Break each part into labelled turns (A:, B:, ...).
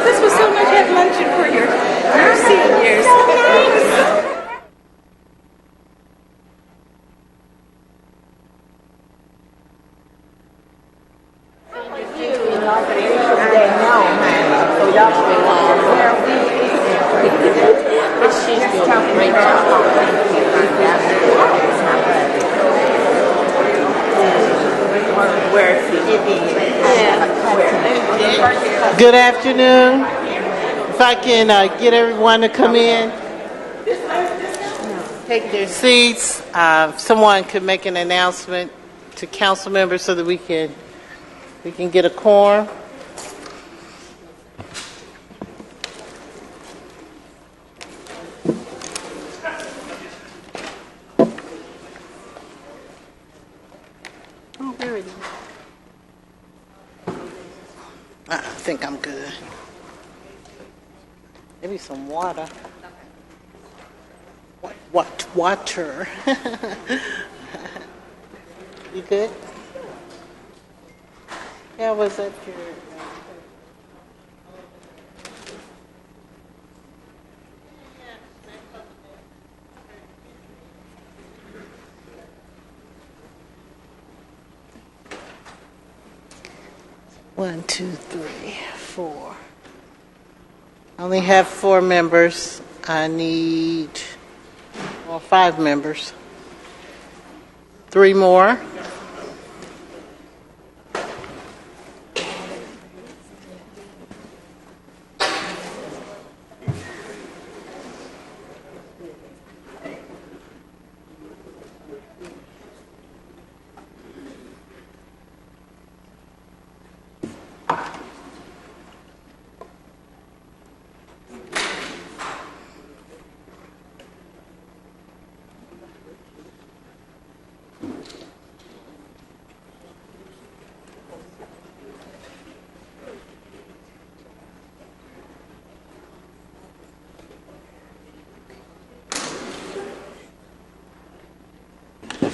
A: This was so much at luncheon for your seniors.
B: Good afternoon. If I can get everyone to come in, take their seats. Someone could make an announcement to council members so that we can get a quorum. Oh, there it is. I think I'm good. Maybe some water. What water? You good? Yeah, was that your... One, two, three, four. I only have 4 members. I need 5 members. 3 more.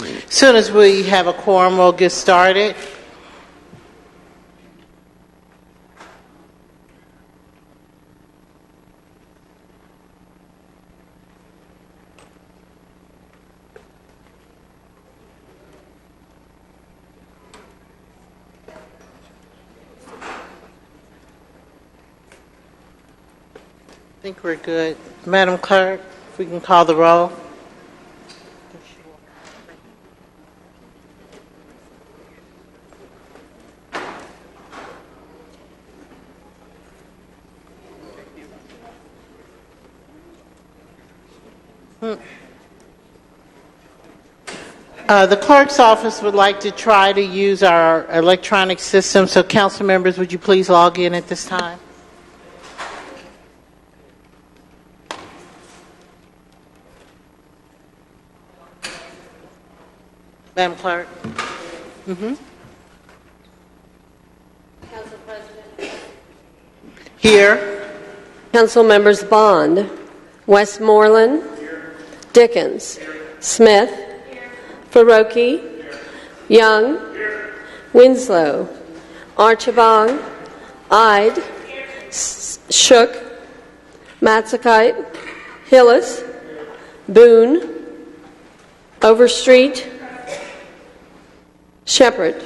B: As soon as we have a quorum, we'll get started. I think we're good. Madam Clerk, if we can call the roll. The clerk's office would like to try to use our electronic system, so council members, would you please log in at this time? Madam Clerk?
C: Council President.
B: Here.
C: Council members Bond, Westmoreland, Dickens, Smith, Faroki, Young, Winslow, Archibong, Ide, Shook, Matsakite, Hillis, Boone, Overstreet, Shepherd.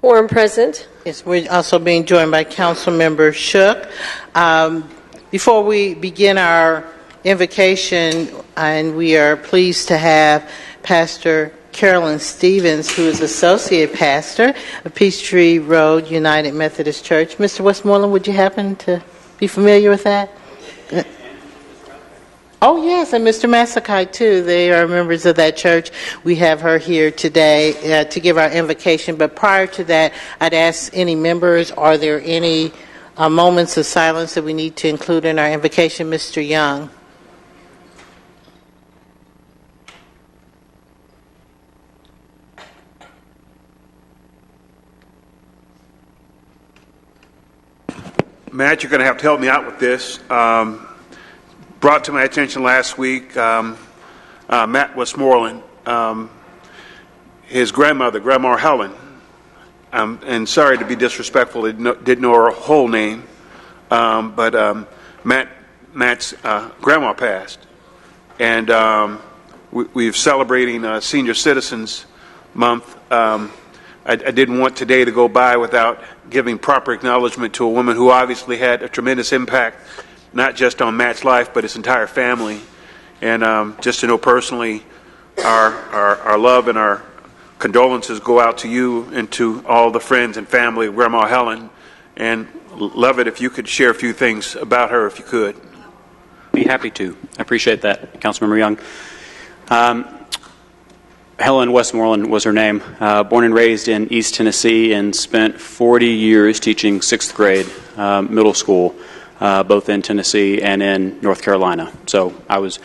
C: Quorum present.
B: Yes, we're also being joined by Council Member Shook. Before we begin our invocation, and we are pleased to have Pastor Carolyn Stevens, who is Associate Pastor of Peachtree Road United Methodist Church. Mr. Westmoreland, would you happen to be familiar with that? Oh, yes, and Mr. Matsakite, too. They are members of that church. We have her here today to give our invocation. But prior to that, I'd ask any members, are there any moments of silence that we need to include in our invocation? Mr. Young.
D: Matt, you're going to have to help me out with this. Brought to my attention last week, Matt Westmoreland, his grandmother, Grandma Helen, and sorry to be disrespectful, didn't know her whole name, but Matt's grandma passed, and we're celebrating Senior Citizens Month. I didn't want today to go by without giving proper acknowledgement to a woman who obviously had a tremendous impact, not just on Matt's life, but his entire family. And just to know personally, our love and our condolences go out to you and to all the friends and family of Grandma Helen. And love it if you could share a few things about her, if you could.
E: Be happy to. I appreciate that, Councilmember Young. Helen Westmoreland was her name. Born and raised in East Tennessee and spent 40 years teaching 6th grade middle school, both in Tennessee and in North Carolina. So I was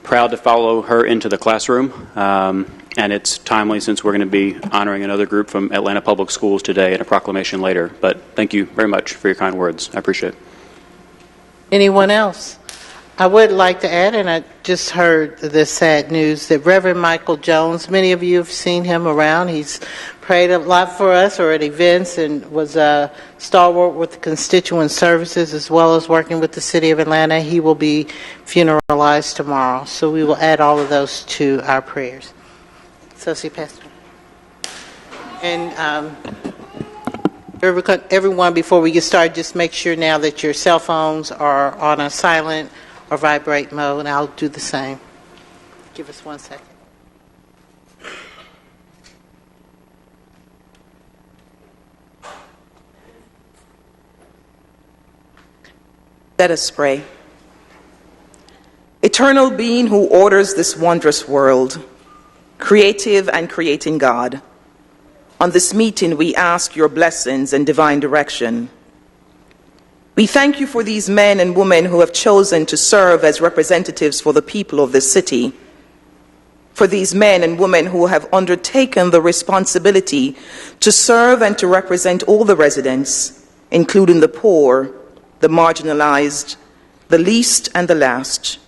E: proud to follow her into the classroom, and it's timely since we're going to be honoring another group from Atlanta Public Schools today and a proclamation later. But thank you very much for your kind words. I appreciate it.
B: Anyone else? I would like to add, and I just heard the sad news, that Reverend Michael Jones, many of you have seen him around. He's prayed a lot for us or at events and was a stalwart with the constituent services as well as working with the City of Atlanta. He will be funeralized tomorrow, so we will add all of those to our prayers. Associate Pastor. And everyone, before we get started, just make sure now that your cell phones are on a silent or vibrate mode, and I'll do the same. Give us 1 second.
F: Let us pray. Eternal being who orders this wondrous world, creative and creating God, on this meeting we ask your blessings and divine direction. We thank you for these men and women who have chosen to serve as representatives for the people of this city, for these men and women who have undertaken the responsibility to serve and to represent all the residents, including the poor, the marginalized, the least and the last.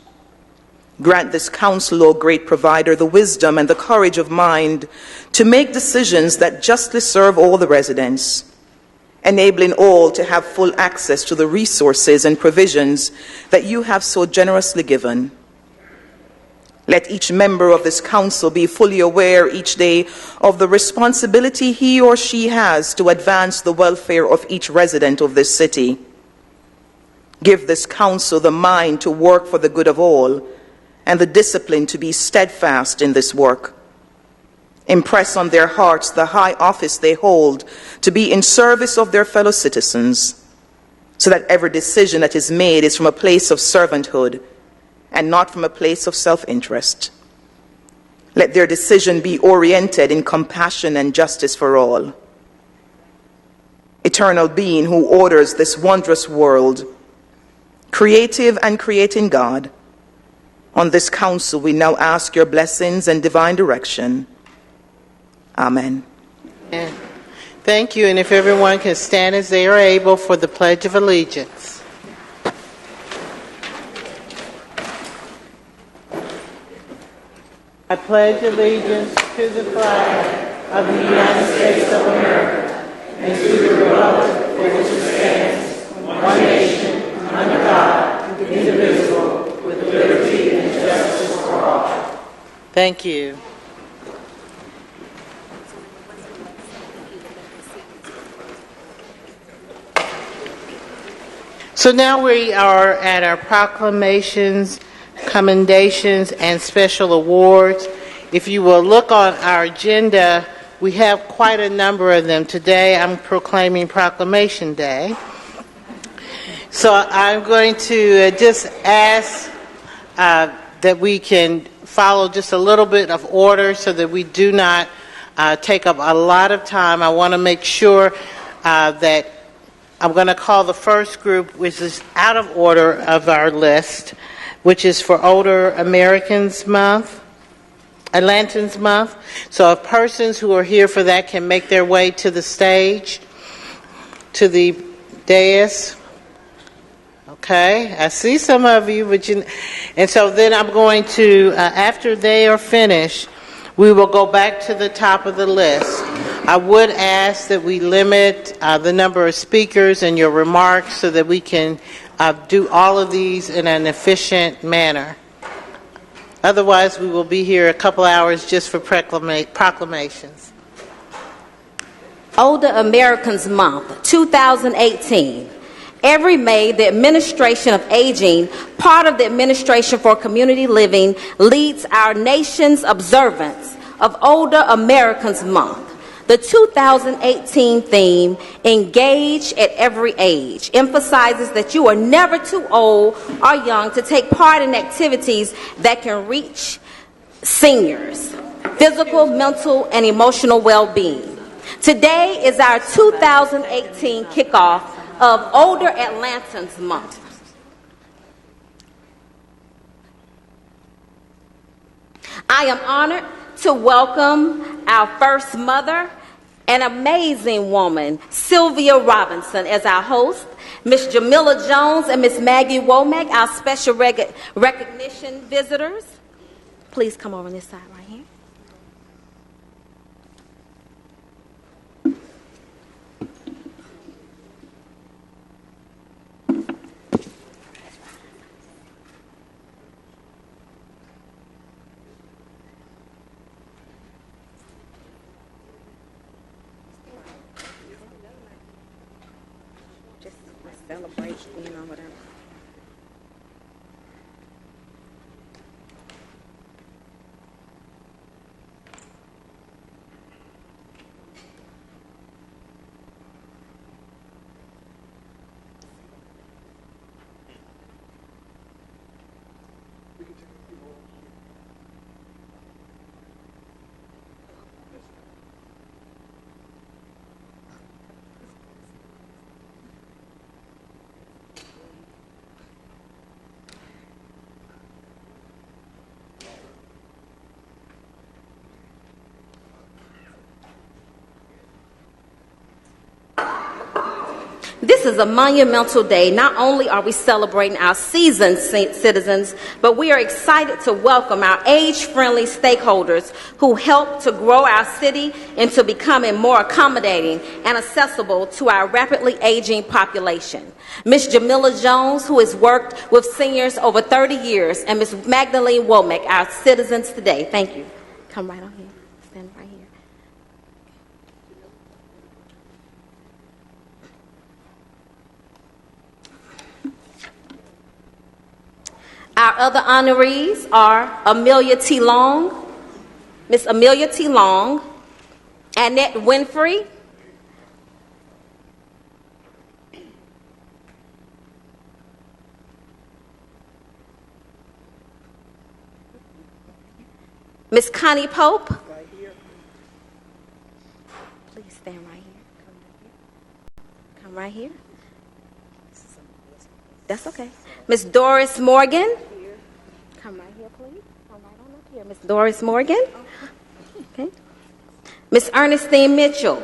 F: Grant this council, O great provider, the wisdom and the courage of mind to make decisions that justly serve all the residents, enabling all to have full access to the resources and provisions that you have so generously given. Let each member of this council be fully aware each day of the responsibility he or she has to advance the welfare of each resident of this city. Give this council the mind to work for the good of all and the discipline to be steadfast in this work. Impress on their hearts the high office they hold to be in service of their fellow citizens, so that every decision that is made is from a place of servanthood and not from a place of self-interest. Let their decision be oriented in compassion and justice for all. Eternal being who orders this wondrous world, creative and creating God, on this council we now ask your blessings and divine direction. Amen.
B: Amen. Thank you, and if everyone can stand as they are able for the Pledge of Allegiance. I pledge allegiance to the flag of the United States of America and to the republic for which it stands, one nation, under God, indivisible, with liberty and justice for all. Thank you. So now we are at our proclamations, commendations, and special awards. If you will look on our agenda, we have quite a number of them. Today I'm proclaiming Proclamation Day. So I'm going to just ask that we can follow just a little bit of order so that we do not take up a lot of time. I want to make sure that I'm going to call the first group, which is out of order of our list, which is for Older Americans Month, Atlantans Month. So if persons who are here for that can make their way to the stage, to the dais. Okay, I see some of you, and so then I'm going to, after they are finished, we will go back to the top of the list. I would ask that we limit the number of speakers and your remarks so that we can do all of these in an efficient manner. Otherwise, we will be here a couple hours just for proclamations.
G: Older Americans Month, 2018. Every May, the Administration of Aging, part of the Administration for Community Living, leads our nation's observance of Older Americans Month. The 2018 theme, Engage at Every Age, emphasizes that you are never too old or young to take part in activities that can reach seniors' physical, mental, and emotional well-being. Today is our 2018 kickoff of Older Atlantans Month. I am honored to welcome our first mother, an amazing woman, Sylvia Robinson, as our host, Miss Jamila Jones and Miss Maggie Womack, our special recognition visitors. Please come over on this side right here. Celebrate, whatever. This is a monumental day. Not only are we celebrating our seasoned citizens, but we are excited to welcome our age-friendly stakeholders who help to grow our city into becoming more accommodating and accessible to our rapidly aging population. Ms. Jamila Jones, who has worked with seniors over 30 years, and Ms. Magdalene Womack, our citizens today. Thank you. Come right on here. Stand right here. Our other honorees are Amelia T. Long, Miss Amelia T. Long, Annette Winfrey, Miss Connie Pope. Please stand right here. Come right here. That's okay. Miss Doris Morgan. Come right here, please. Come right on up here. Miss Doris Morgan. Okay. Miss Ernestine Mitchell.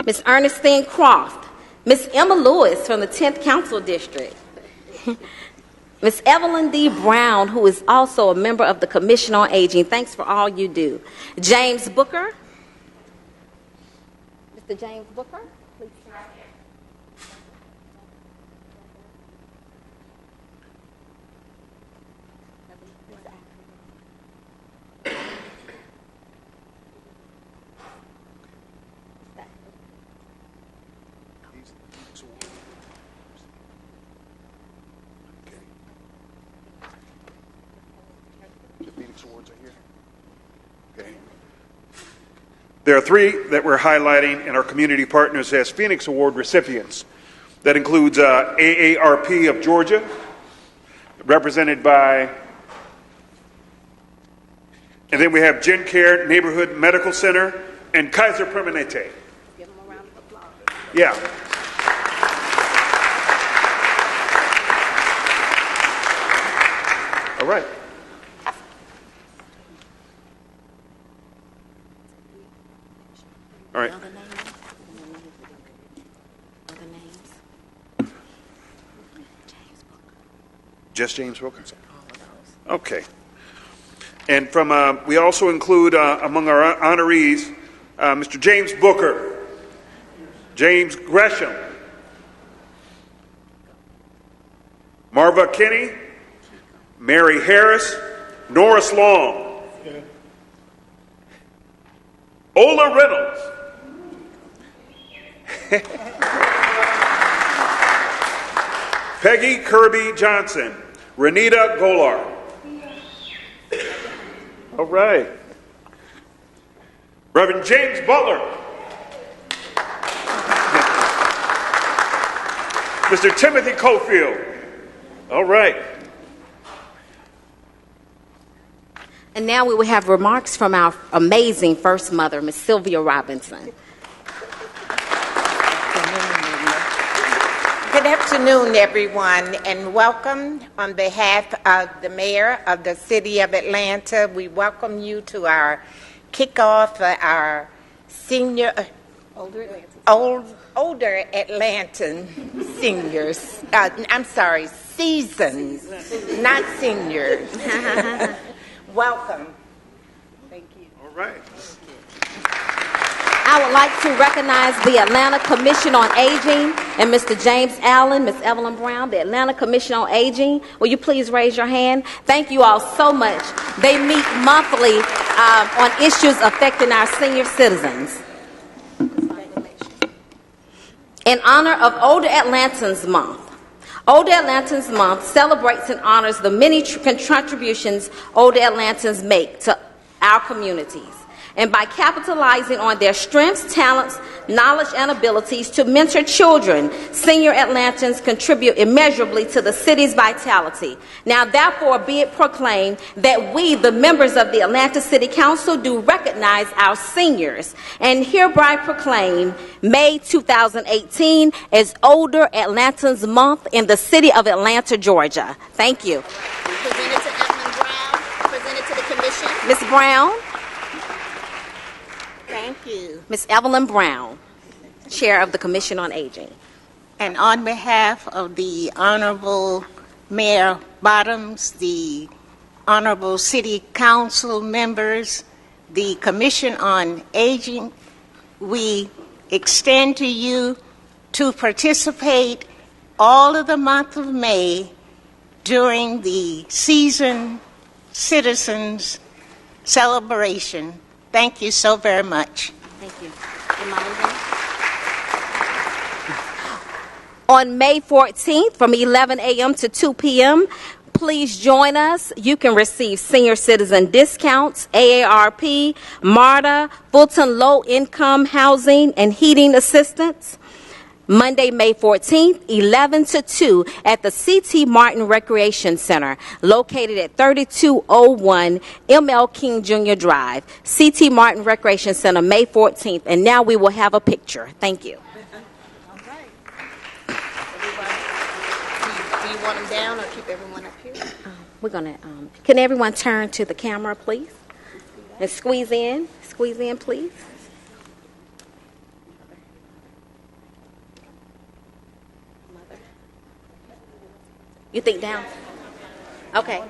G: Miss Ernestine Croft. Miss Emma Lewis from the 10th Council District. Miss Evelyn D. Brown, who is also a member of the Commission on Aging. Thanks for all you do. James Booker. Mr. James Booker, please stand.
D: There are three that we're highlighting in our community partners as Phoenix Award recipients. That includes AARP of Georgia, represented by, and then we have Gen Care Neighborhood Medical Center and Kaiser Permanente.
G: Give them a round of applause.
D: Yeah. All right. All right.
G: Other names?
D: Just James Wilkinson? Okay. And from we also include among our honorees Mr. James Booker, James Gresham, Marva Kinney, Mary Harris, Norris Long, Ola Reynolds, Peggy Kirby Johnson, Renita Golar. All right. Reverend James Butler. Mr. Timothy Cofield. All right.
G: And now we will have remarks from our amazing First Mother, Miss Sylvia Robinson.
H: Good afternoon, everyone, and welcome on behalf of the Mayor of the City of Atlanta. We welcome you to our kickoff for our senior, older Atlantan seniors. I'm sorry, seasons, not seniors. Welcome. Thank you.
D: All right.
G: I would like to recognize the Atlanta Commission on Aging and Mr. James Allen, Ms. Evelyn Brown, the Atlanta Commission on Aging. Will you please raise your hand? Thank you all so much. They meet monthly on issues affecting our senior citizens. In honor of Older Atlantans Month, Older Atlantans Month celebrates and honors the many contributions older Atlantans make to our communities. And by capitalizing on their strengths, talents, knowledge, and abilities to mentor children, senior Atlantans contribute immeasurably to the city's vitality. Now, therefore, be it proclaimed that we, the members of the Atlanta City Council, do recognize our seniors and hereby proclaim May 2018 as Older Atlantans Month in the city of Atlanta, Georgia. Thank you.
I: Presented to Evelyn Brown, presented to the commission.
G: Ms. Brown.
H: Thank you.
G: Ms. Evelyn Brown, Chair of the Commission on Aging.
H: And on behalf of the Honorable Mayor Bottoms, the Honorable City Council members, the Commission on Aging, we extend to you to participate all of the month of May during the season citizens celebration. Thank you so very much.
G: Thank you. On May 14th from 11 a.m. to 2 p.m., please join us. You can receive senior citizen discounts, AARP, MARTA, Fulton low-income housing and heating assistance. Monday, May 14th, 11 to 2 at the C.T. Martin Recreation Center, located at 3201 M.L. King Jr. Drive. C.T. Martin Recreation Center, May 14th. And now we will have a picture. Thank you.
I: All right. Do you want them down or keep everyone up here?
G: We're going to, can everyone turn to the camera, please? And squeeze in. Squeeze in, please. You think down? Okay.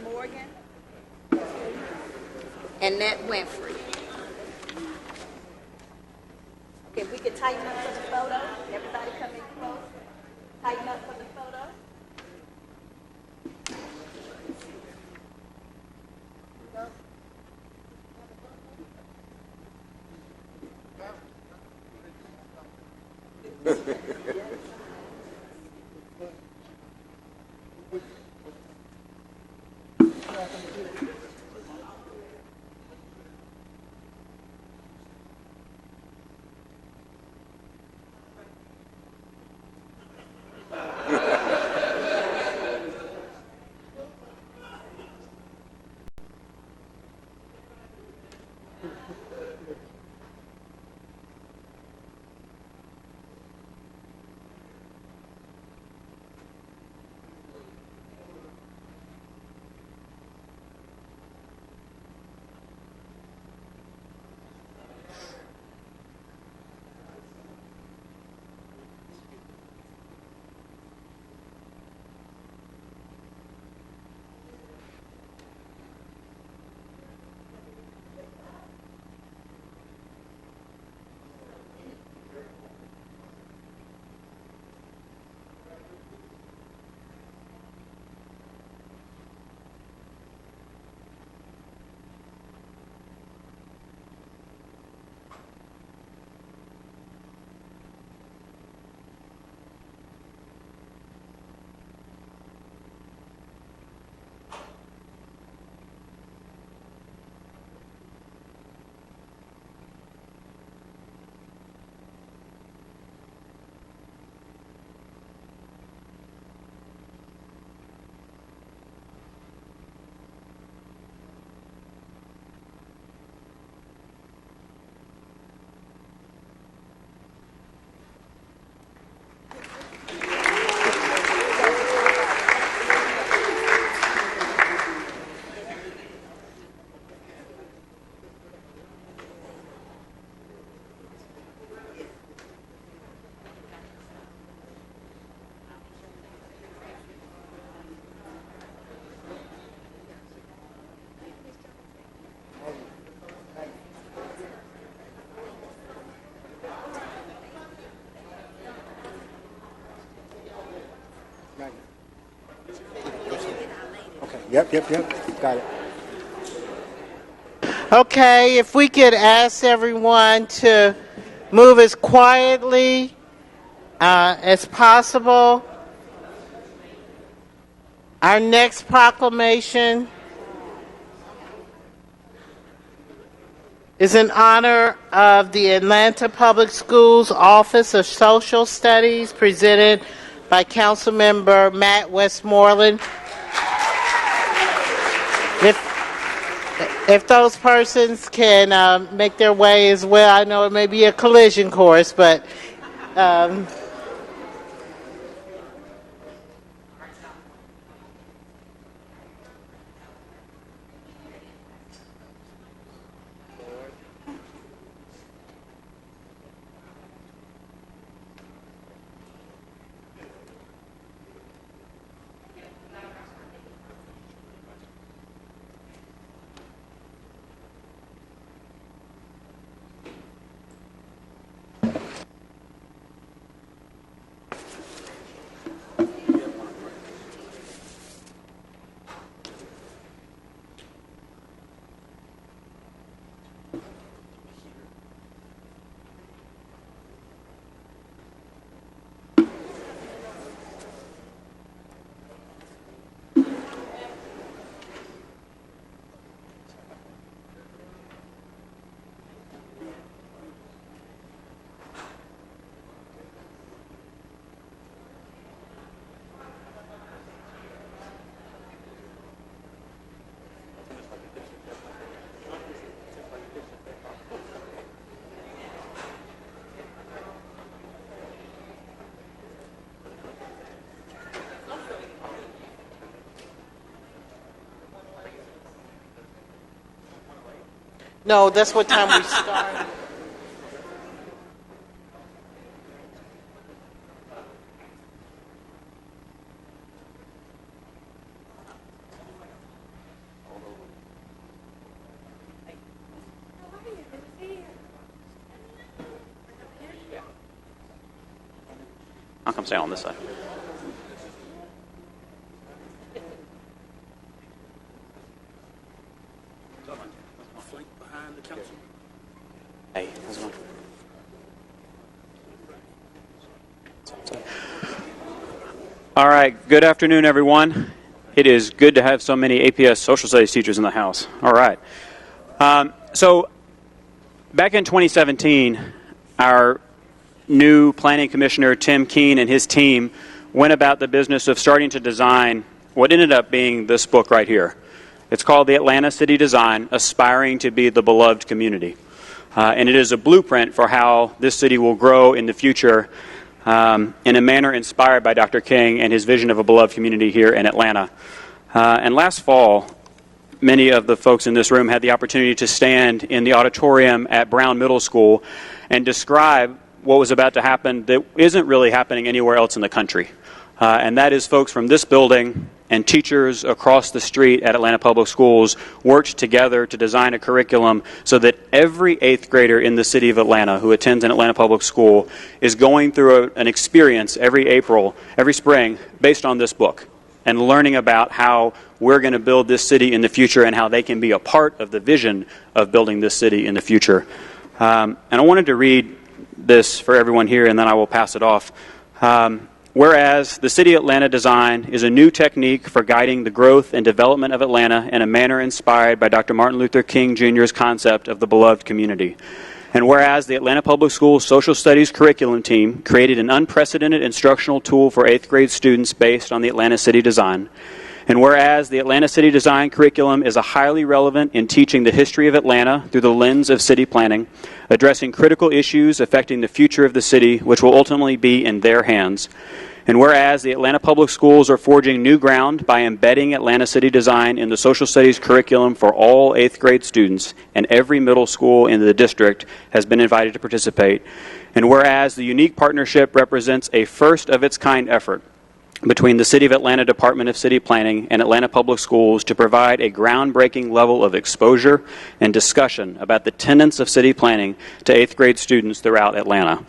I: Morgan.
G: Annette Winfrey.
I: Okay, we can tighten up for the photo. Everybody come in close. Tighten up for the photo.
J: Yep. Got it.
B: Okay, if we could ask everyone to move as quietly as possible. Our next proclamation is in honor of the Atlanta Public Schools Office of Social Studies, presented by Councilmember Matt Westmoreland. If those persons can make their way as well, I know it may be a collision course, but no, that's what time we start.
E: I'll come stay on this side. Hey, how's it going? All right, good afternoon, everyone. It is good to have so many APS social studies teachers in the house. All right. So back in 2017, our new planning commissioner, Tim Keene, and his team went about the business of starting to design what ended up being this book right here. It's called the Atlanta City Design, Aspiring to be the Beloved Community. And it is a blueprint for how this city will grow in the future in a manner inspired by Dr. King and his vision of a beloved community here in Atlanta. And last fall, many of the folks in this room had the opportunity to stand in the auditorium at Brown Middle School and describe what was about to happen that isn't really happening anywhere else in the country. And that is folks from this building and teachers across the street at Atlanta Public Schools worked together to design a curriculum so that every 8th grader in the city of Atlanta who attends an Atlanta Public School is going through an experience every spring, based on this book, and learning about how we're going to build this city in the future and how they can be a part of the vision of building this city in the future. And I wanted to read this for everyone here, and then I will pass it off. Whereas the City Atlanta Design is a new technique for guiding the growth and development of Atlanta in a manner inspired by Dr. Martin Luther King Jr.'s concept of the beloved community. And whereas the Atlanta Public Schools Social Studies curriculum team created an unprecedented instructional tool for 8th grade students based on the Atlanta City Design. And whereas the Atlanta City Design curriculum is highly relevant in teaching the history of Atlanta through the lens of city planning, addressing critical issues affecting the future of the city, which will ultimately be in their hands. And whereas the Atlanta Public Schools are forging new ground by embedding Atlanta City Design in the social studies curriculum for all 8th grade students, and every middle school in the district has been invited to participate. And whereas the unique partnership represents a first-of-its-kind effort between the City of Atlanta Department of City Planning and Atlanta Public Schools to provide a groundbreaking level of exposure and discussion about the tenets of city planning to 8th grade students throughout Atlanta.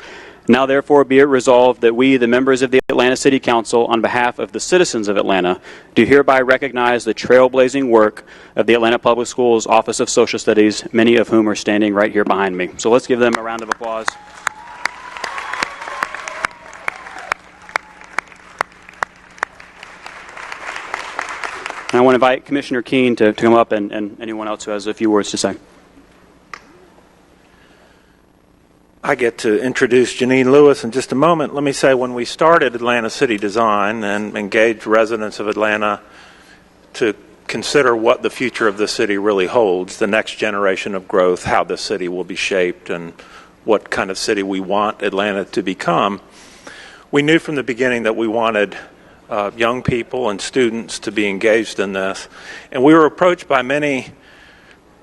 E: Now, therefore, be it resolved that we, the members of the Atlanta City Council, on behalf of the citizens of Atlanta, do hereby recognize the trailblazing work of the Atlanta Public Schools Office of Social Studies, many of whom are standing right here behind me. So let's give them a round of applause. And I want to invite Commissioner Keene to come up and anyone else who has a few words to say.
K: I get to introduce Janine Lewis in just a moment. Let me say, when we started Atlanta City Design and engaged residents of Atlanta to consider what the future of the city really holds, the next generation of growth, how the city will be shaped, and what kind of city we want Atlanta to become, we knew from the beginning that we wanted young people and students to be engaged in this. And we were approached by many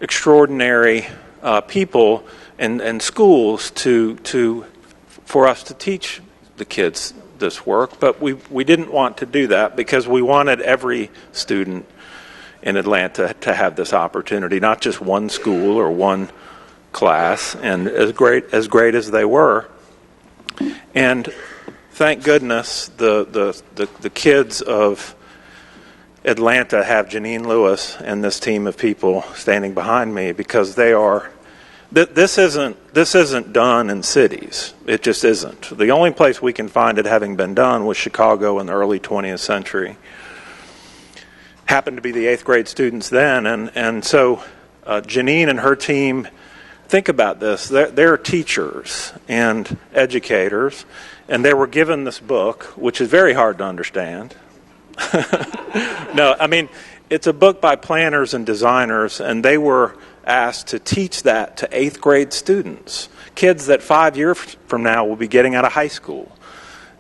K: extraordinary people and schools for us to teach the kids this work, but we didn't want to do that because we wanted every student in Atlanta to have this opportunity, not just one school or one class, and as great as they were. And thank goodness the kids of Atlanta have Janine Lewis and this team of people standing behind me, because they are. This isn't done in cities. It just isn't. The only place we can find it having been done was Chicago in the early 20th century. Happened to be the 8th grade students then, and so Janine and her team, think about this. They're teachers and educators, and they were given this book, which is very hard to understand. No, I mean, it's a book by planners and designers, and they were asked to teach that to 8th grade students, kids that 5 years from now will be getting out of high school,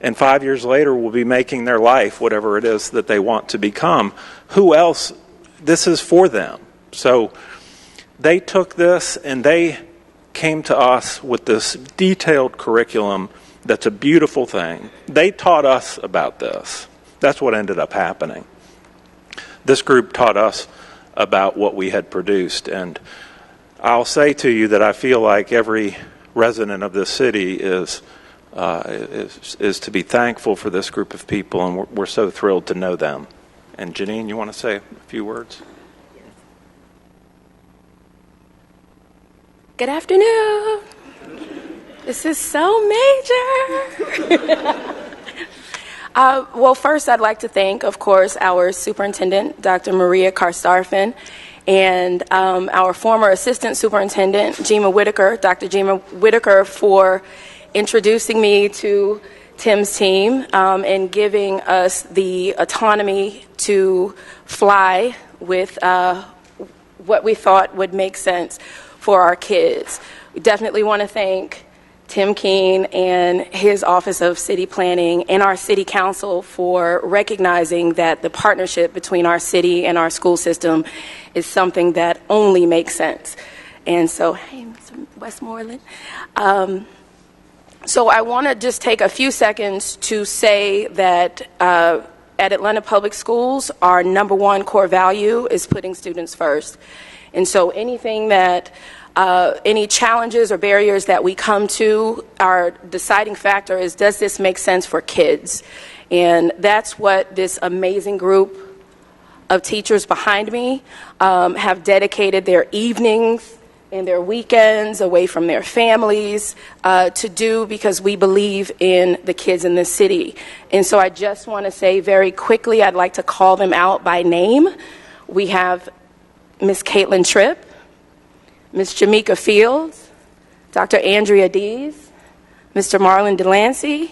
K: and 5 years later will be making their life whatever it is that they want to become. Who else? This is for them. So they took this and they came to us with this detailed curriculum that's a beautiful thing. They taught us about this. That's what ended up happening. This group taught us about what we had produced, and I'll say to you that I feel like every resident of this city is to be thankful for this group of people, and we're so thrilled to know them. And Janine, you want to say a few words?
A: Good afternoon. This is so major. Well, first, I'd like to thank, of course, our superintendent, Dr. Maria Karstarfin, and our former assistant superintendent, Dr. Gema Whitaker, for introducing me to Tim's team and giving us the autonomy to fly with what we thought would make sense for our kids. We definitely want to thank Tim Keene and his Office of City Planning and our City Council for recognizing that the partnership between our city and our school system is something that only makes sense. And so, hey, Mr. Westmoreland. So I want to just take a few seconds to say that at Atlanta Public Schools, our number one core value is putting students first. And so anything that any challenges or barriers that we come to, our deciding factor is, does this make sense for kids? And that's what this amazing group of teachers behind me have dedicated their evenings and their weekends away from their families to do, because we believe in the kids in this city. And so I just want to say very quickly, I'd like to call them out by name. We have Ms. Caitlin Tripp, Ms. Jamaica Fields, Dr. Andrea Dees, Mr. Marlon Delancey,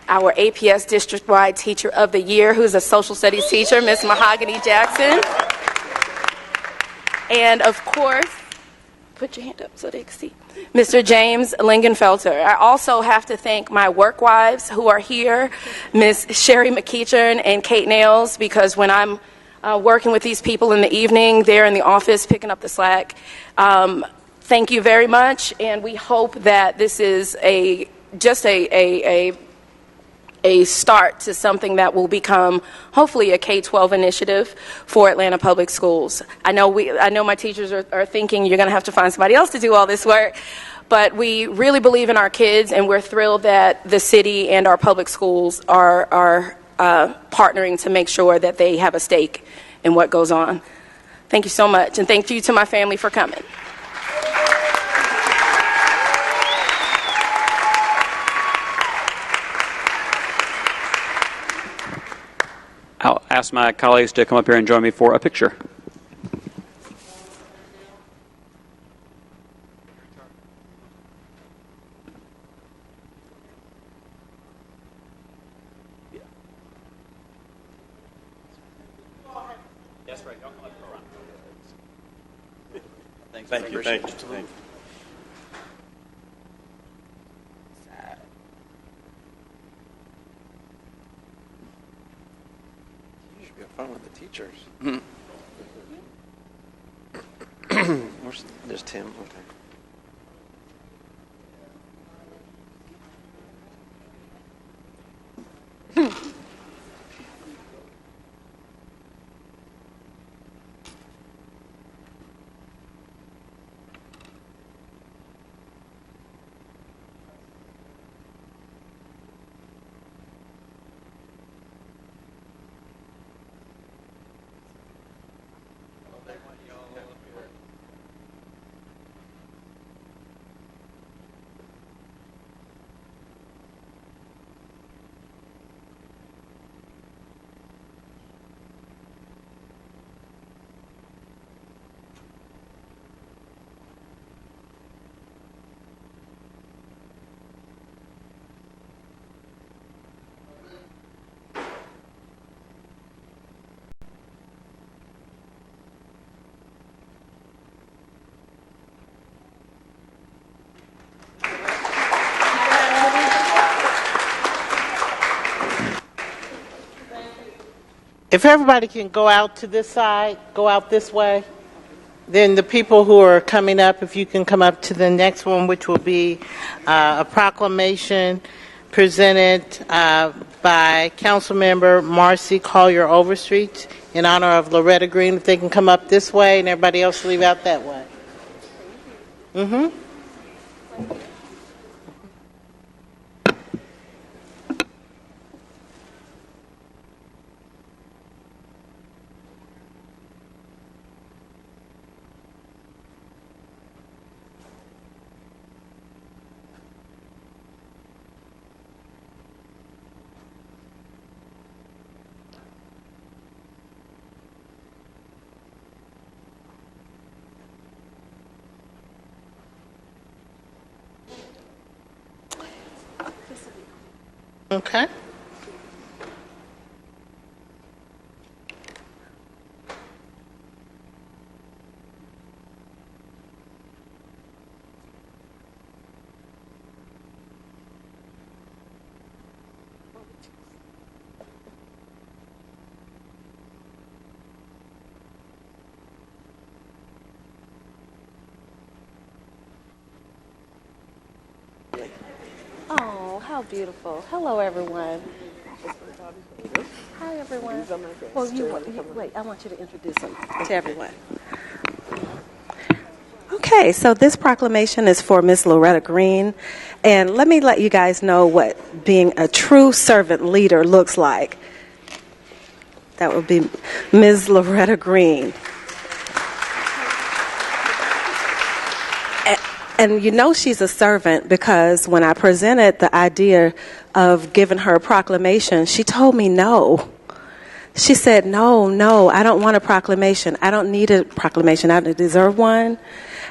A: our APS District-wide Teacher of the Year, who's a social studies teacher, Ms. Mahogany Jackson, and of course, put your hand up so they can see, Mr. James Lingenfelter. I also have to thank my work wives who are here, Ms. Sherry McEachern and Kate Nails, because when I'm working with these people in the evening, they're in the office picking up the slack. Thank you very much, and we hope that this is just a start to something that will become hopefully a K-12 initiative for Atlanta Public Schools. I know my teachers are thinking you're going to have to find somebody else to do all this work, but we really believe in our kids, and we're thrilled that the city and our public schools are partnering to make sure that they have a stake in what goes on. Thank you so much, and thank you to my family for coming.
E: I'll ask my colleagues to come up here and join me for a picture. That's right. Y'all come up front. Thank you. Thank you.
L: Fun with the teachers. There's Tim. Okay.
B: If everybody can go out to this side, go out this way, then the people who are coming up, if you can come up to the next one, which will be a proclamation presented by Councilmember Marcy Collier Overstreet in honor of Loretta Greene. If they can come up this way and everybody else leave out that way. Mm-hmm. Okay.
M: how beautiful. Hello, everyone. Hi, everyone. Well, wait, I want you to introduce them to everyone. Okay, so this proclamation is for Miss Loretta Greene. And let me let you guys know what being a true servant leader looks like. That would be Ms. Loretta Greene. And you know she's a servant because when I presented the idea of giving her a proclamation, she told me no. She said, no, I don't want a proclamation. I don't need a proclamation. I don't deserve one.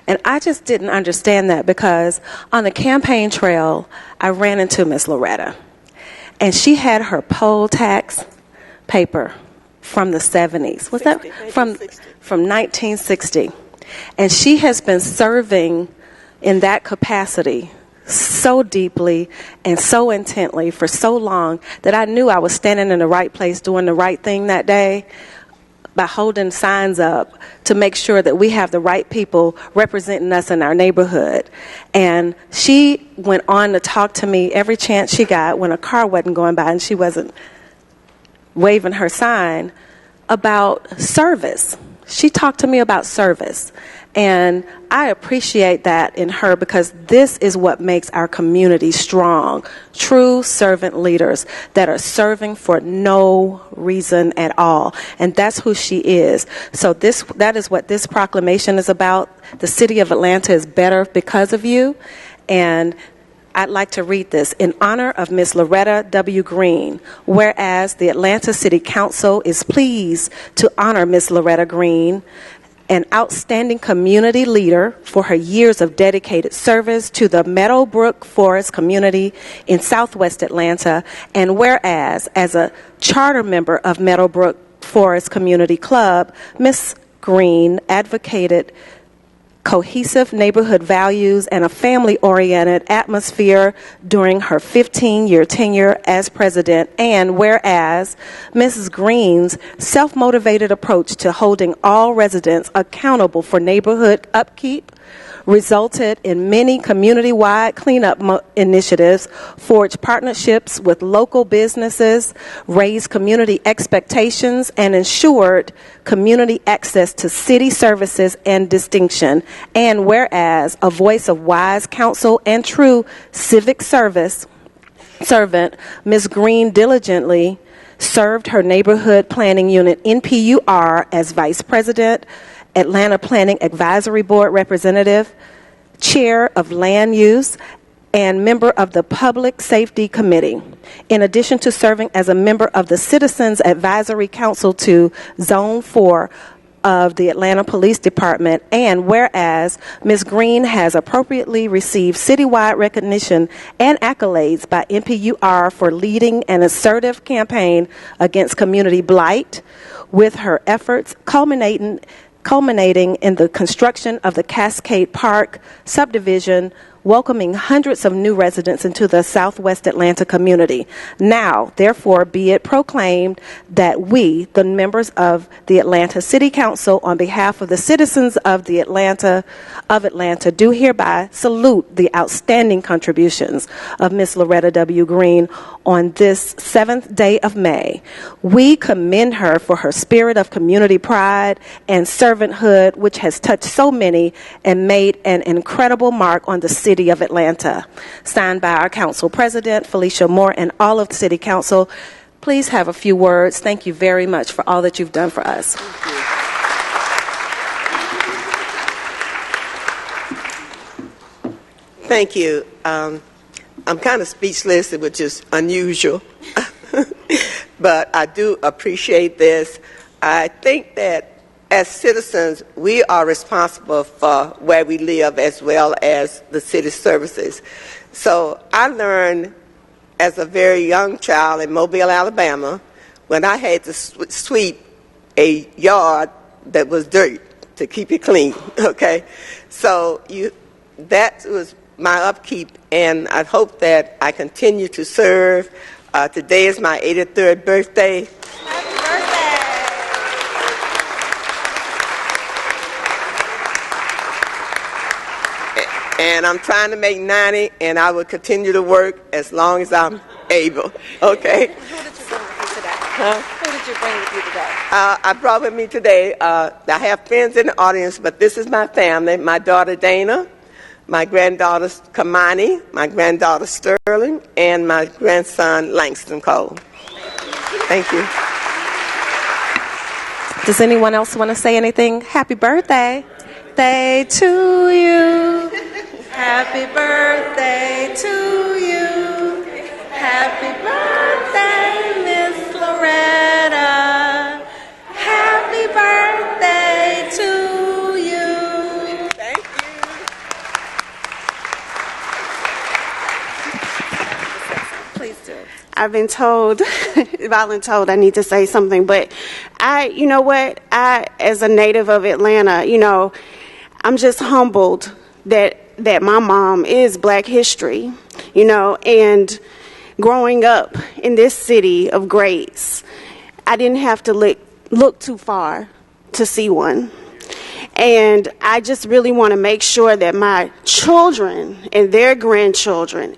M: And I just didn't understand that because on the campaign trail, I ran into Miss Loretta. And she had her poll tax paper from the 70s. Was that? From 1960. And she has been serving in that capacity so deeply and so intently for so long that I knew I was standing in the right place doing the right thing that day by holding signs up to make sure that we have the right people representing us in our neighborhood. And she went on to talk to me every chance she got when a car wasn't going by and she wasn't waving her sign about service. She talked to me about service. And I appreciate that in her because this is what makes our community strong. True servant leaders that are serving for no reason at all. And that's who she is. So that is what this proclamation is about. The city of Atlanta is better because of you. And I'd like to read this. In honor of Miss Loretta W. Greene, whereas the Atlanta City Council is pleased to honor Miss Loretta Greene, an outstanding community leader for her years of dedicated service to the Meadowbrook Forest community in Southwest Atlanta, and whereas, as a charter member of Meadowbrook Forest Community Club, Ms. Greene advocated cohesive neighborhood values and a family-oriented atmosphere during her 15-year tenure as president, and whereas Mrs. Greene's self-motivated approach to holding all residents accountable for neighborhood upkeep resulted in many community-wide cleanup initiatives, forged partnerships with local businesses, raised community expectations, and ensured community access to city services and distinction. And whereas a voice of wise counsel and true civic servant, Ms. Greene diligently served her neighborhood planning unit NPUR as vice president, Atlanta Planning Advisory Board representative, chair of land use, and member of the Public Safety Committee, in addition to serving as a member of the Citizens Advisory Council to Zone 4 of the Atlanta Police Department. And whereas Ms. Greene has appropriately received citywide recognition and accolades by NPUR for leading an assertive campaign against community blight, with her efforts culminating in the construction of the Cascade Park subdivision, welcoming hundreds of new residents into the Southwest Atlanta community. Now, therefore, be it proclaimed that we, the members of the Atlanta City Council, on behalf of the citizens of Atlanta, do hereby salute the outstanding contributions of Ms. Loretta W. Greene on this 7th day of May. We commend her for her spirit of community pride and servanthood, which has touched so many and made an incredible mark on the city of Atlanta. Signed by our council president, Felicia Moore, and all of the city council. Please have a few words. Thank you very much for all that you've done for us.
N: Thank you. I'm kind of speechless, which is unusual, but I do appreciate this. I think that as citizens, we are responsible for where we live as well as the city services. So I learned as a very young child in Mobile, Alabama, when I had to sweep a yard that was dirt to keep it clean, okay? So that was my upkeep, and I hope that I continue to serve. Today is my 83rd birthday. And I'm trying to make 90, and I will continue to work as long as I'm able. Okay?
I: Who did you bring with you today? Huh? Who did you bring with you today?
N: I brought with me today, I have friends in the audience, but this is my family. My daughter Dana, my granddaughter Kamani, my granddaughter Sterling, and my grandson Langston Cole. Thank you.
M: Does anyone else want to say anything? Happy birthday. Day to you. Happy birthday to you. Happy birthday, Miss Loretta. Happy birthday to you.
N: Thank you.
M: Please do.
O: I've been told, voluntold I need to say something, but you know what? As a native of Atlanta, I'm just humbled that my mom is Black history, and growing up in this city of grace, I didn't have to look too far to see one. And I just really want to make sure that my children and their grandchildren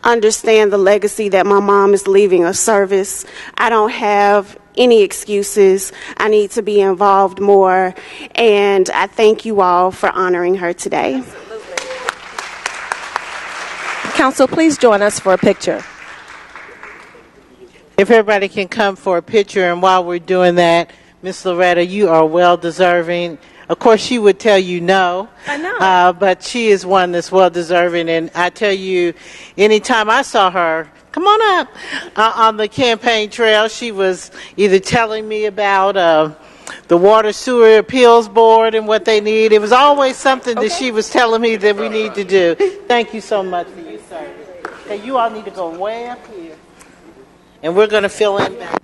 O: understand the legacy that my mom is leaving of service. I don't have any excuses. I need to be involved more. And I thank you all for honoring her today.
M: Council, please join us for a picture.
B: If everybody can come for a picture, and while we're doing that, Miss Loretta, you are well deserving. Of course, she would tell you no.
M: I know.
B: But she is one that's well deserving. And I tell you, anytime I saw her, come on up, on the campaign trail, she was either telling me about the Water Sewer Appeals Board and what they need. It was always something that she was telling me that we need to do. Thank you so much for your service. Okay, you all need to go way up here. And we're going to fill in back.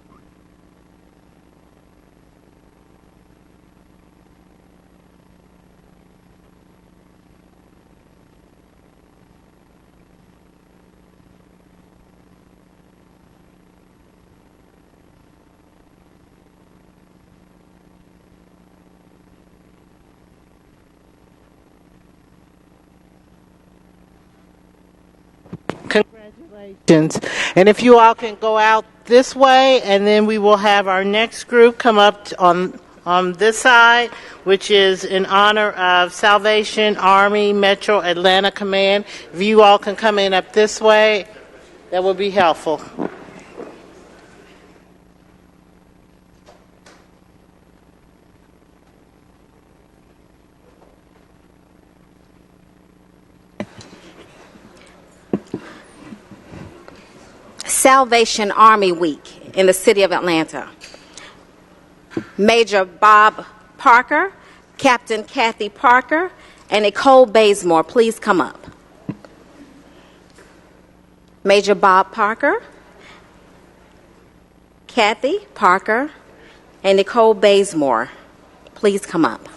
B: Congratulations. And if you all can go out this way, and then we will have our next group come up on this side, which is in honor of Salvation Army Metro Atlanta Command. If you all can come in up this way, that would be helpful.
G: Salvation Army Week in the city of Atlanta. Major Bob Parker, Captain Kathy Parker, and Nicole Bazemore, please come up. Major Bob Parker, Kathy Parker, and Nicole Bazemore, please come up.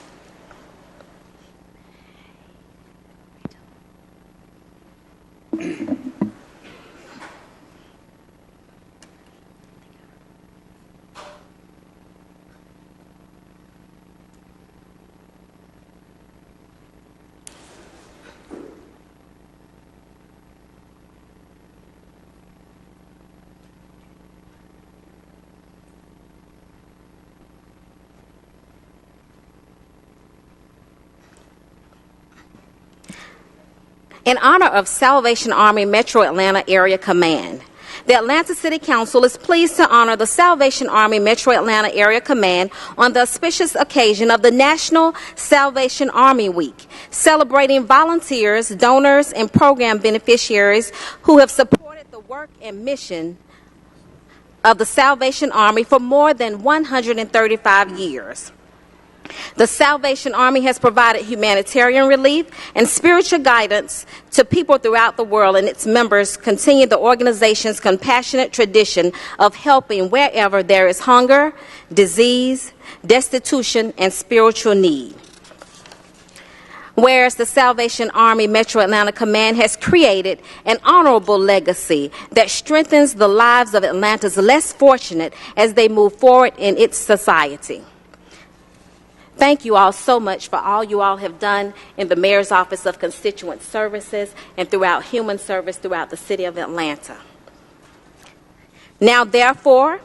G: In honor of Salvation Army Metro Atlanta Area Command, the Atlanta City Council is pleased to honor the Salvation Army Metro Atlanta Area Command on the auspicious occasion of the National Salvation Army Week, celebrating volunteers, donors, and program beneficiaries who have supported the work and mission of the Salvation Army for more than 135 years. The Salvation Army has provided humanitarian relief and spiritual guidance to people throughout the world, and its members continue the organization's compassionate tradition of helping wherever there is hunger, disease, destitution, and spiritual need. Whereas the Salvation Army Metro Atlanta Command has created an honorable legacy that strengthens the lives of Atlanta's less fortunate as they move forward in its society. Thank you all so much for all you all have done in the Mayor's Office of Constituent Services and throughout human service throughout the city of Atlanta. Now, therefore,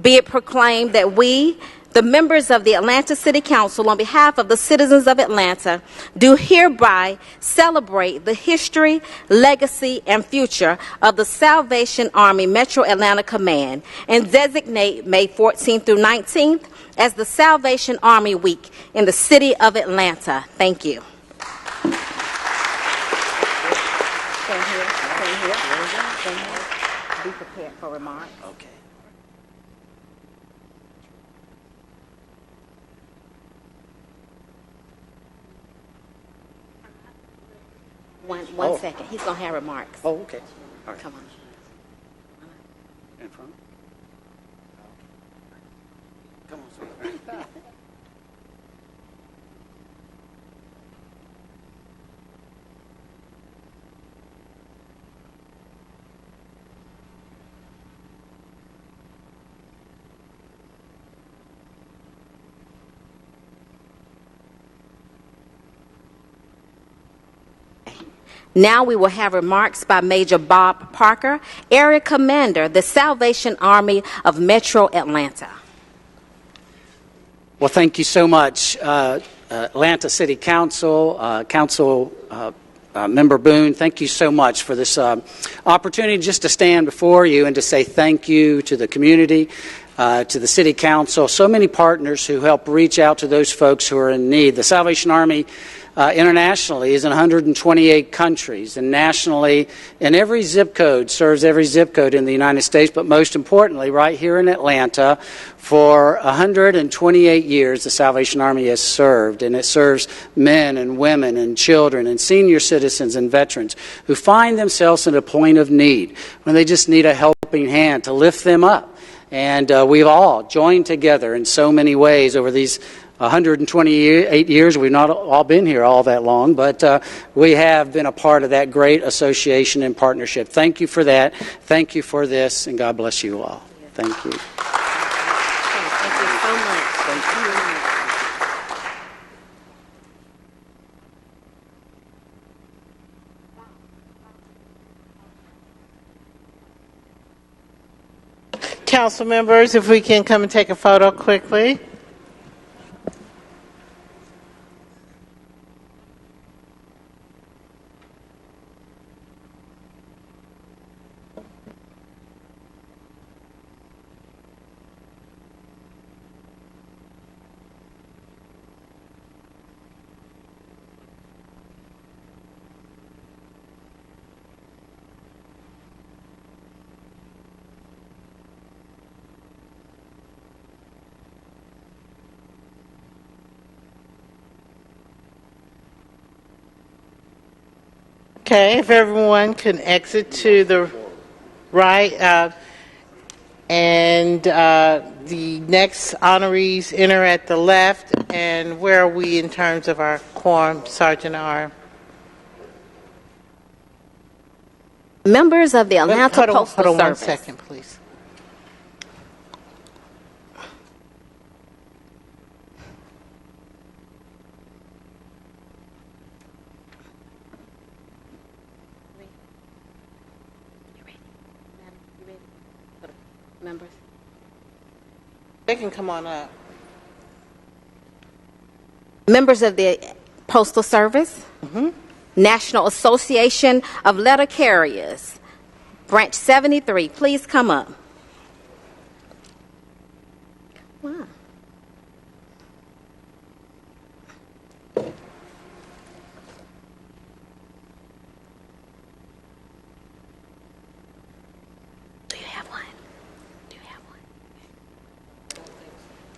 G: be it proclaimed that we, the members of the Atlanta City Council, on behalf of the citizens of Atlanta, do hereby celebrate the history, legacy, and future of the Salvation Army Metro Atlanta Command and designate May 14th through 19th as the Salvation Army Week in the city of Atlanta. Thank you. Stand here, stand here, stand here. Be prepared for remarks.
J: Okay.
G: One second. He's going to have remarks.
J: Oh, okay. All right.
G: Come on.
J: In front? Come on, sweetie.
G: Now we will have remarks by Major Bob Parker, Area Commander, the Salvation Army of Metro Atlanta.
P: Well, thank you so much, Atlanta City Council, Member Boone. Thank you so much for this opportunity just to stand before you and to say thank you to the community, to the City Council, so many partners who help reach out to those folks who are in need. The Salvation Army internationally is in 128 countries, and nationally in every zip code, serves every zip code in the United States, but most importantly right here in Atlanta. For 128 years the Salvation Army has served, and it serves men and women and children and senior citizens and veterans who find themselves at a point of need when they just need a helping hand to lift them up. And we've all joined together in so many ways over these 128 years. We've not all been here all that long, but we have been a part of that great association and partnership. Thank you for that. Thank you for this, and God bless you all. Thank you.
G: Thank you so much. Thank
B: you. Council members, if we can come and take a photo quickly. Okay, if everyone can exit to the right, and the next honorees enter at the left. And where are we in terms of our quorum, Sergeant R?
G: Members of the Atlanta Postal
B: Hold on 1
G: Service.
B: second, please.
G: Members.
B: They can come on up.
G: Members of the Postal Service, National Association of Letter Carriers, Branch 73, please come up. Wow. Do you have one? Do you have one?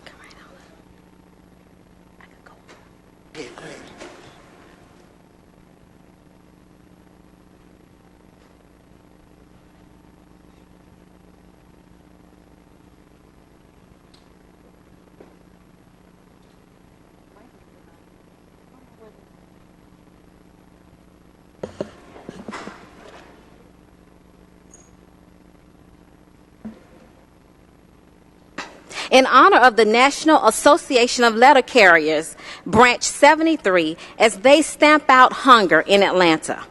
G: Come right on up. I could go.
B: Yeah, go ahead.
G: in honor of the National Association of Letter Carriers, Branch 73, as they stamp out hunger in Atlanta.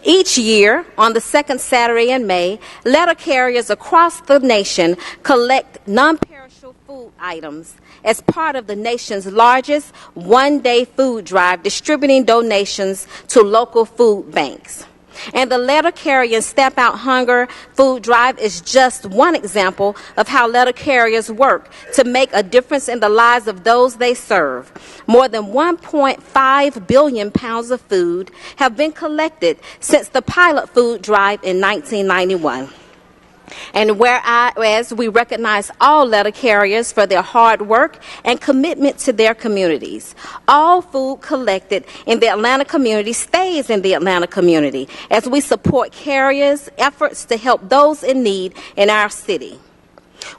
G: Each year, on the second Saturday in May, letter carriers across the nation collect non-perishable food items as part of the nation's largest one-day food drive, distributing donations to local food banks. And the Letter Carrier Stamp Out Hunger food drive is just one example of how letter carriers work to make a difference in the lives of those they serve. More than 1.5 billion pounds of food have been collected since the pilot food drive in 1991. And whereas we recognize all letter carriers for their hard work and commitment to their communities, all food collected in the Atlanta community stays in the Atlanta community as we support carriers' efforts to help those in need in our city.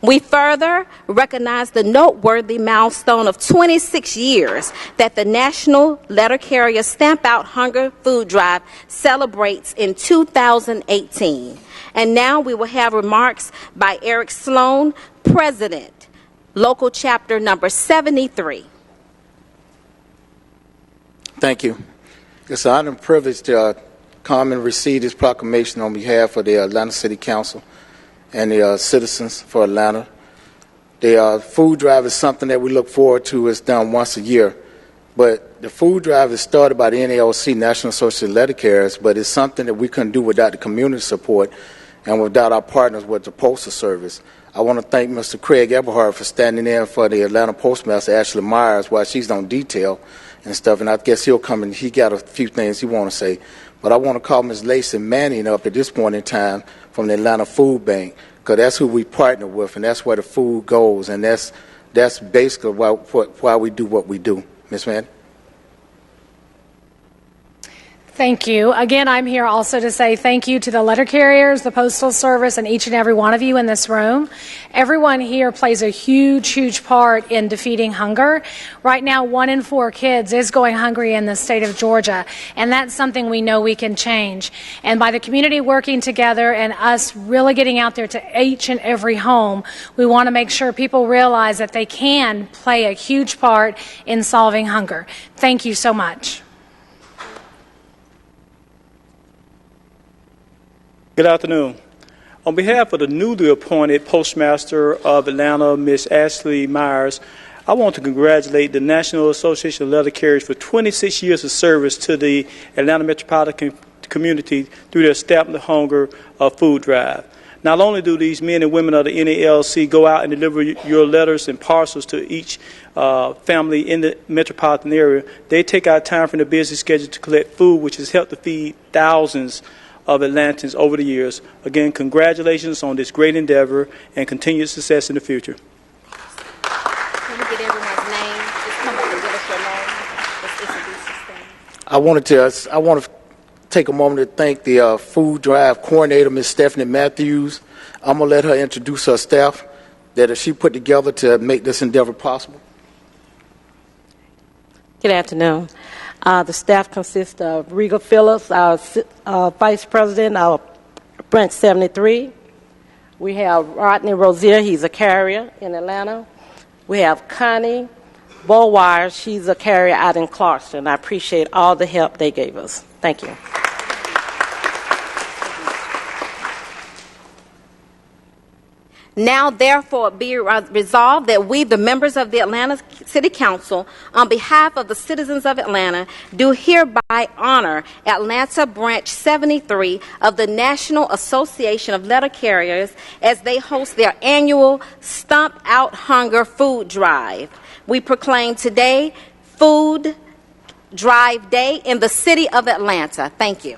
G: We further recognize the noteworthy milestone of 26 years that the National Letter Carrier Stamp Out Hunger Food Drive celebrates in 2018. And now we will have remarks by Eric Sloan, President, Local Chapter number 73.
Q: Thank you. It's an honor and privilege to come and receive this proclamation on behalf of the Atlanta City Council and the citizens for Atlanta. The food drive is something that we look forward to. It's done once a year. But the food drive is started by the NAOC, National Association of Letter Carriers, but it's something that we couldn't do without the community support and without our partners with the Postal Service. I want to thank Mr. Craig Eberhard for standing in for the Atlanta Postmaster, Ashley Myers, while she's on detail and stuff, and I guess he'll come and he got a few things he want to say. But I want to call Ms. Lacey Manning up at this point in time from the Atlanta Food Bank, because that's who we partner with, and that's where the food goes, and that's basically why we do what we do. Ms. Manning?
R: Thank you. Again, I'm here also to say thank you to the letter carriers, the Postal Service, and each and every one of you in this room. Everyone here plays a huge, huge part in defeating hunger. Right now, 1 in 4 kids is going hungry in the state of Georgia, and that's something we know we can change. And by the community working together and us really getting out there to each and every home, we want to make sure people realize that they can play a huge part in solving hunger. Thank you so much.
S: Good afternoon. On behalf of the newly appointed Postmaster of Atlanta, Ms. Ashley Myers, I want to congratulate the National Association of Letter Carriers for 26 years of service to the Atlanta metropolitan community through their Stamp the Hunger food drive. Not only do these men and women of the NALC go out and deliver your letters and parcels to each family in the metropolitan area, they take out time from their busy schedule to collect food, which has helped to feed thousands of Atlantans over the years. Again, congratulations on this great endeavor and continued success in the future.
G: Can we get everyone's name? Just come up and give us your name. Let's introduce yourself.
Q: I want to take a moment to thank the food drive coordinator, Ms. Stephanie Matthews. I'm going to let her introduce her staff that she put together to make this endeavor possible.
T: Good afternoon. The staff consists of Regal Phillips, our Vice President of Branch 73. We have Rodney Rozier, he's a carrier in Atlanta. We have Connie Bowire, she's a carrier out in Clarkston. I appreciate all the help they gave us. Thank you.
G: Now, therefore, be resolved that we, the members of the Atlanta City Council, on behalf of the citizens of Atlanta, do hereby honor Atlanta Branch 73 of the National Association of Letter Carriers as they host their annual Stomp Out Hunger Food Drive. We proclaim today Food Drive Day in the city of Atlanta. Thank you.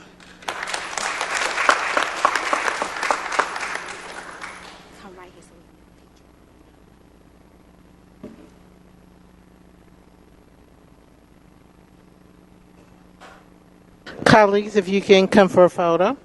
B: Colleagues, if you can come for a photo.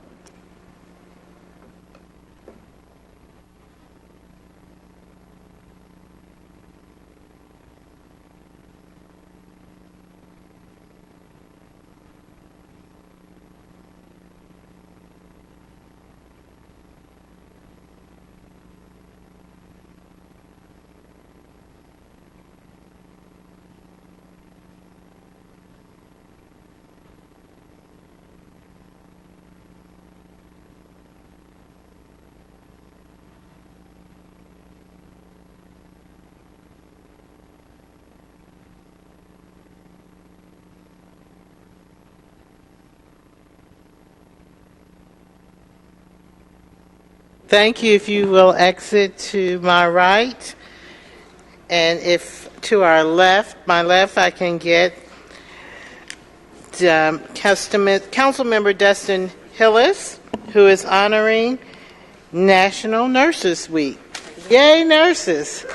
B: Thank you. If you will exit to my right, and if to our left, my left, I can get Councilmember Dustin Hillis, who is honoring National Nurses Week. Yay, nurses!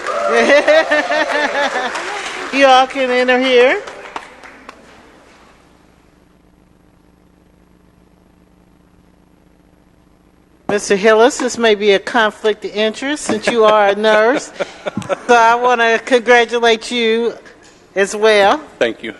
B: You all can enter here. Mr. Hillis, this may be a conflict of interest since you are a nurse, so I want to congratulate you as well.
U: Thank you.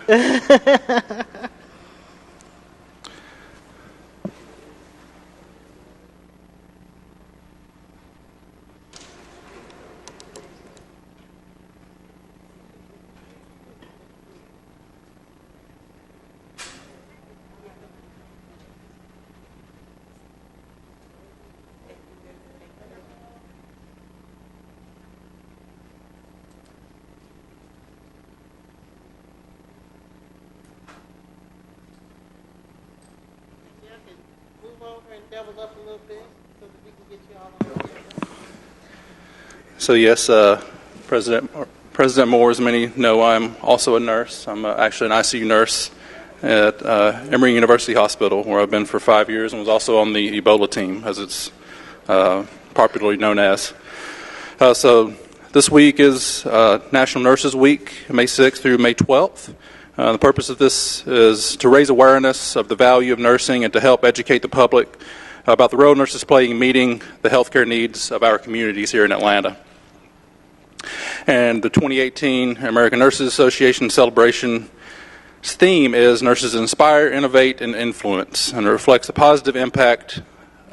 U: So yes, President Moore, as many know, I'm also a nurse. I'm actually an ICU nurse at Emory University Hospital, where I've been for 5 years, and was also on the Ebola team, as it's popularly known as. So this week is National Nurses Week, May 6th through May 12th. The purpose of this is to raise awareness of the value of nursing and to help educate the public about the role nurses play in meeting the healthcare needs of our communities here in Atlanta. And the 2018 American Nurses Association celebration's theme is Nurses Inspire, Innovate, and Influence, and it reflects the positive impact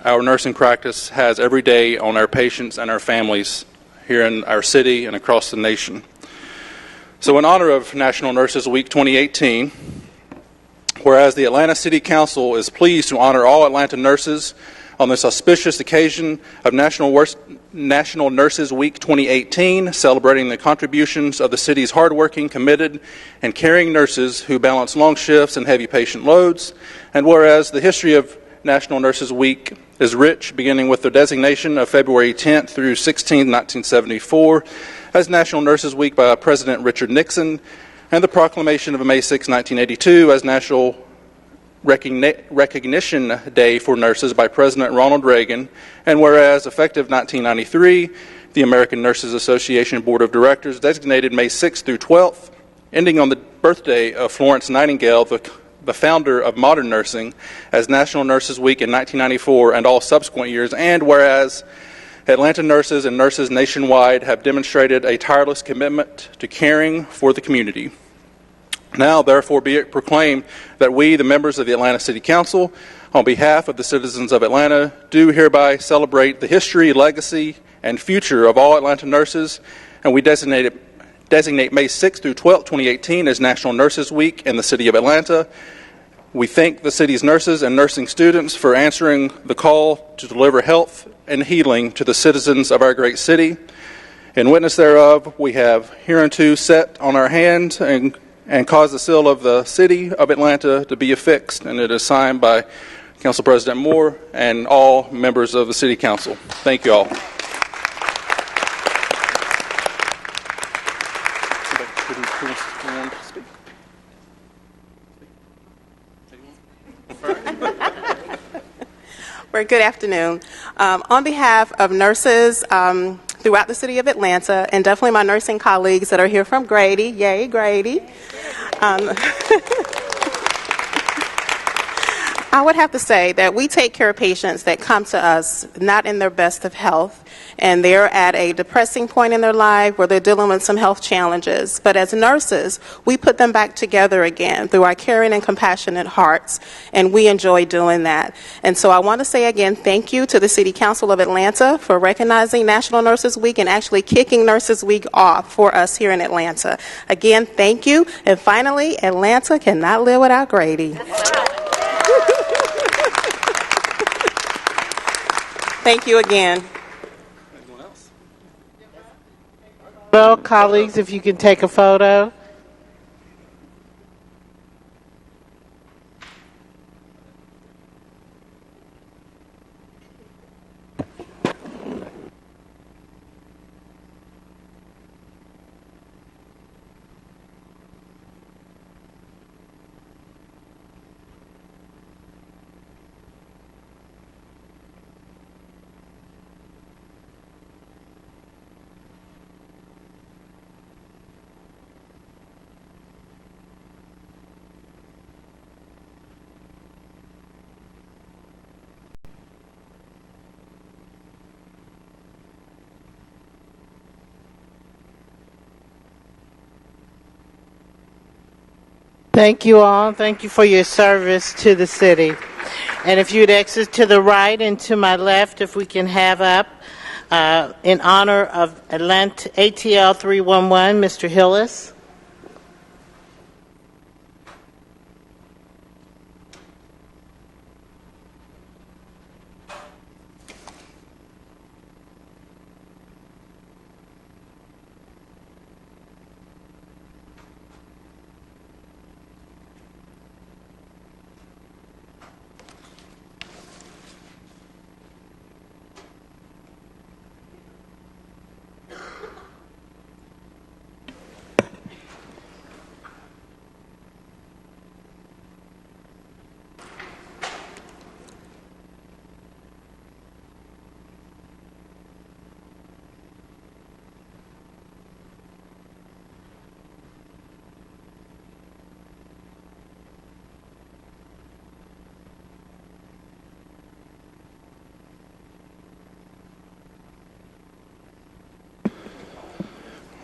U: our nursing practice has every day on our patients and our families here in our city and across the nation. So in honor of National Nurses Week 2018, whereas the Atlanta City Council is pleased to honor all Atlanta nurses on this auspicious occasion of National Nurses Week 2018, celebrating the contributions of the city's hardworking, committed, and caring nurses who balance long shifts and heavy patient loads, and whereas the history of National Nurses Week is rich, beginning with the designation of February 10th through 16th, 1974, as National Nurses Week by President Richard Nixon, and the proclamation of May 6, 1982 as National Recognition Day for Nurses by President Ronald Reagan, and whereas effective 1993, the American Nurses Association Board of Directors designated May 6th through 12th, ending on the birthday of Florence Nightingale, the founder of modern nursing, as National Nurses Week in 1994 and all subsequent years, and whereas Atlanta nurses and nurses nationwide have demonstrated a tireless commitment to caring for the community. Now, therefore, be it proclaimed that we, the members of the Atlanta City Council, on behalf of the citizens of Atlanta, do hereby celebrate the history, legacy, and future of all Atlanta nurses, and we designate May 6th through 12th, 2018 as National Nurses Week in the city of Atlanta. We thank the city's nurses and nursing students for answering the call to deliver health and healing to the citizens of our great city. In witness thereof, we have hereunto set on our hand and caused the seal of the city of Atlanta to be affixed, and it is signed by Council President Moore and all members of the City Council. Thank you all.
V: Well, good afternoon. On behalf of nurses throughout the city of Atlanta, and definitely my nursing colleagues that are here from Grady, yay Grady, I would have to say that we take care of patients that come to us not in their best of health, and they're at a depressing point in their life where they're dealing with some health challenges. But as nurses, we put them back together again through our caring and compassionate hearts, and we enjoy doing that. And so I want to say again, thank you to the City Council of Atlanta for recognizing National Nurses Week and actually kicking Nurses Week off for us here in Atlanta. Again, thank you. And finally, Atlanta cannot live without Grady. Thank you again.
B: Well, colleagues, if you can take a photo. Thank you all. Thank you for your service to the city. And if you'd exit to the right and to my left, if we can have up, in honor of Atlanta ATL 311, Mr. Hillis.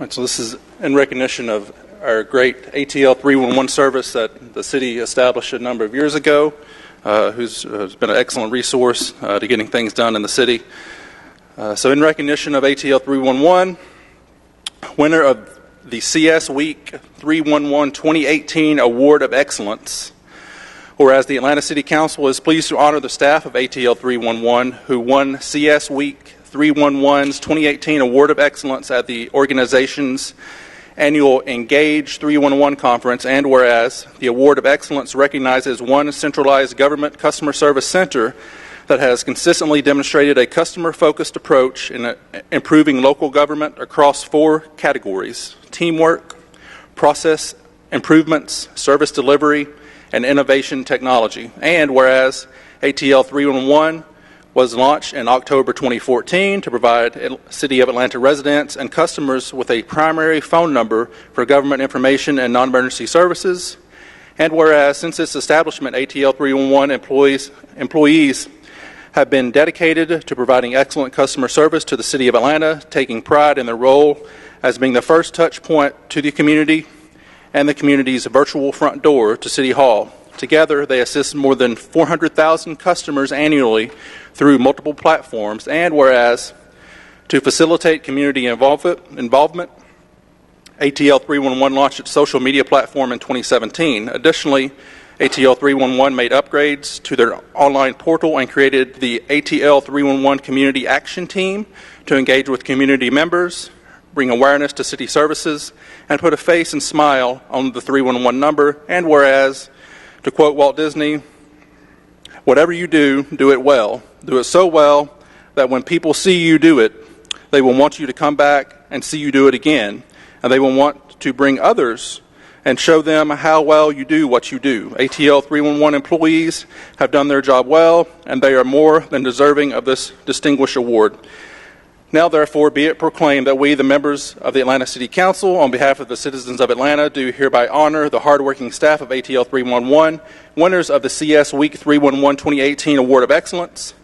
U: So this is in recognition of our great ATL 311 service that the city established a number of years ago, who's been an excellent resource to getting things done in the city. So in recognition of ATL 311, winner of the CS Week 311 2018 Award of Excellence, whereas the Atlanta City Council is pleased to honor the staff of ATL 311 who won CS Week 311's 2018 Award of Excellence at the organization's annual Engage 311 conference, and whereas the Award of Excellence recognizes one centralized government customer service center that has consistently demonstrated a customer-focused approach in improving local government across 4 categories: teamwork, process improvements, service delivery, and innovation technology. And whereas ATL 311 was launched in October 2014 to provide City of Atlanta residents and customers with a primary phone number for government information and non-emergency services. And whereas since its establishment, ATL 311 employees have been dedicated to providing excellent customer service to the City of Atlanta, taking pride in their role as being the first touch point to the community and the community's virtual front door to City Hall. Together, they assist more than 400,000 customers annually through multiple platforms. And whereas, to facilitate community involvement, ATL 311 launched its social media platform in 2017. Additionally, ATL 311 made upgrades to their online portal and created the ATL 311 Community Action Team to engage with community members, bring awareness to city services, and put a face and smile on the 311 number. And whereas, to quote Walt Disney, whatever you do, do it well. Do it so well that when people see you do it, they will want you to come back and see you do it again. And they will want to bring others and show them how well you do what you do. ATL 311 employees have done their job well, and they are more than deserving of this distinguished award. Now, therefore, be it proclaimed that we, the members of the Atlanta City Council, on behalf of the citizens of Atlanta, do hereby honor the hardworking staff of ATL 311, winners of the CS Week 311 2018 Award of Excellence.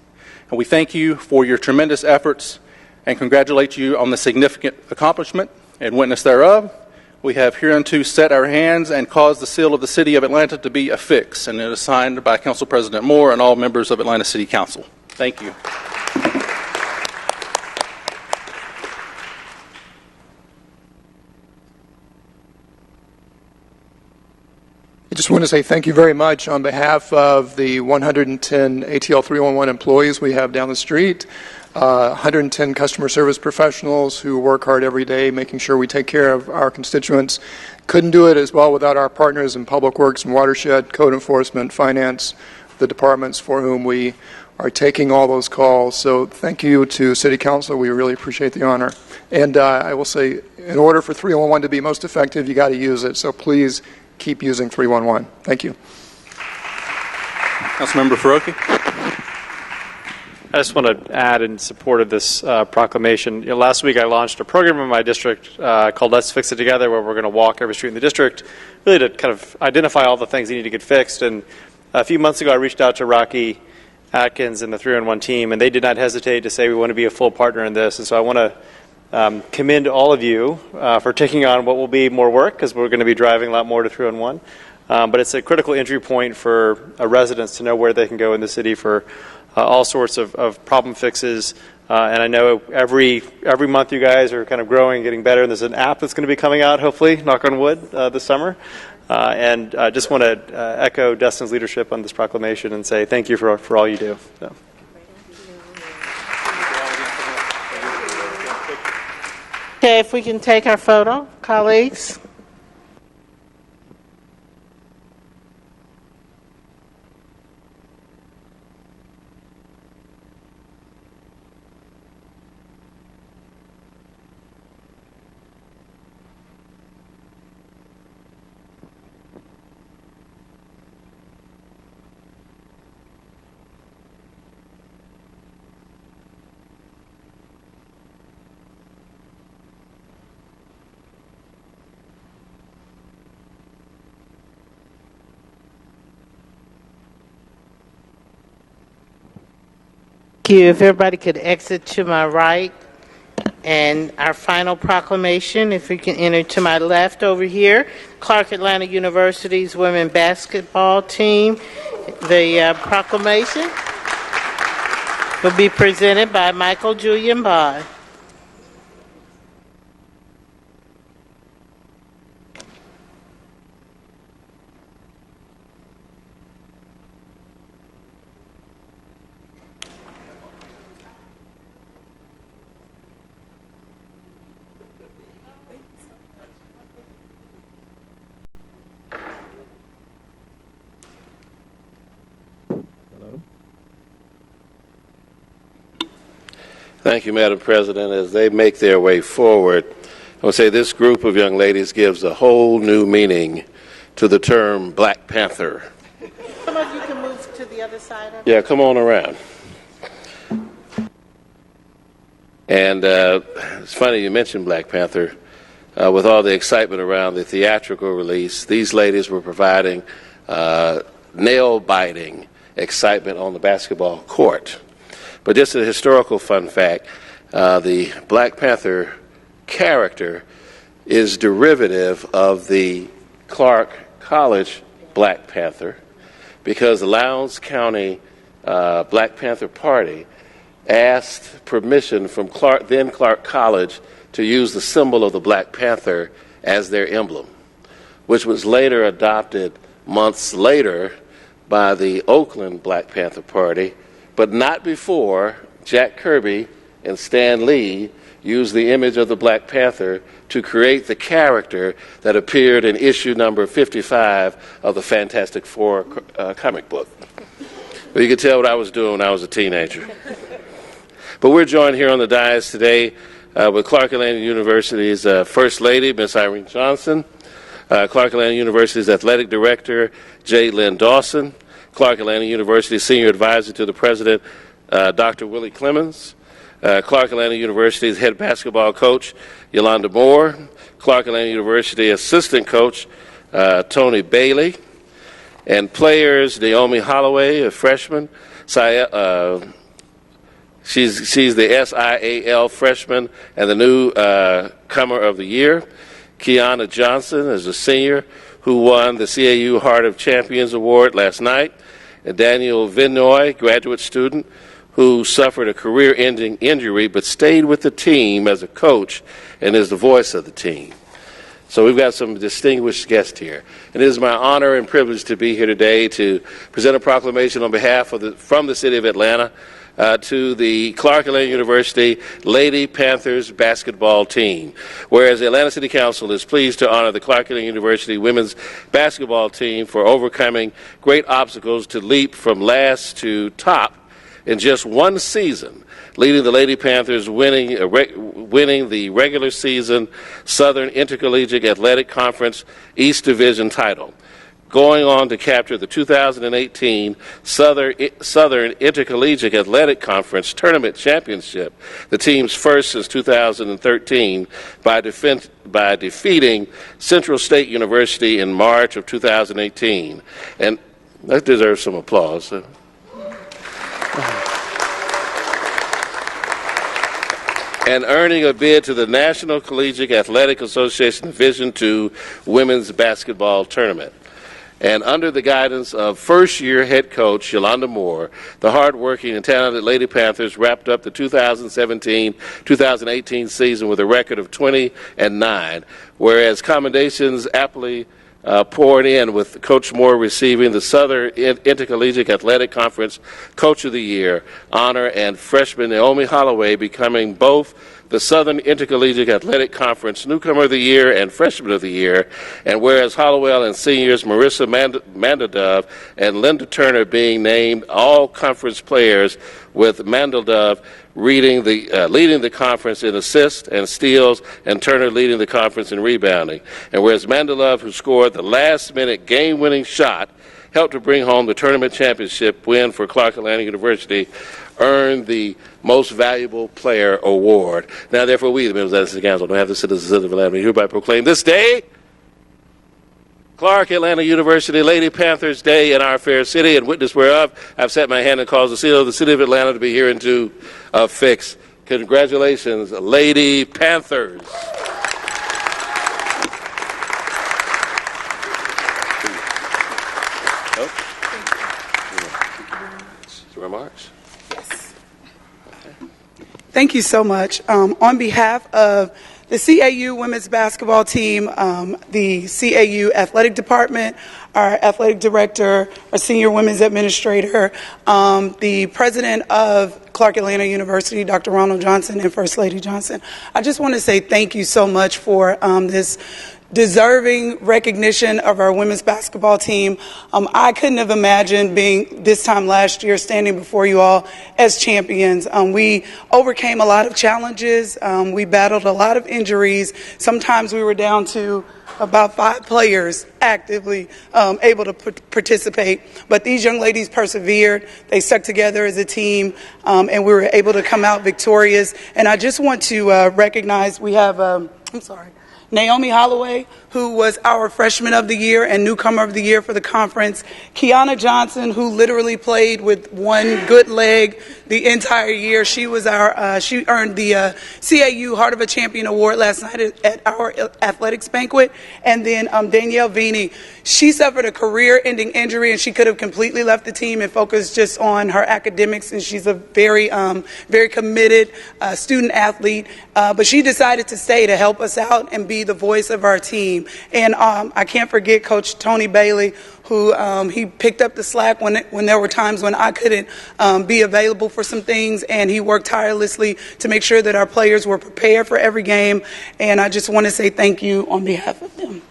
U: And we thank you for your tremendous efforts and congratulate you on the significant accomplishment and witness thereof. We have hereunto set our hands and caused the seal of the City of Atlanta to be affixed, and it is signed by Council President Moore and all members of Atlanta City Council. Thank you.
C: I just want to say thank you very much on behalf of the 110 ATL 311 employees we have down the street, 110 customer service professionals who work hard every day making sure we take care of our constituents. Couldn't do it as well without our partners in Public Works and Watershed, Code Enforcement, Finance, the departments for whom we are taking all those calls. So thank you to City Council. We really appreciate the honor. And I will say, in order for 311 to be most effective, you got to use it. So please keep using 311. Thank you.
U: Councilmember Faroki.
F: I just want to add in support of this proclamation. Last week I launched a program in my district called Let's Fix It Together, where we're going to walk every street in the district, really to kind of identify all the things that need to get fixed. And a few months ago I reached out to Rocky Atkins and the 311 team, and they did not hesitate to say we want to be a full partner in this. And so I want to commend all of you for taking on what will be more work, because we're going to be driving a lot more to 311. but it's a critical entry point for residents to know where they can go in the city for all sorts of problem fixes. And I know every month you guys are kind of growing, getting better, and there's an app that's going to be coming out, hopefully, knock on wood, this summer. And I just want to echo Dustin's leadership on this proclamation and say thank you for all you do. So.
B: Okay, if we can take our photo, colleagues. Thank you. If everybody could exit to my right. And our final proclamation, if we can enter to my left over here, Clark Atlanta University's women basketball team. The proclamation will be presented by Michael Julian Bond.
D: Thank you, Madam President. As they make their way forward, I would say this group of young ladies gives a whole new meaning to the term Black Panther.
B: Some of you can move to the other side of it.
D: Yeah, come on around. And it's funny you mentioned Black Panther. With all the excitement around the theatrical release, these ladies were providing nail-biting excitement on the basketball court. But just a historical fun fact, the Black Panther character is derivative of the Clark College Black Panther because the Lowndes County Black Panther Party asked permission from then Clark College to use the symbol of the Black Panther as their emblem, which was later adopted months later by the Oakland Black Panther Party, but not before Jack Kirby and Stan Lee used the image of the Black Panther to create the character that appeared in issue number 55 of the Fantastic Four comic book. Well, you could tell what I was doing when I was a teenager. But we're joined here on the dais today with Clark Atlanta University's First Lady, Miss Irene Johnson, Clark Atlanta University's Athletic Director, J. Lynn Dawson, Clark Atlanta University Senior Advisor to the President, Dr. Willie Clemens, Clark Atlanta University's Head Basketball Coach, Yolanda Moore, Clark Atlanta University Assistant Coach, Tony Bailey, and players, Naomi Holloway, a freshman, she's the SIAL freshman and the new comer of the year, Kiana Johnson is a senior who won the CAU Heart of Champions Award last night, and Daniel Vinoy, graduate student, who suffered a career-ending injury but stayed with the team as a coach and is the voice of the team. So we've got some distinguished guests here. And it is my honor and privilege to be here today to present a proclamation on behalf of from the City of Atlanta to the Clark Atlanta University Lady Panthers basketball team. Whereas the Atlanta City Council is pleased to honor the Clark Atlanta University women's basketball team for overcoming great obstacles to leap from last to top in just one season, leading the Lady Panthers winning the regular season Southern Intercollegiate Athletic Conference East Division title, going on to capture the 2018 Southern Intercollegiate Athletic Conference Tournament Championship, the team's first since 2013, by defeating Central State University in March of 2018. And that deserves some applause. And earning a bid to the National Collegiate Athletic Association Division II Women's Basketball Tournament. And under the guidance of first-year head coach Yolanda Moore, the hard-working and talented Lady Panthers wrapped up the 2017-2018 season with a record of 20-9, whereas Commendations aptly poured in with Coach Moore receiving the Southern Intercollegiate Athletic Conference Coach of the Year honor and freshman Naomi Holloway becoming both the Southern Intercollegiate Athletic Conference Newcomer of the Year and Freshman of the Year, and whereas Hollowell and seniors Marissa Mandeldove and Linda Turner being named all-conference players, with Mandeldove leading the conference in assists and steals, and Turner leading the conference in rebounding. And whereas Mandeldove, who scored the last-minute game-winning shot, helped to bring home the tournament championship win for Clark Atlanta University, earned the Most Valuable Player Award. Now, therefore, we, the members of the City Council, don't have the citizens of Atlanta, hereby proclaim this day Clark Atlanta University Lady Panthers Day in our fair city, and witness whereof I've set my hand and caused the seal of the City of Atlanta to be hereunto affixed. Congratulations, Lady Panthers. Remarks?
H: Thank you so much. On behalf of the CAU women's basketball team, the CAU athletic department, our athletic director, our senior women's administrator, the president of Clark Atlanta University, Dr. Ronald Johnson, and First Lady Johnson, I just want to say thank you so much for this deserving recognition of our women's basketball team. I couldn't have imagined being this time last year standing before you all as champions. We overcame a lot of challenges. We battled a lot of injuries. Sometimes we were down to about 5 players actively able to participate. But these young ladies persevered. They stuck together as a team, and we were able to come out victorious. And I just want to recognize we have, Naomi Holloway, who was our Freshman of the Year and Newcomer of the Year for the conference. Kiana Johnson, who literally played with one good leg the entire year. She was she earned the CAU Heart of a Champion Award last night at our athletics banquet. And then Danielle Vini, she suffered a career-ending injury, and she could have completely left the team and focused just on her academics. And she's a very, very committed student athlete. But she decided to stay to help us out and be the voice of our team. And I can't forget Coach Tony Bailey, who he picked up the slack when there were times when I couldn't be available for some things, and he worked tirelessly to make sure that our players were prepared for every game. And I just want to say thank you on behalf of them.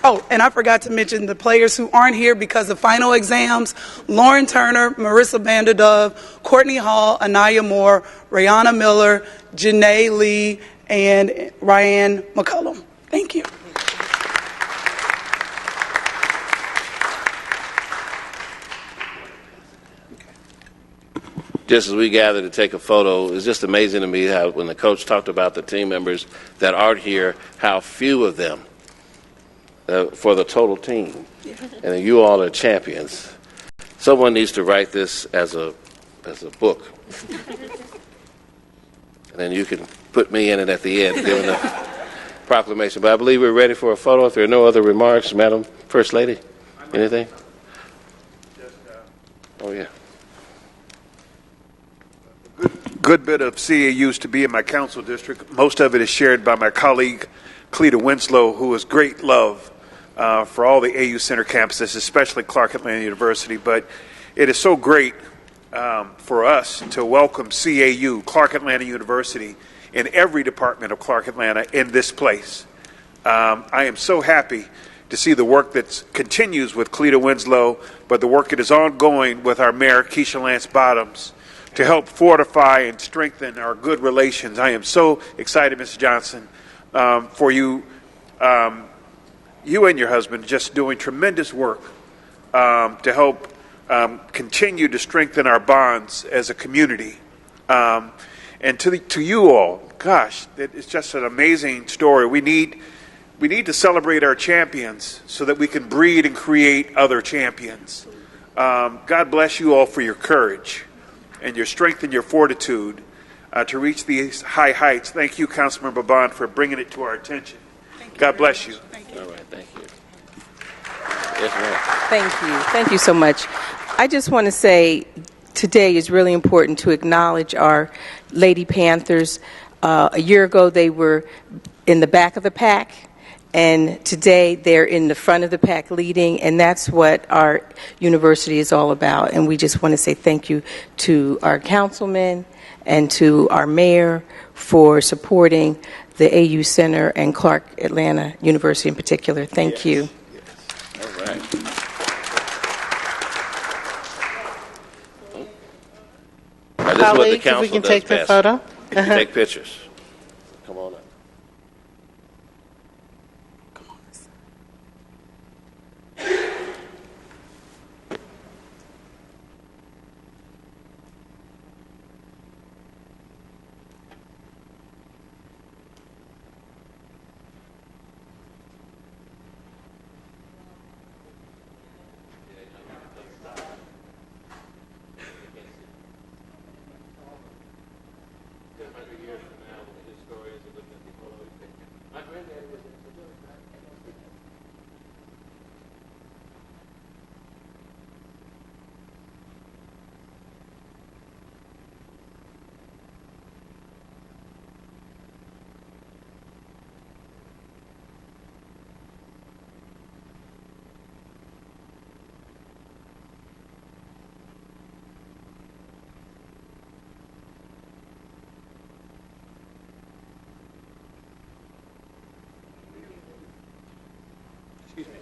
H: Oh, and I forgot to mention the players who aren't here because of final exams: Lauren Turner, Marissa Bandadove, Courtney Hall, Anaya Moore, Rihanna Miller, Janae Lee, and Ryan McCullum. Thank you.
D: Just as we gather to take a photo, it's just amazing to me how when the coach talked about the team members that aren't here, how few of them for the total team. And you all are champions. Someone needs to write this as a book. And then you can put me in it at the end, given the proclamation. But I believe we're ready for a photo. If there are no other remarks, Madam First Lady, anything? Oh, yeah.
K: Good bit of CAUs to be in my council district. Most of it is shared by my colleague, Cleta Winslow, who has great love for all the AU Center campuses, especially Clark Atlanta University. But it is so great for us to welcome CAU, Clark Atlanta University, in every department of Clark Atlanta in this place. I am so happy to see the work that continues with Cleta Winslow, but the work that is ongoing with our Mayor, Keisha Lance Bottoms, to help fortify and strengthen our good relations. I am so excited, Mr. Johnson, for you, you and your husband just doing tremendous work to help continue to strengthen our bonds as a community. And to you all, gosh, it's just an amazing story. We need to celebrate our champions so that we can breed and create other champions. God bless you all for your courage and your strength and your fortitude to reach these high heights. Thank you, Councilmember Bond, for bringing it to our attention. God bless you.
D: All right, thank you. Yes, ma'am.
A: Thank you. Thank you so much. I just want to say today is really important to acknowledge our Lady Panthers. A year ago, they were in the back of the pack, and today they're in the front of the pack leading, and that's what our university is all about. And we just want to say thank you to our councilmen and to our mayor for supporting the AU Center and Clark Atlanta University in particular. Thank you.
D: Yes. All right. Now, this is what the
B: Colleagues, if
D: council
B: we can
D: does
B: take the
D: best.
B: photo.
D: You can take pictures. Come on up.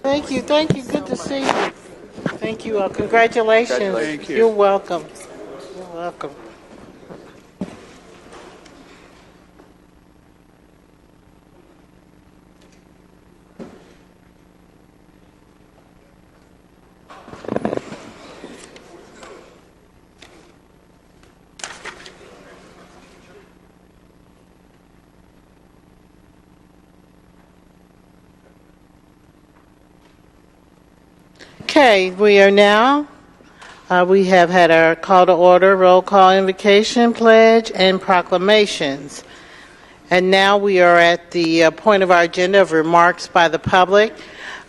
B: Thank you. Thank you. Good to see you. Thank you. Congratulations.
K: Thank you.
B: You're welcome. You're welcome. Okay, we are now, we have had our call to order, roll call, invocation, pledge, and proclamations. And now we are at the point of our agenda of remarks by the public.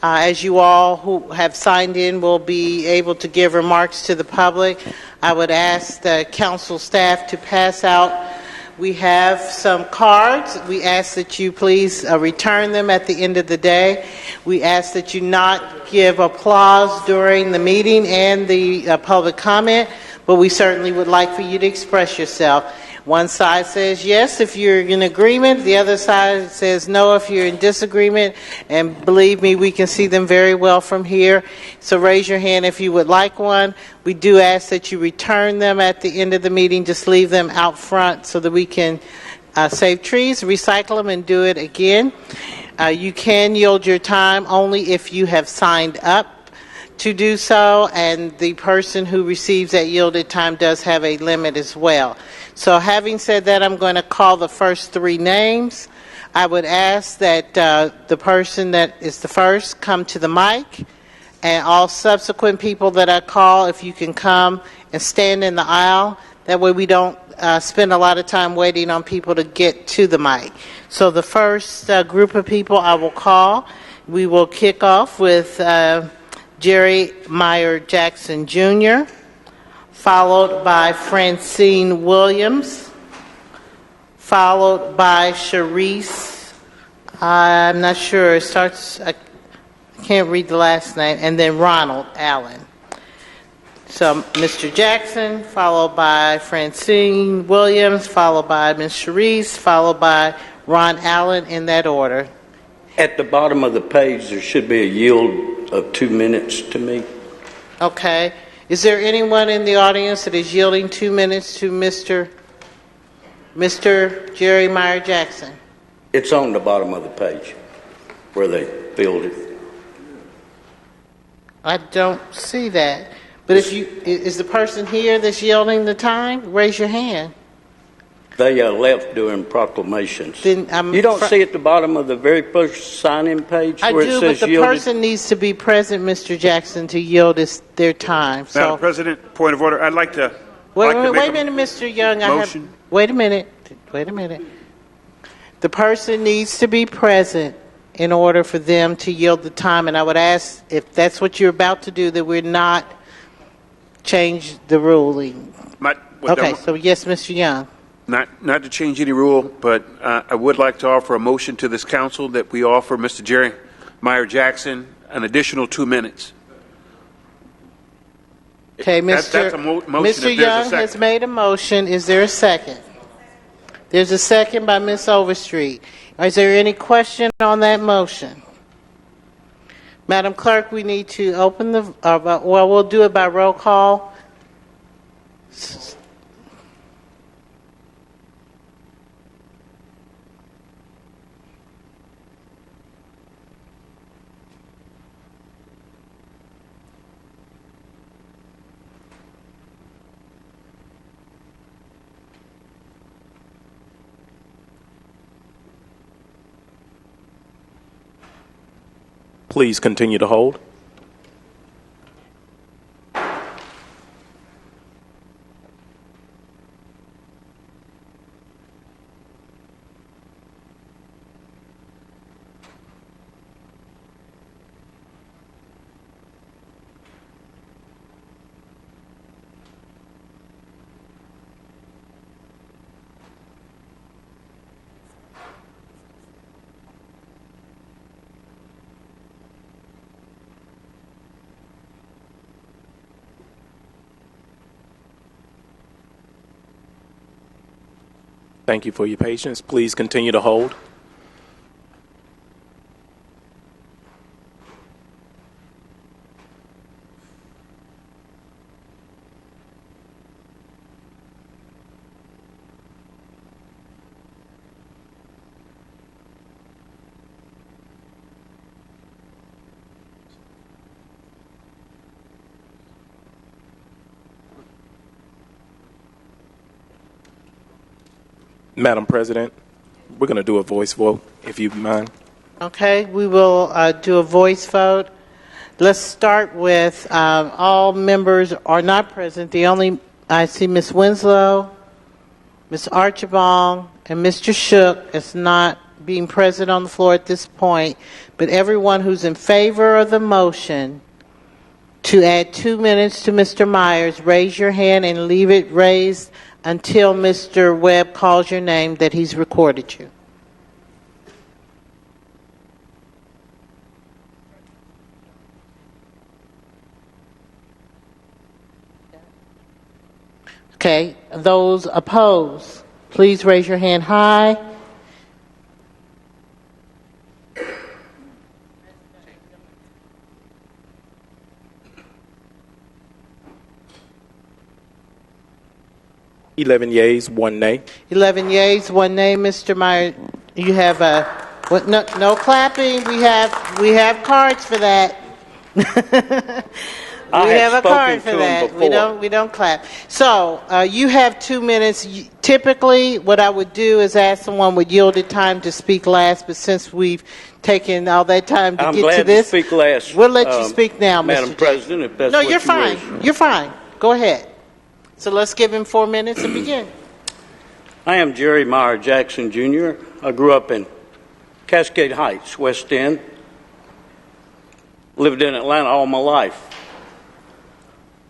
B: As you all who have signed in will be able to give remarks to the public, I would ask the council staff to pass out. We have some cards. We ask that you please return them at the end of the day. We ask that you not give applause during the meeting and the public comment, but we certainly would like for you to express yourself. One side says yes if you're in agreement. The other side says no if you're in disagreement. And believe me, we can see them very well from here. So raise your hand if you would like one. We do ask that you return them at the end of the meeting. Just leave them out front so that we can save trees, recycle them, and do it again. You can yield your time only if you have signed up to do so, and the person who receives that yielded time does have a limit as well. So having said that, I'm going to call the first three names. I would ask that the person that is the first come to the mic, and all subsequent people that I call, if you can come and stand in the aisle. That way we don't spend a lot of time waiting on people to get to the mic. So the first group of people I will call, we will kick off with Jerry Meyer Jackson Jr., followed by Francine Williams, followed by Sharice, I'm not sure, it starts, I can't read the last name, and then Ronald Allen. So Mr. Jackson, followed by Francine Williams, followed by Ms. Sharice, followed by Ron Allen, in that order.
E: At the bottom of the page, there should be a yield of 2 minutes to me.
B: Okay. Is there anyone in the audience that is yielding 2 minutes to Mr. Jerry Meyer Jackson?
E: It's on the bottom of the page where they filled it.
B: I don't see that. But if you, is the person here that's yielding the time? Raise your hand.
E: They left doing proclamations.
B: Then,
E: you don't see at the bottom of the very first sign-in page
B: I
E: where
B: do,
E: it says
B: but the
E: yielded?
B: person needs to be present, Mr. Jackson, to yield their time. So,
K: Madam President, point of order. I'd like to.
B: wait a minute, Mr. Young. Wait a minute. The person needs to be present in order for them to yield the time. And I would ask, if that's what you're about to do, that we're not change the ruling. Okay, so yes, Mr. Young.
K: Not to change any rule, but I would like to offer a motion to this council that we offer Mr. Jerry Meyer Jackson an additional 2 minutes.
B: Okay,
K: That's a motion.
B: Mr. Young has made a motion. Is there a second? There's a second by Ms. Overstreet. Is there any question on that motion? Madam Clerk, we need to open the, well, we'll do it by roll call.
I: Please continue to hold. Thank you for your patience. Please continue to hold. Madam President, we're going to do a voice vote, if you mind.
B: Okay, we will do a voice vote. Let's start with all members are not present. The only, I see Ms. Winslow, Ms. Archibald, and Mr. Shook is not being present on the floor at this point. But everyone who's in favor of the motion to add 2 minutes to Mr. Myers, raise your hand and leave it raised until Mr. Webb calls your name that he's recorded you. Okay, those opposed, please raise your hand high.
I: Eleven yeas, 1 nay.
B: 11 yeas, 1 nay. Mr. Meyer, you have a what? No clapping. We have cards for that. We have a card for that. We don't clap. So you have 2 minutes. Typically, what I would do is ask someone with yielded time to speak last. But since we've taken all that time to get to this,
E: to speak last.
B: We'll let you speak now,
E: Madam
B: Mr.
E: President. If that's
B: No,
E: what
B: you're
E: you
B: fine.
E: wish.
B: You're fine. Go ahead. So let's give him 4 minutes and begin.
E: I am Jerry Meyer Jackson, Jr. I grew up in Cascade Heights, West End. Lived in Atlanta all my life.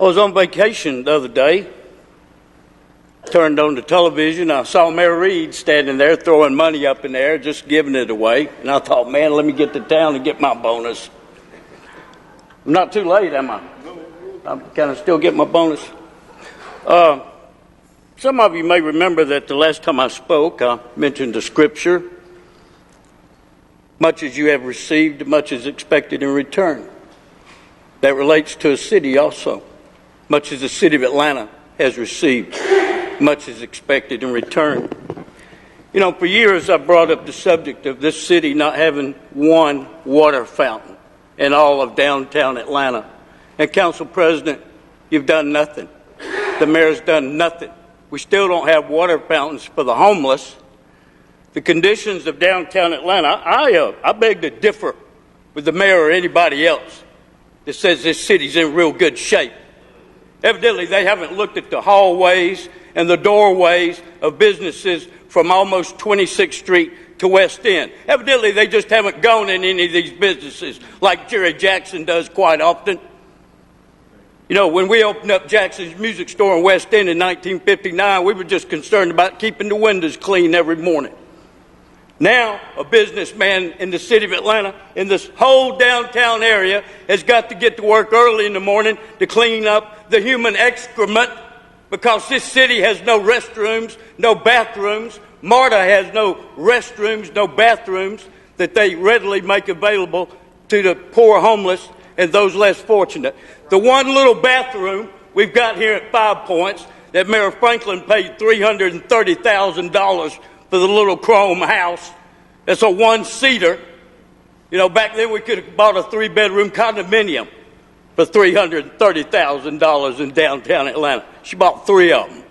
E: I was on vacation the other day. Turned on the television. I saw Mayor Reed standing there throwing money up in the air, just giving it away. And I thought, man, let me get to town and get my bonus. I'm not too late, am I? I'm kind of still getting my bonus. Some of you may remember that the last time I spoke, I mentioned the scripture. Much as you have received, much is expected in return. That relates to a city also. Much as the city of Atlanta has received, much is expected in return. You know, for years I've brought up the subject of this city not having one water fountain in all of downtown Atlanta. And Council President, you've done nothing. The mayor's done nothing. We still don't have water fountains for the homeless. The conditions of downtown Atlanta, I beg to differ with the mayor or anybody else that says this city's in real good shape. Evidently, they haven't looked at the hallways and the doorways of businesses from almost 26th Street to West End. Evidently, they just haven't gone in any of these businesses like Jerry Jackson does quite often. You know, when we opened up Jackson's Music Store in West End in 1959, we were just concerned about keeping the windows clean every morning. Now, a businessman in the city of Atlanta, in this whole downtown area, has got to get to work early in the morning to clean up the human excrement because this city has no restrooms, no bathrooms. MARTA has no restrooms, no bathrooms that they readily make available to the poor homeless and those less fortunate. The one little bathroom we've got here at 5 Points that Mayor Franklin paid $330,000 for the little chrome house. It's a one-seater. You know, back then we could have bought a 3-bedroom condominium for $330,000 in downtown Atlanta. She bought 3 of them.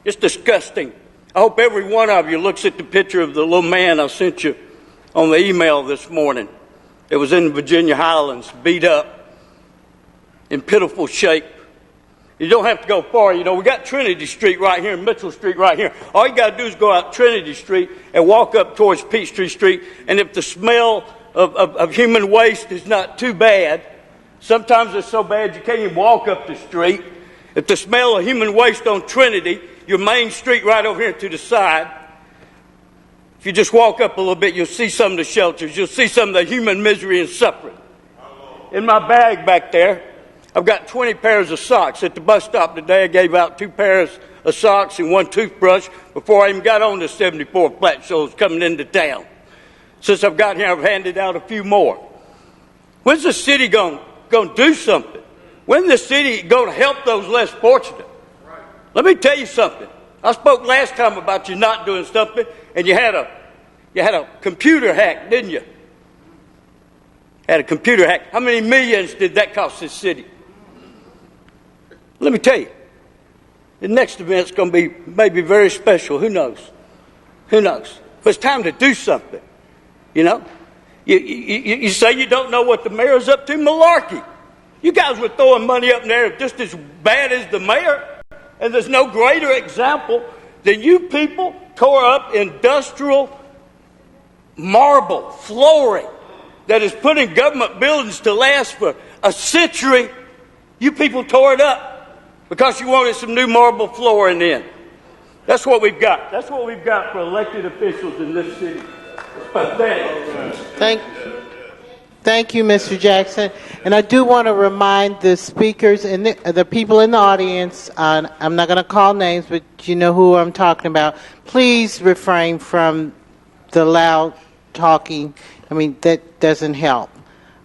E: It's disgusting. I hope every one of you looks at the picture of the little man I sent you on the email this morning. It was in the Virginia Highlands, beat up, in pitiful shape. You don't have to go far. You know, we got Trinity Street right here and Mitchell Street right here. All you got to do is go out Trinity Street and walk up towards Peachtree Street, and if the smell of human waste is not too bad, sometimes it's so bad you can't even walk up the street. If the smell of human waste on Trinity, your main street right over here to the side, if you just walk up a little bit, you'll see some of the shelters. You'll see some of the human misery and suffering. In my bag back there, I've got 20 pairs of socks. At the bus stop today, I gave out 2 pairs of socks and 1 toothbrush before I even got on the 74 flat shows coming into town. Since I've got here, I've handed out a few more. When's the city going to do something? When's the city going to help those less fortunate? Let me tell you something. I spoke last time about you not doing something, and you had a computer hack, didn't you? Had a computer hack. How many millions did that cost this city? Let me tell you, the next event's going to be maybe very special. Who knows? Who knows? But it's time to do something. You know? You say you don't know what the mayor's up to? Malarkey. You guys were throwing money up in there just as bad as the mayor. And there's no greater example than you people tore up industrial marble flooring that is put in government buildings to last for a century. You people tore it up because you wanted some new marble flooring in. That's what we've got. That's what we've got for elected officials in this city. It's pathetic.
B: Thank you, Mr. Jackson. And I do want to remind the speakers and the people in the audience, I'm not going to call names, but you know who I'm talking about. Please refrain from the loud talking. I mean, that doesn't help.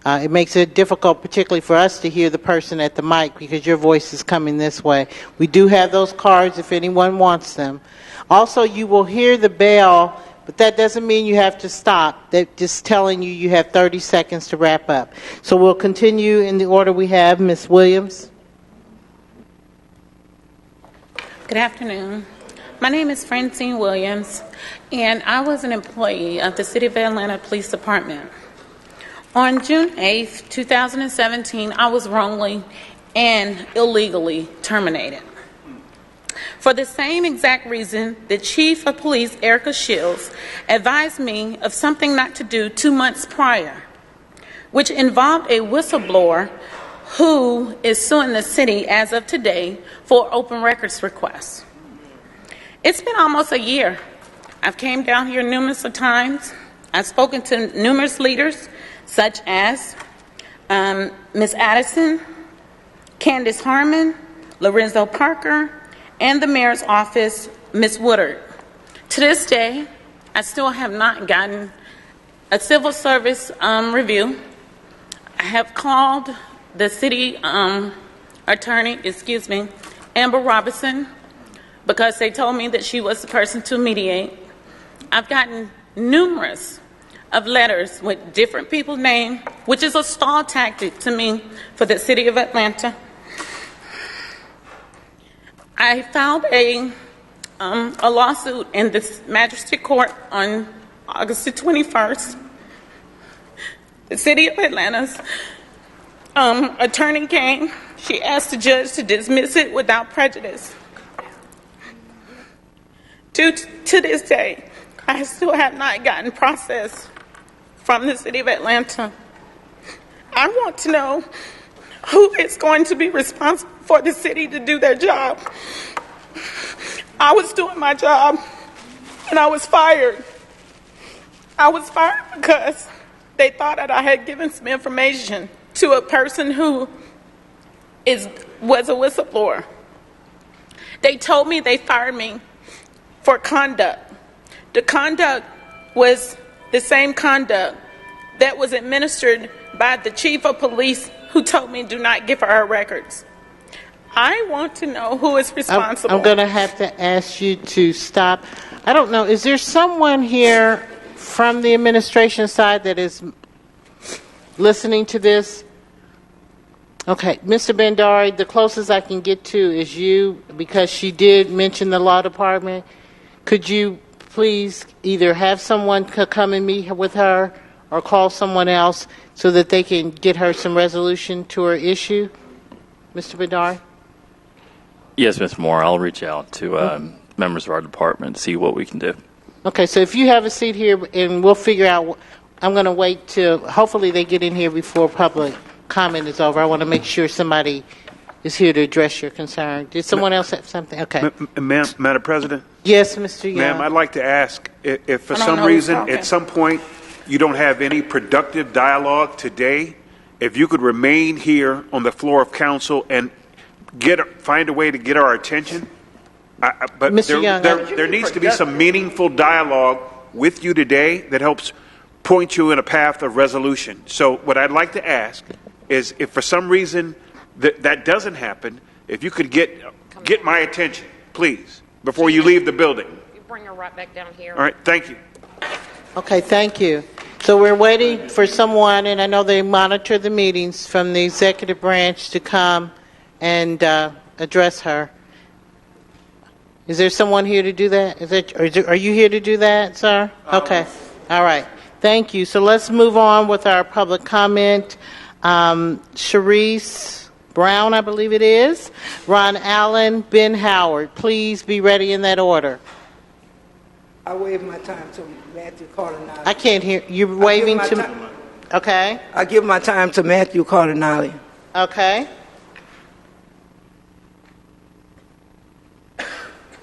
B: It makes it difficult, particularly for us, to hear the person at the mic because your voice is coming this way. We do have those cards if anyone wants them. Also, you will hear the bell, but that doesn't mean you have to stop. They're just telling you have 30 seconds to wrap up. So we'll continue in the order we have. Ms. Williams.
L: Good afternoon. My name is Francine Williams, and I was an employee of the City of Atlanta Police Department. On June 8th, 2017, I was wrongly and illegally terminated. For the same exact reason, the Chief of Police, Erica Shields, advised me of something not to do 2 months prior, which involved a whistleblower who is suing the city as of today for open records requests. It's been almost a year. I've came down here numerous times. I've spoken to numerous leaders, such as Ms. Addison, Candace Harmon, Lorenzo Parker, and the mayor's office, Ms. Woodard. To this day, I still have not gotten a civil service review. I have called the city attorney, Amber Robinson, because they told me that she was the person to mediate. I've gotten numerous of letters with different people's names, which is a stall tactic to me for the city of Atlanta. I filed a lawsuit in the magistrate court on August the 21st. The city of Atlanta's attorney came. She asked the judge to dismiss it without prejudice. To this day, I still have not gotten processed from the city of Atlanta. I want to know who is going to be responsible for the city to do their job. I was doing my job and I was fired. I was fired because they thought that I had given some information to a person who was a whistleblower. They told me they fired me for conduct. The conduct was the same conduct that was administered by the chief of police who told me do not give her her records. I want to know who is responsible.
B: I'm going to have to ask you to stop. I don't know, is there someone here from the administration side that is listening to this? Okay, Mr. Bhandari, the closest I can get to is you, because she did mention the law department. Could you please either have someone come and meet with her or call someone else so that they can get her some resolution to her issue? Mr. Bhandari?
N: Yes, Ms. Moore, I'll reach out to members of our department and see what we can do.
B: Okay, so if you have a seat here, and we'll figure out, I'm going to wait till, hopefully they get in here before public comment is over. I want to make sure somebody is here to address your concern. Did someone else have something? Okay.
K: Madam President?
B: Yes, Mr. Young.
K: Ma'am, I'd like to ask if for some reason, at some point, you don't have any productive dialogue today, if you could remain here on the floor of council and find a way to get our attention. But
B: Mr. Young,
K: there needs to be some meaningful dialogue with you today that helps point you in a path of resolution. So what I'd like to ask is, if for some reason that doesn't happen, if you could get my attention, please, before you leave the building.
O: You bring her right back down here.
K: All right, thank you.
B: Okay, thank you. So we're waiting for someone, and I know they monitor the meetings, from the executive branch to come and address her. Is there someone here to do that? Are you here to do that, sir? Okay. All right. Thank you. So let's move on with our public comment. Sharice Brown, I believe it is. Ron Allen, Ben Howard. Please be ready in that order.
W: I waive my time to Matthew Cardinale.
B: I can't hear. You're waving to... Okay.
W: I give my time to Matthew Cardinale.
B: Okay.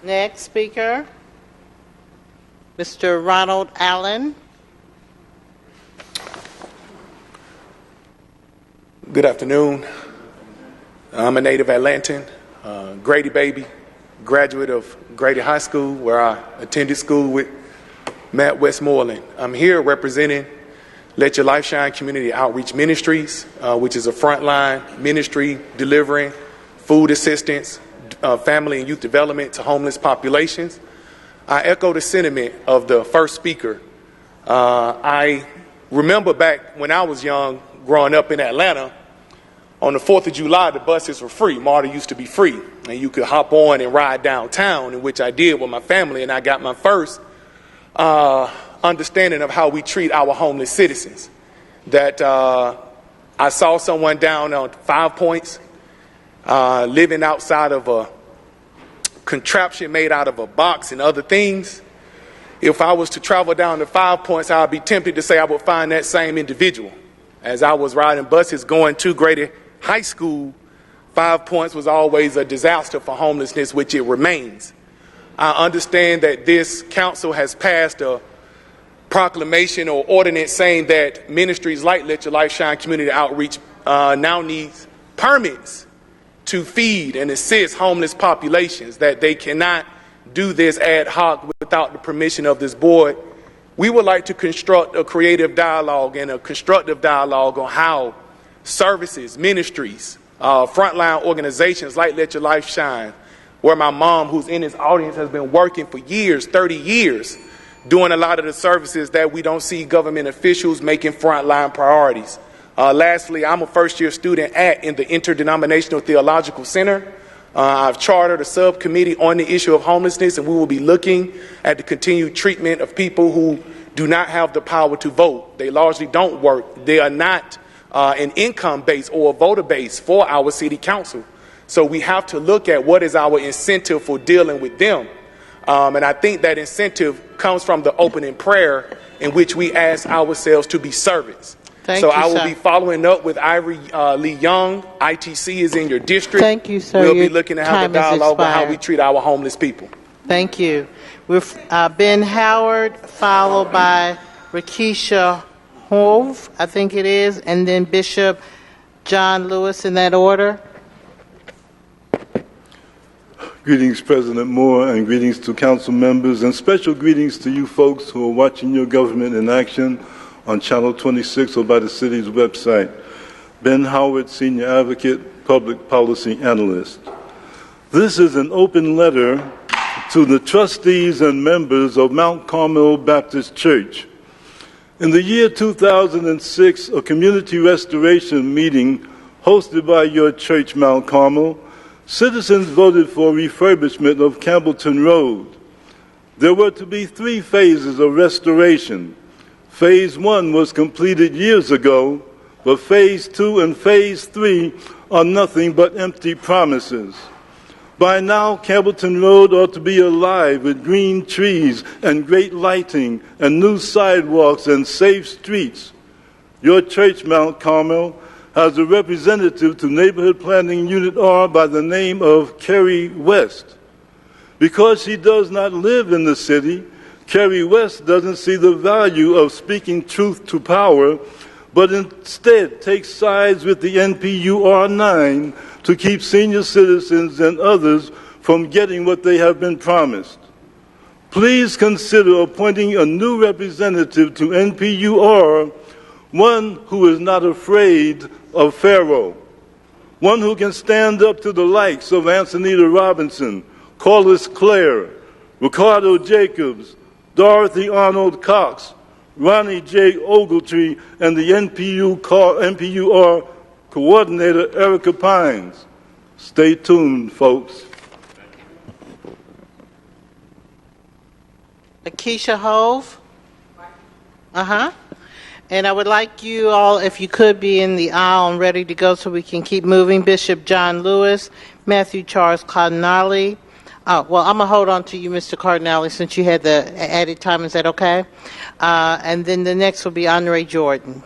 B: Next speaker, Mr. Ronald Allen.
I: Good afternoon. I'm a native Atlantan, Grady baby, graduate of Grady High School, where I attended school with Matt Westmoreland. I'm here representing Let Your Life Shine Community Outreach Ministries, which is a frontline ministry delivering food assistance, family and youth development to homeless populations. I echo the sentiment of the first speaker. I remember back when I was young, growing up in Atlanta, on the 4th of July, the buses were free. MARTA used to be free, and you could hop on and ride downtown, in which I did with my family, and I got my first understanding of how we treat our homeless citizens. That I saw someone down on 5 Points, living outside of a contraption made out of a box and other things. If I was to travel down to 5 Points, I would be tempted to say I would find that same individual. As I was riding buses going to Grady High School, 5 Points was always a disaster for homelessness, which it remains. I understand that this council has passed a proclamation or ordinance saying that ministries like Let Your Life Shine Community Outreach now needs permits to feed and assist homeless populations, that they cannot do this ad hoc without the permission of this board. We would like to construct a creative dialogue and a constructive dialogue on how services, ministries, frontline organizations like Let Your Life Shine, where my mom, who's in this audience, has been working for years, 30 years, doing a lot of the services that we don't see government officials making frontline priorities. Lastly, I'm a first-year student in the Interdenominational Theological Center. I've chartered a subcommittee on the issue of homelessness, and we will be looking at the continued treatment of people who do not have the power to vote. They largely don't work. They are not an income base or a voter base for our city council. So we have to look at what is our incentive for dealing with them. And I think that incentive comes from the opening prayer in which we ask ourselves to be servants.
B: Thank you,
I: I will
B: sir.
I: be following up with Ivory Lee Young. ITC is in your district.
B: Thank you, sir.
I: We'll
B: Your
I: be looking to have
B: time
I: a
B: has
I: dialogue about how
B: expired.
I: we treat our homeless people.
B: Thank you. We're Ben Howard, followed by Rakesha Hove, I think it is, and then Bishop John Lewis in that order.
J: Greetings, President Moore, and greetings to council members, and special greetings to you folks who are watching your government in action on Channel 26 or by the city's website. Ben Howard, Senior Advocate, Public Policy Analyst. This is an open letter to the trustees and members of Mount Carmel Baptist Church. In the year 2006, a community restoration meeting hosted by your church, Mount Carmel, citizens voted for refurbishment of Campbellton Road. There were to be 3 phases of restoration. Phase 1 was completed years ago, but Phase 2 and Phase 3 are nothing but empty promises. By now, Campbellton Road ought to be alive with green trees and great lighting and new sidewalks and safe streets. Your church, Mount Carmel, has a representative to Neighborhood Planning Unit R by the name of Kerry West. Because she does not live in the city, Kerry West doesn't see the value of speaking truth to power, but instead takes sides with the NPUR 9 to keep senior citizens and others from getting what they have been promised. Please consider appointing a new representative to NPUR, one who is not afraid of Pharaoh, one who can stand up to the likes of Antonita Robinson, Corliss Clare, Ricardo Jacobs, Dorothy Arnold Cox, Ronnie J. Ogletree, and the NPUR coordinator, Erica Pines. Stay tuned, folks.
B: Rakesha Hove. And I would like you all, if you could, be in the aisle and ready to go so we can keep moving. Bishop John Lewis, Matthew Charles Cardinale. I'm going to hold on to you, Mr. Cardinale, since you had the added time. Is that okay? And then the next will be Andre Jordan.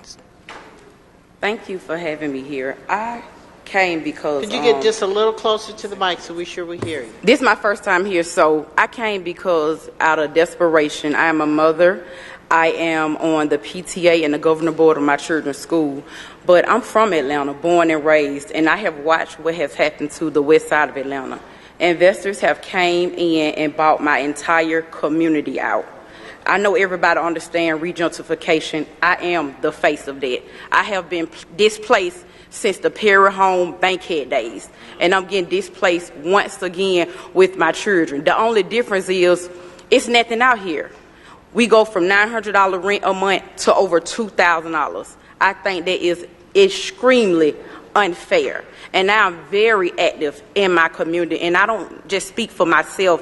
M: Thank you for having me here. I came because...
B: Could you get just a little closer to the mic so we're sure we hear you?
M: This is my first time here, so I came because out of desperation. I am a mother. I am on the PTA and the governing board of my children's school, but I'm from Atlanta, born and raised, and I have watched what has happened to the west side of Atlanta. Investors have came in and bought my entire community out. I know everybody understands regentrification. I am the face of that. I have been displaced since the Perry Home Bankhead days, and I'm getting displaced once again with my children. The only difference is it's nothing out here. We go from $900 rent a month to over $2,000. I think that is extremely unfair. And now I'm very active in my community, and I don't just speak for myself.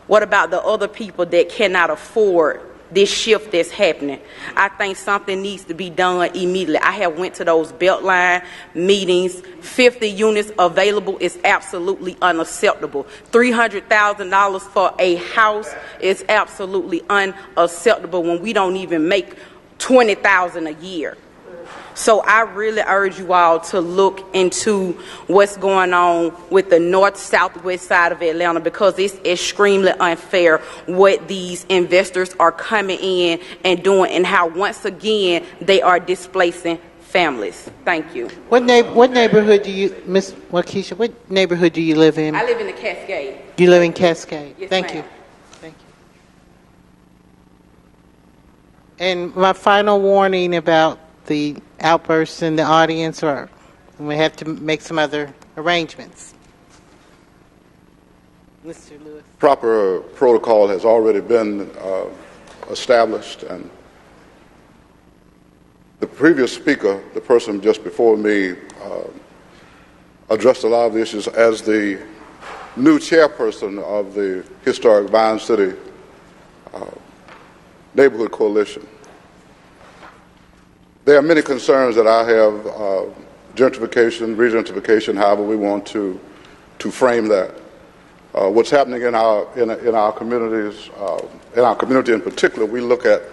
M: What about the other people that cannot afford this shift that's happening? I think something needs to be done immediately. I have went to those Beltline meetings. 50 units available is absolutely unacceptable. $300,000 for a house is absolutely unacceptable when we don't even make $20,000 a year. So I really urge you all to look into what's going on with the north-southwest side of Atlanta, because it's extremely unfair what these investors are coming in and doing, and how once again they are displacing families. Thank you.
B: What neighborhood do you, Miss Wakesha, what neighborhood do you live in?
M: I live in the Cascade.
B: You live in Cascade?
M: Yes,
B: Thank
M: ma'am.
B: you. Thank you. And my final warning about the outbursts in the audience, or we have to make some other arrangements. Mr. Lewis.
O: Proper protocol has already been established, and the previous speaker, the person just before me, addressed a lot of the issues as the new chairperson of the historic Vine City Neighborhood Coalition. There are many concerns that I have, gentrification, regentification, however we want to frame that. what's happening in our communities, in our community in particular. We look at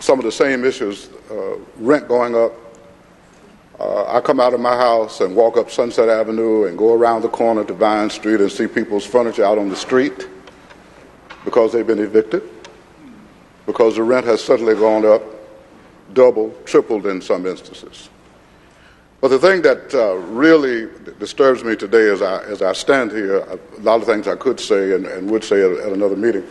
O: some of the same issues, rent going up. I come out of my house and walk up Sunset Avenue and go around the corner to Vine Street and see people's furniture out on the street because they've been evicted, because the rent has suddenly gone up, doubled, tripled in some instances. But the thing that really disturbs me today as I stand here, a lot of things I could say and would say at another meeting,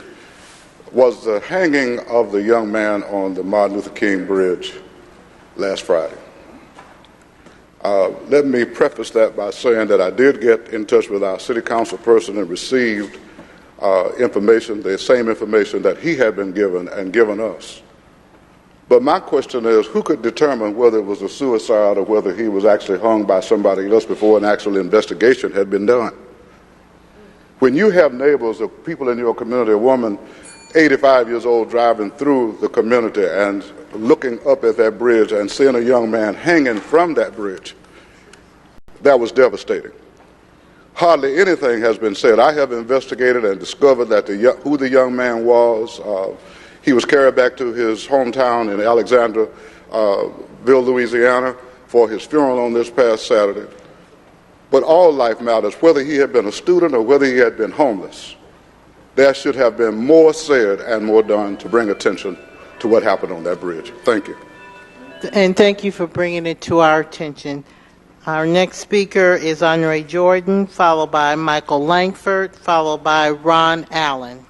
O: was the hanging of the young man on the Martin Luther King Bridge last Friday. Let me preface that by saying that I did get in touch with our city council person and received information, the same information that he had been given and given us. But my question is, who could determine whether it was a suicide or whether he was actually hung by somebody else before an actual investigation had been done? When you have neighbors or people in your community, a woman 85 years old driving through the community and looking up at that bridge and seeing a young man hanging from that bridge, that was devastating. Hardly anything has been said. I have investigated and discovered that who the young man was. He was carried back to his hometown in Alexandria, Louisiana, for his funeral on this past Saturday. But all life matters, whether he had been a student or whether he had been homeless. There should have been more said and more done to bring attention to what happened on that bridge. Thank you.
B: And thank you for bringing it to our attention. Our next speaker is Andre Jordan, followed by Michael Langford, followed by Ron Allen.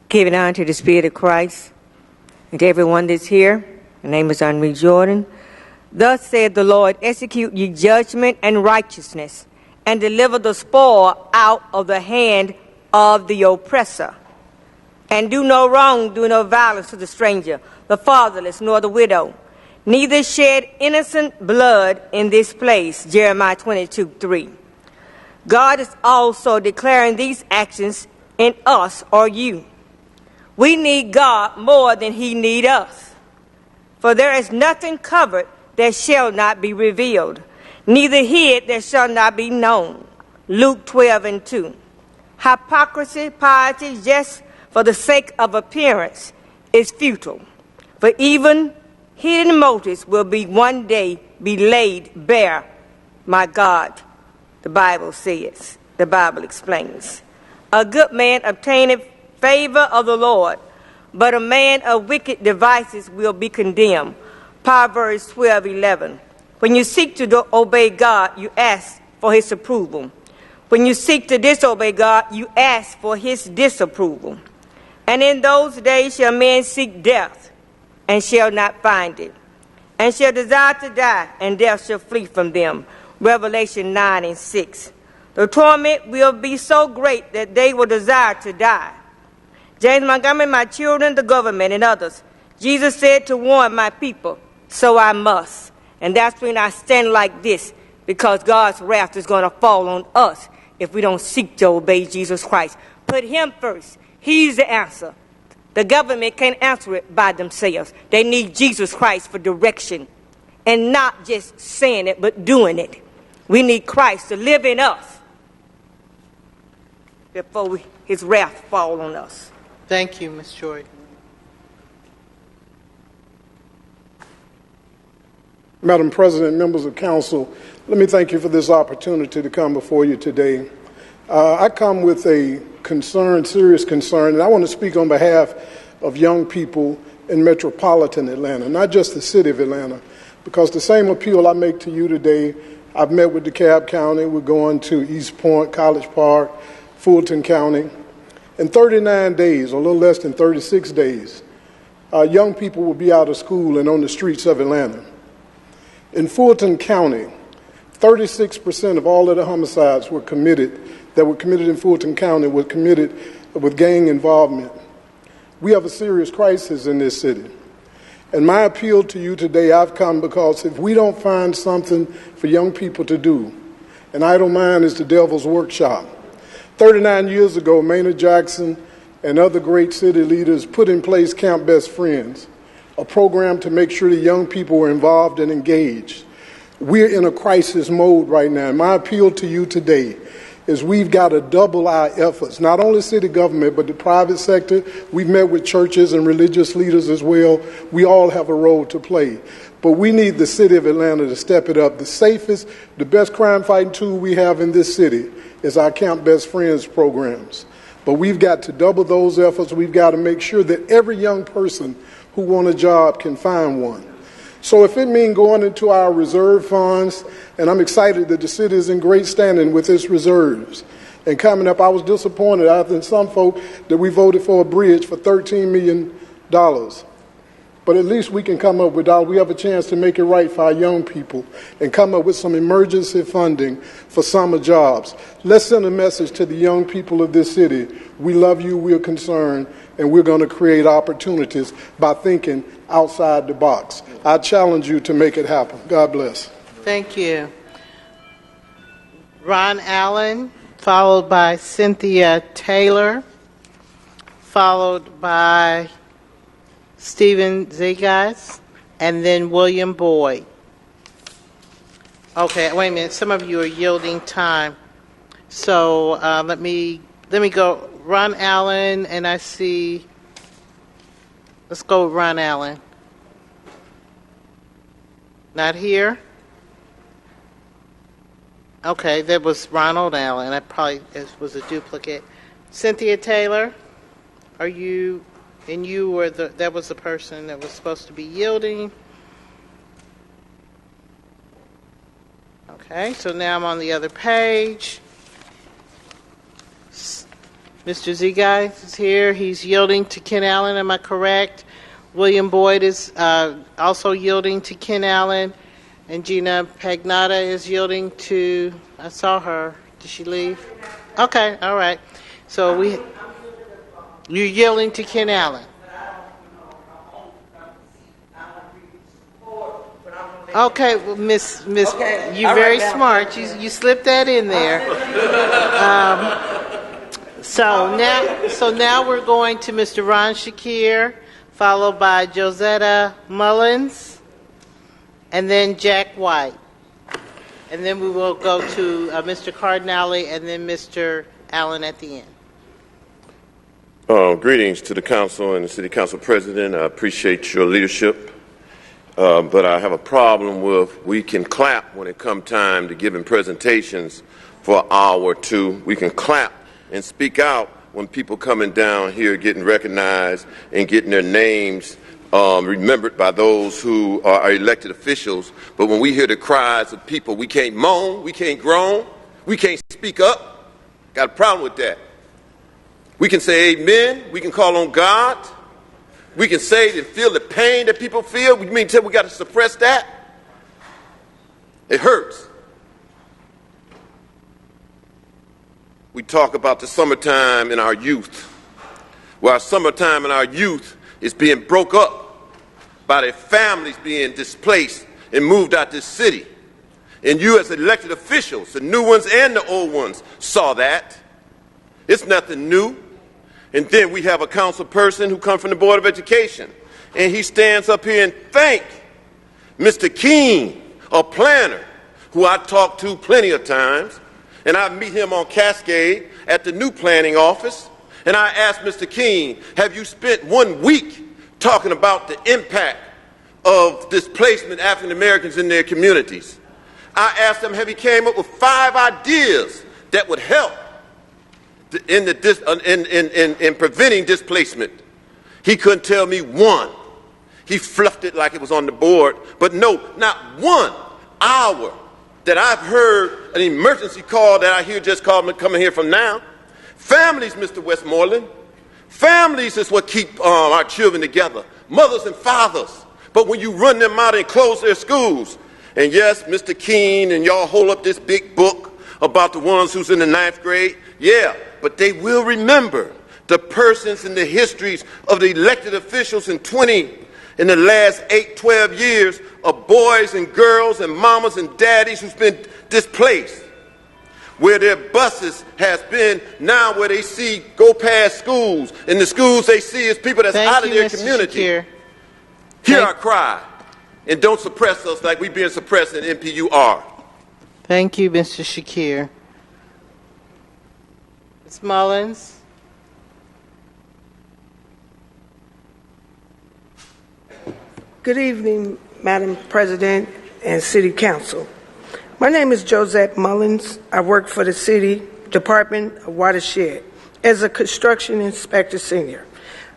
P: Giving honor to the Spirit of Christ and to everyone that's here. My name is Henri Jordan. Thus said the Lord, execute ye judgment and righteousness, and deliver the spoil out of the hand of the oppressor. And do no wrong, do no violence to the stranger, the fatherless, nor the widow. Neither shed innocent blood in this place. Jeremiah 22:3. God is also declaring these actions in us or you. We need God more than he need us. For there is nothing covered that shall not be revealed, neither hid that shall not be known. Luke 12:2. Hypocrisy, piety, just for the sake of appearance, is futile. For even hidden motives will be one day be laid bare. My God, the Bible says, the Bible explains. A good man obtaineth favor of the Lord, but a man of wicked devices will be condemned. Proverbs 12:11. When you seek to obey God, you ask for his approval. When you seek to disobey God, you ask for his disapproval. And in those days shall men seek death, and shall not find it, and shall desire to die, and death shall flee from them. Revelation 9:6. The torment will be so great that they will desire to die. James Montgomery, my children, the government, and others. Jesus said to warn my people, so I must. And that's when I stand like this, because God's wrath is going to fall on us if we don't seek to obey Jesus Christ. Put him first. He's the answer. The government can't answer it by themselves. They need Jesus Christ for direction, and not just saying it, but doing it. We need Christ to live in us before his wrath fall on us.
B: Thank you, Ms. Jordan.
R: Madam President, members of council, let me thank you for this opportunity to come before you today. I come with a concern, serious concern, and I want to speak on behalf of young people in metropolitan Atlanta, not just the city of Atlanta, because the same appeal I make to you today, I've met with DeKalb County, we're going to East Point, College Park, Fulton County. In 39 days, or a little less than 36 days, young people will be out of school and on the streets of Atlanta. In Fulton County, 36% of all of the homicides that were committed in Fulton County were committed with gang involvement. We have a serious crisis in this city. And my appeal to you today, I've come because if we don't find something for young people to do, an idle mind is the devil's workshop. 39 years ago, Maynard Jackson and other great city leaders put in place Camp Best Friends, a program to make sure the young people were involved and engaged. We're in a crisis mode right now. And my appeal to you today is we've got to double our efforts, not only city government, but the private sector. We've met with churches and religious leaders as well. We all have a role to play. But we need the city of Atlanta to step it up. The safest, the best crime fighting tool we have in this city is our Camp Best Friends programs. But we've got to double those efforts. We've got to make sure that every young person who wants a job can find one. So if it means going into our reserve funds, and I'm excited that the city is in great standing with its reserves. And coming up, I was disappointed, I think some folk, that we voted for a bridge for $13 million. But at least we can come up with dollars. We have a chance to make it right for our young people and come up with some emergency funding for summer jobs. Let's send a message to the young people of this city. We love you, we're concerned, and we're going to create opportunities by thinking outside the box. I challenge you to make it happen. God bless.
B: Thank you. Ron Allen, followed by Cynthia Taylor, followed by Stephen Zegas, and then William Boyd. Okay, wait a minute. Some of you are yielding time. So let me go. Ron Allen, and I see. Let's go with Ron Allen. Not here? Okay, that was Ronald Allen. That probably was a duplicate. Cynthia Taylor, are you? And you were that was the person that was supposed to be yielding. Okay, so now I'm on the other page. Mr. Zegas is here. He's yielding to Ken Allen, am I correct? William Boyd is also yielding to Ken Allen. And Gina Pagnotta is yielding to, I saw her. Did she leave? Okay, all right. So you're yielding to Ken Allen. Okay, well, Miss, okay. You're very smart. You slipped that in there. So now we're going to Mr. Ron Shakir, followed by Josetta Mullins, and then Jack White. And then we will go to Mr. Cardinale and then Mr. Allen at the end.
Q: Greetings to the council and the city council president. I appreciate your leadership, but I have a problem with we can clap when it comes time to giving presentations for an hour or two. We can clap and speak out when people coming down here getting recognized and getting their names remembered by those who are elected officials. But when we hear the cries of people, we can't moan, we can't groan, we can't speak up. Got a problem with that. We can say amen. We can call on God. We can say and feel the pain that people feel. We mean tell we got to suppress that? It hurts. We talk about the summertime in our youth. Well, our summertime in our youth is being broke up by their families being displaced and moved out this city. And you as elected officials, the new ones and the old ones, saw that. It's nothing new. And then we have a council person who comes from the Board of Education, and he stands up here and thank Mr. King, a planner, who I talked to plenty of times, and I meet him on Cascade at the new planning office, and I asked Mr. King, have you spent 1 week talking about the impact of displacement African Americans in their communities? I asked him, have he came up with 5 ideas that would help in preventing displacement? He couldn't tell me one. He fluffed it like it was on the board, but no, not 1 hour that I've heard an emergency call that I hear just coming here from now. Families, Mr. Westmoreland, families is what keep our children together, mothers and fathers. But when you run them out and close their schools, and yes, Mr. Keene and y'all hold up this big book about the ones who's in the 9th grade, yeah, but they will remember the persons and the histories of the elected officials in the last 8, 12 years of boys and girls and mamas and daddies who's been displaced, where their buses has been now where they see go past schools, and the schools they see is people that's out of their community. Hear our cry. and don't suppress us like we're being suppressed in NPUR.
B: Thank you, Mr. Shakir. Ms. Mullins?
W: Good evening, Madam President and City Council. My name is Josette Mullins. I work for the City Department of Watershed as a construction inspector senior.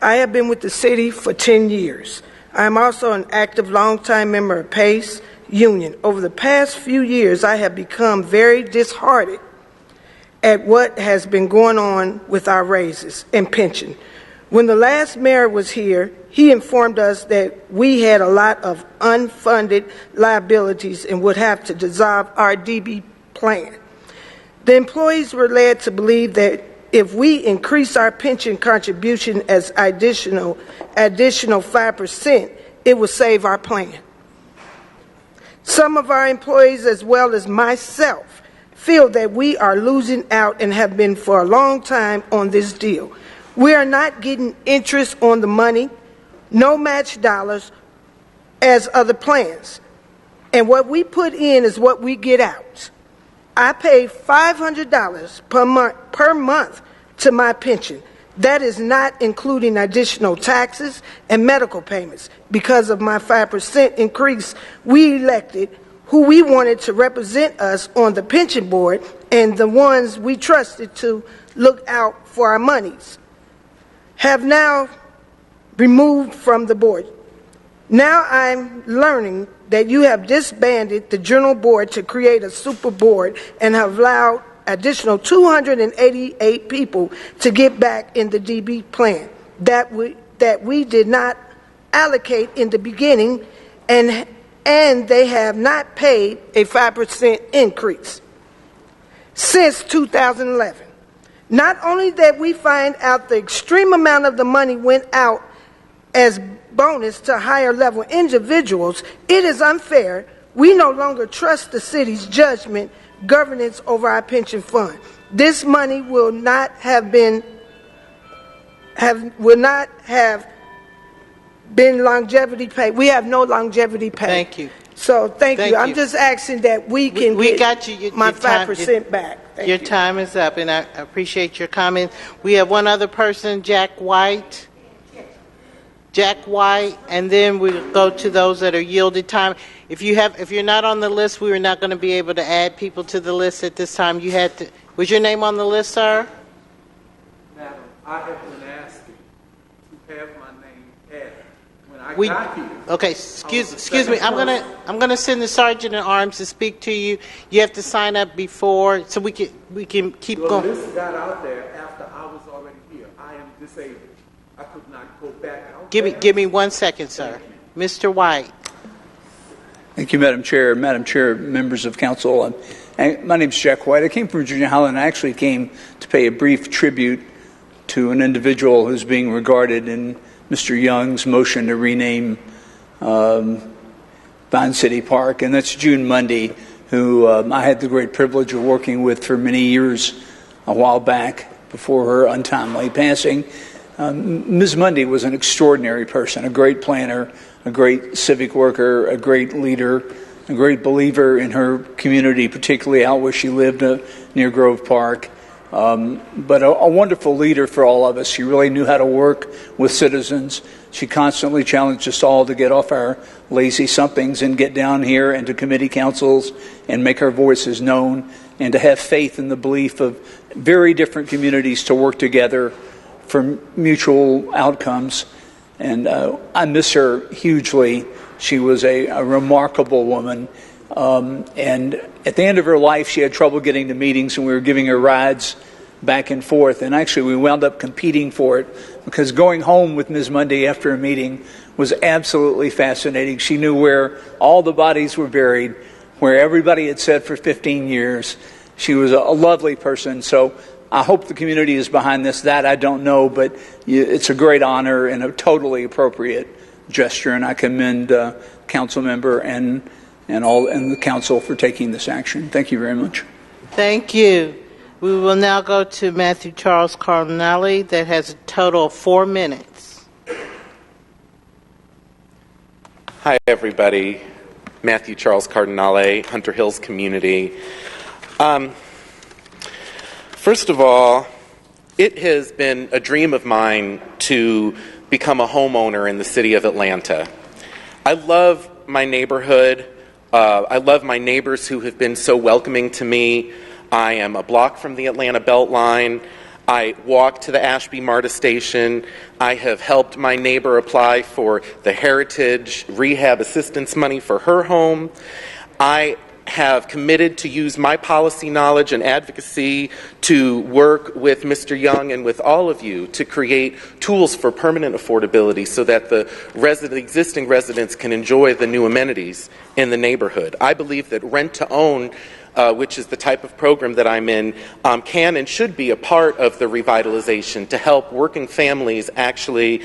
W: I have been with the city for 10 years. I am also an active longtime member of PACE Union. Over the past few years, I have become very disheartened at what has been going on with our raises and pension. When the last mayor was here, he informed us that we had a lot of unfunded liabilities and would have to dissolve our DB plan. The employees were led to believe that if we increase our pension contribution as additional 5%, it would save our plan. Some of our employees, as well as myself, feel that we are losing out and have been for a long time on this deal. We are not getting interest on the money, no match dollars as other plans. And what we put in is what we get out. I pay $500 per month to my pension. That is not including additional taxes and medical payments. Because of my 5% increase, we elected who we wanted to represent us on the pension board and the ones we trusted to look out for our monies have now removed from the board. Now I'm learning that you have disbanded the general board to create a super board and have allowed additional 288 people to get back in the DB plan that we did not allocate in the beginning, and they have not paid a 5% increase since 2011. Not only that we find out the extreme amount of the money went out as bonus to higher level individuals, it is unfair. We no longer trust the city's judgment governance over our pension fund. This money will not have been longevity pay. We have no longevity pay.
B: Thank you.
W: So thank you. I'm just asking that we get
B: got you,
W: my 5% back.
B: Your time is up, and I appreciate your comment. We have one other person, Jack White. Jack White, and then we'll go to those that are yielded time. If you're not on the list, we are not going to be able to add people to the list at this time. You had to. Was your name on the list, sir?
G: Madam, I have been asking to have my name added. When I got here.
B: Okay, excuse me. I'm gonna send the sergeant at arms to speak to you. You have to sign up before, so we can keep going.
G: The list got out there after I was already here. I am disabled. I could not go back out.
B: Give me 1 second, sir. Mr. White.
S: Thank you, Madam Chair. Madam Chair, members of council. My name is Jack White. I came from Virginia Highland. I actually came to pay a brief tribute to an individual who's being regarded in Mr. Young's motion to rename Vine City Park, and that's June Mundy, who I had the great privilege of working with for many years a while back before her untimely passing. Ms. Mundy was an extraordinary person, a great planner, a great civic worker, a great leader, a great believer in her community, particularly out where she lived near Grove Park, but a wonderful leader for all of us. She really knew how to work with citizens. She constantly challenged us all to get off our lazy somethings and get down here and to committee councils and make our voices known and to have faith in the belief of very different communities to work together for mutual outcomes. And I miss her hugely. She was a remarkable woman. And at the end of her life, she had trouble getting to meetings, and we were giving her rides back and forth. And actually, we wound up competing for it because going home with Ms. Mundy after a meeting was absolutely fascinating. She knew where all the bodies were buried, where everybody had said for 15 years. She was a lovely person. So I hope the community is behind this. That I don't know, but it's a great honor and a totally appropriate gesture, and I commend council member and the council for taking this action. Thank you very much.
B: Thank you. We will now go to Matthew Charles Cardinelli, that has a total of 4 minutes.
C: Hi, everybody. Matthew Charles Cardinale, Hunter Hills community. First of all, it has been a dream of mine to become a homeowner in the city of Atlanta. I love my neighborhood. I love my neighbors who have been so welcoming to me. I am a block from the Atlanta Beltline. I walk to the Ashby MARTA station. I have helped my neighbor apply for the Heritage Rehab Assistance money for her home. I have committed to use my policy knowledge and advocacy to work with Mr. Young and with all of you to create tools for permanent affordability so that the existing residents can enjoy the new amenities in the neighborhood. I believe that rent-to-own, which is the type of program that I'm in, can and should be a part of the revitalization to help working families actually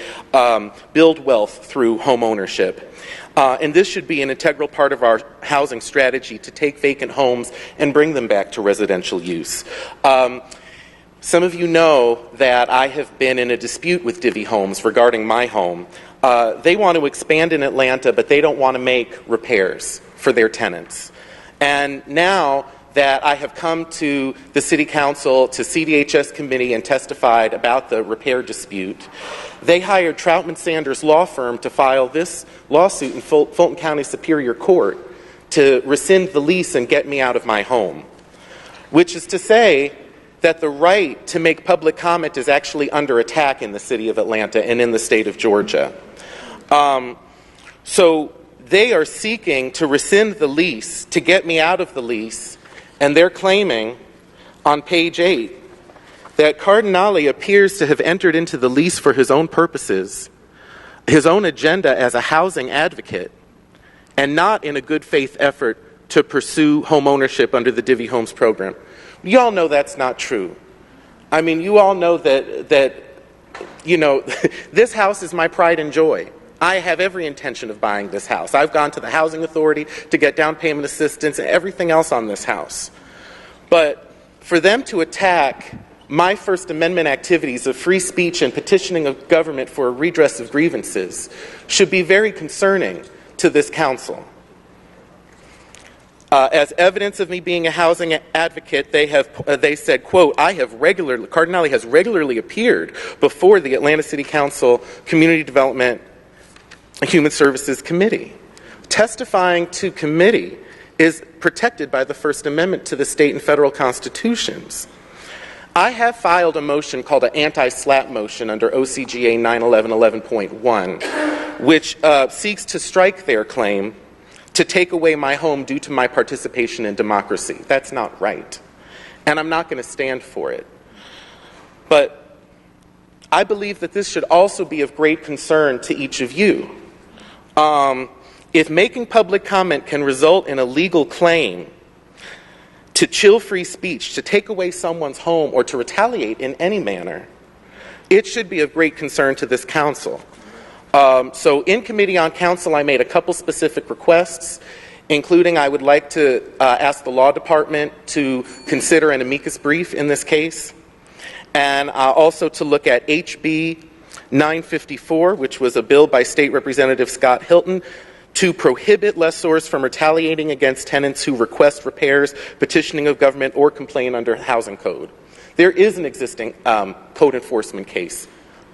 C: build wealth through home ownership. And this should be an integral part of our housing strategy to take vacant homes and bring them back to residential use. Some of you know that I have been in a dispute with Divvy Homes regarding my home. They want to expand in Atlanta, but they don't want to make repairs for their tenants. And now that I have come to the City Council, to CDHS Committee, and testified about the repair dispute, they hired Troutman Sanders Law Firm to file this lawsuit in Fulton County Superior Court to rescind the lease and get me out of my home, which is to say that the right to make public comment is actually under attack in the city of Atlanta and in the state of Georgia. So they are seeking to rescind the lease, to get me out of the lease, and they're claiming on page 8 that Cardinale appears to have entered into the lease for his own purposes, his own agenda as a housing advocate, and not in a good faith effort to pursue home ownership under the Divvy Homes program. You all know that's not true. I mean, you all know that this house is my pride and joy. I have every intention of buying this house. I've gone to the Housing Authority to get down payment assistance and everything else on this house. But for them to attack my First Amendment activities of free speech and petitioning of government for a redress of grievances should be very concerning to this council. As evidence of me being a housing advocate, they said, quote, Cardinale has regularly appeared before the Atlanta City Council Community Development and Human Services Committee. Testifying to committee is protected by the First Amendment to the state and federal constitutions. I have filed a motion called an anti-SLAPP motion under OCGA 911.11.1, which seeks to strike their claim to take away my home due to my participation in democracy. That's not right. And I'm not going to stand for it. But I believe that this should also be of great concern to each of you. If making public comment can result in a legal claim to chill free speech, to take away someone's home, or to retaliate in any manner, it should be of great concern to this council. So in Committee on Council, I made a couple specific requests, including I would like to ask the Law Department to consider an amicus brief in this case, and also to look at HB 954, which was a bill by State Representative Scott Hilton, to prohibit lessors from retaliating against tenants who request repairs, petitioning of government, or complain under housing code. There is an existing code enforcement case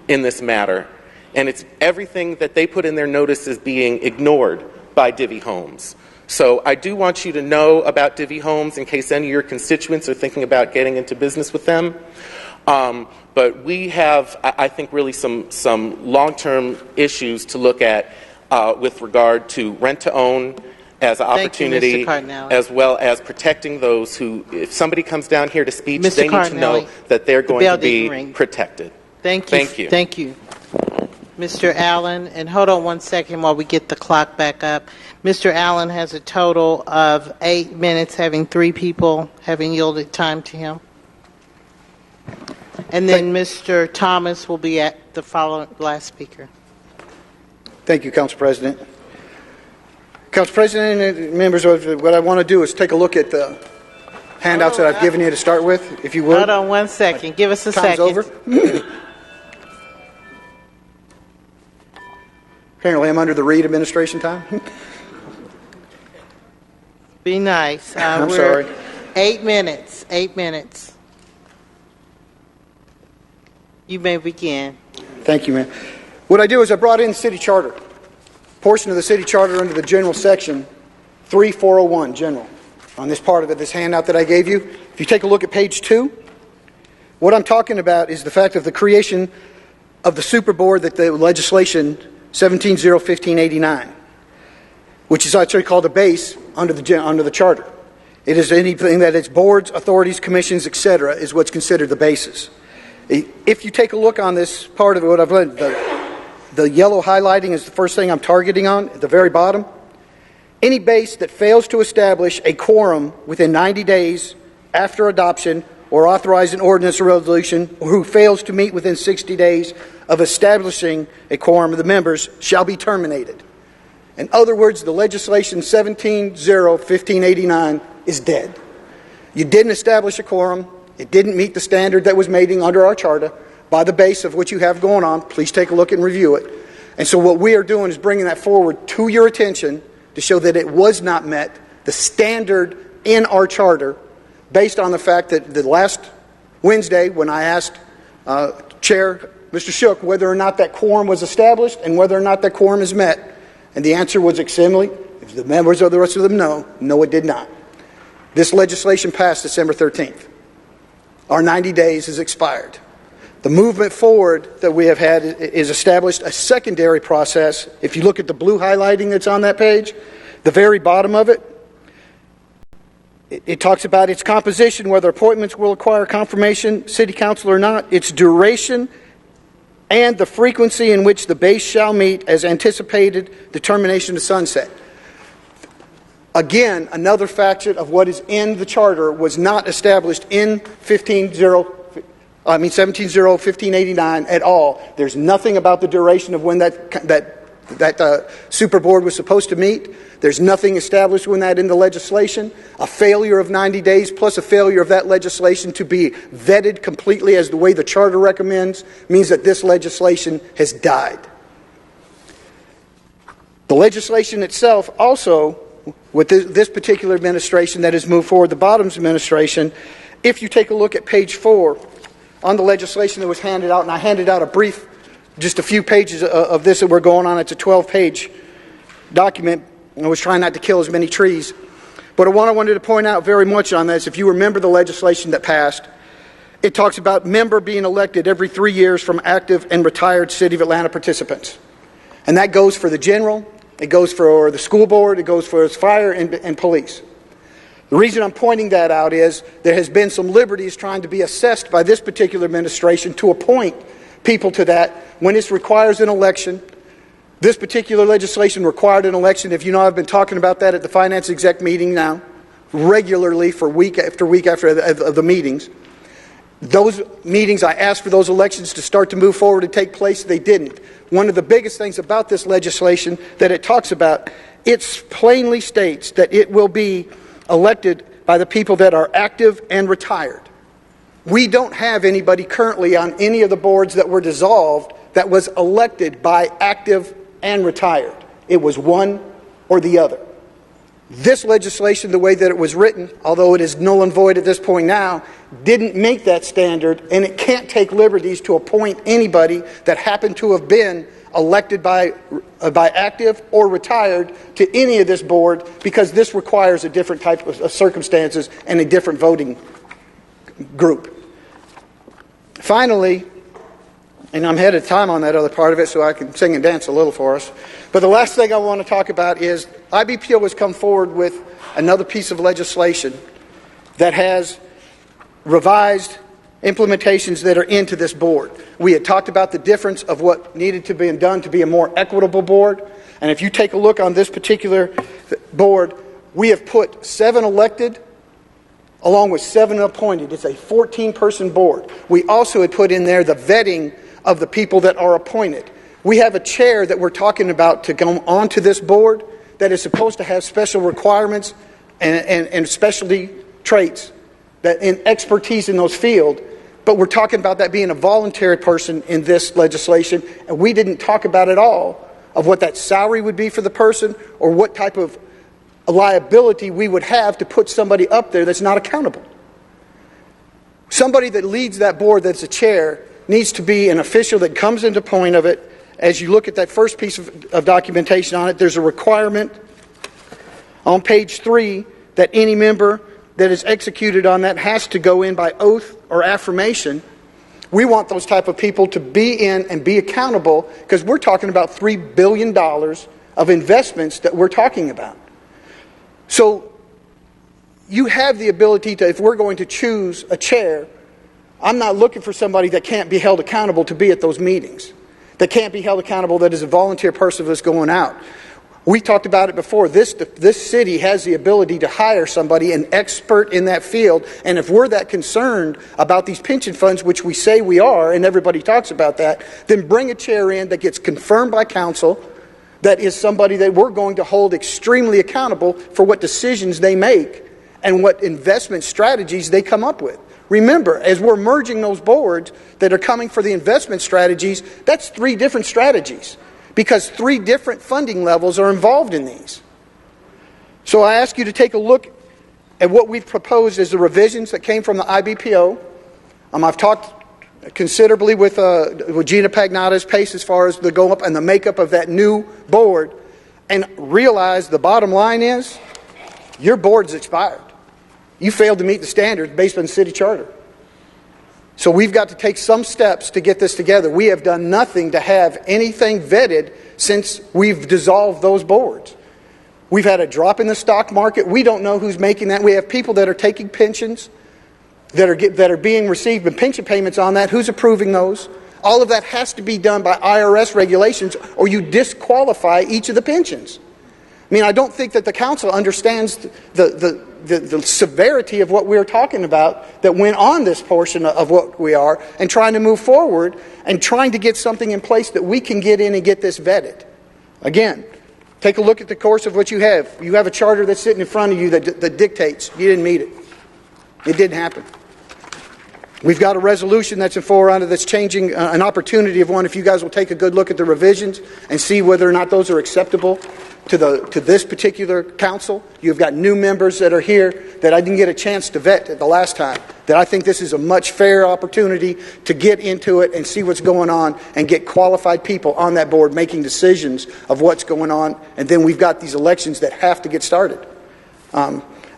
C: in this matter, and it's everything that they put in their notice is being ignored by Divvy Homes. So I do want you to know about Divvy Homes in case any of your constituents are thinking about getting into business with them. But we have, I think, really some long-term issues to look at with regard to rent-to-own as an opportunity, as well as protecting those who, if somebody comes down here to speech, they need to know that they're going to be protected.
B: Thank you.
C: Thank you.
B: Thank you. Mr. Allen, and hold on one second while we get the clock back up. Mr. Allen has a total of 8 minutes, having 3 people having yielded time to him. And then Mr. Thomas will be at the last speaker.
T: Thank you, Council President. Council President and members, what I want to do is take a look at the handouts that I've given you to start with, if you would.
B: Hold on one second. Give us a
T: Time's
B: second.
T: over. Okay, Apparently I'm under the Reid administration time.
B: Be nice.
T: I'm sorry.
B: 8 minutes. 8 minutes. You may begin.
T: Thank you, ma'am. What I do is I brought in city charter, portion of the city charter under the general section 3401, general. On this part of it, this handout that I gave you, if you take a look at page 2, what I'm talking about is the fact of the creation of the super board, that the legislation 17-0-1589, which is actually called a base under the charter. It is anything that it's boards, authorities, commissions, etc., is what's considered the basis. If you take a look on this part of it, what I've learned, the yellow highlighting is the first thing I'm targeting on at the very bottom. Any base that fails to establish a quorum within 90 days after adoption or authorize an ordinance or resolution, or who fails to meet within 60 days of establishing a quorum of the members shall be terminated. In other words, the legislation 17-0-1589 is dead. You didn't establish a quorum. It didn't meet the standard that was made under our charter by the base of what you have going on. Please take a look and review it. And so what we are doing is bringing that forward to your attention to show that it was not met, the standard in our charter, based on the fact that the last Wednesday when I asked Chair Mr. Shook whether or not that quorum was established and whether or not that quorum is met, and the answer was extremely, if the members of the rest of them no, it did not. This legislation passed December 13th. Our 90 days has expired. The movement forward that we have had is established a secondary process. If you look at the blue highlighting that's on that page, the very bottom of it, it talks about its composition, whether appointments will require confirmation, city council or not, its duration, and the frequency in which the base shall meet as anticipated, determination to sunset. Again, another facet of what is in the charter was not established in 17-0-1589 at all. There's nothing about the duration of when that super board was supposed to meet. There's nothing established when that in the legislation. A failure of 90 days plus a failure of that legislation to be vetted completely as the way the charter recommends means that this legislation has died. The legislation itself also, with this particular administration that has moved forward, the Bottoms administration, if you take a look at page 4 on the legislation that was handed out, and I handed out a brief, just a few pages of this that we're going on. It's a 12-page document. I was trying not to kill as many trees. But what I wanted to point out very much on this, if you remember the legislation that passed, it talks about member being elected every 3 years from active and retired City of Atlanta participants. And that goes for the general, it goes for the school board, it goes for fire and police. The reason I'm pointing that out is there has been some liberties trying to be assessed by this particular administration to appoint people to that when it requires an election. This particular legislation required an election. If you know, I've been talking about that at the finance exec meeting now, regularly for week after week after the meetings. Those meetings, I asked for those elections to start to move forward and take place. They didn't. One of the biggest things about this legislation that it talks about, it plainly states that it will be elected by the people that are active and retired. We don't have anybody currently on any of the boards that were dissolved that was elected by active and retired. It was one or the other. This legislation, the way that it was written, although it is null and void at this point now, didn't make that standard, and it can't take liberties to appoint anybody that happened to have been elected by active or retired to any of this board, because this requires a different type of circumstances and a different voting group. Finally, and I'm ahead of time on that other part of it, so I can sing and dance a little for us. But the last thing I want to talk about is IBPO has come forward with another piece of legislation that has revised implementations that are into this board. We had talked about the difference of what needed to be done to be a more equitable board. And if you take a look on this particular board, we have put 7 elected along with 7 appointed. It's a 14-person board. We also had put in there the vetting of the people that are appointed. We have a chair that we're talking about to go onto this board that is supposed to have special requirements and specialty traits that in expertise in those fields. But we're talking about that being a voluntary person in this legislation, and we didn't talk about at all of what that salary would be for the person or what type of liability we would have to put somebody up there that's not accountable. Somebody that leads that board that's a chair needs to be an official that comes into point of it. As you look at that first piece of documentation on it, there's a requirement on page 3 that any member that is executed on that has to go in by oath or affirmation. We want those type of people to be in and be accountable because we're talking about $3 billion of investments that we're talking about. So you have the ability to, if we're going to choose a chair, I'm not looking for somebody that can't be held accountable to be at those meetings, that can't be held accountable, that is a volunteer person that's going out. We talked about it before. This city has the ability to hire somebody, an expert in that field. And if we're that concerned about these pension funds, which we say we are, and everybody talks about that, then bring a chair in that gets confirmed by council, that is somebody that we're going to hold extremely accountable for what decisions they make and what investment strategies they come up with. Remember, as we're merging those boards that are coming for the investment strategies, that's 3 different strategies because 3 different funding levels are involved in these. So I ask you to take a look at what we've proposed as the revisions that came from the IBPO. I've talked considerably with Gina Pagnata's pace as far as the go up and the makeup of that new board, and realize the bottom line is your board's expired. You failed to meet the standards based on the city charter. So we've got to take some steps to get this together. We have done nothing to have anything vetted since we've dissolved those boards. We've had a drop in the stock market. We don't know who's making that. We have people that are taking pensions that are being received pension payments on that. Who's approving those? All of that has to be done by IRS regulations or you disqualify each of the pensions. I mean, I don't think that the council understands the severity of what we're talking about that went on this portion of what we are and trying to move forward and trying to get something in place that we can get in and get this vetted. Again, take a look at the course of what you have. You have a charter that's sitting in front of you that dictates. You didn't meet it. It didn't happen. We've got a resolution that's in forerunner that's changing an opportunity of one. If you guys will take a good look at the revisions and see whether or not those are acceptable to this particular council. You've got new members that are here that I didn't get a chance to vet at the last time. That I think this is a much fairer opportunity to get into it and see what's going on and get qualified people on that board making decisions of what's going on. And then we've got these elections that have to get started.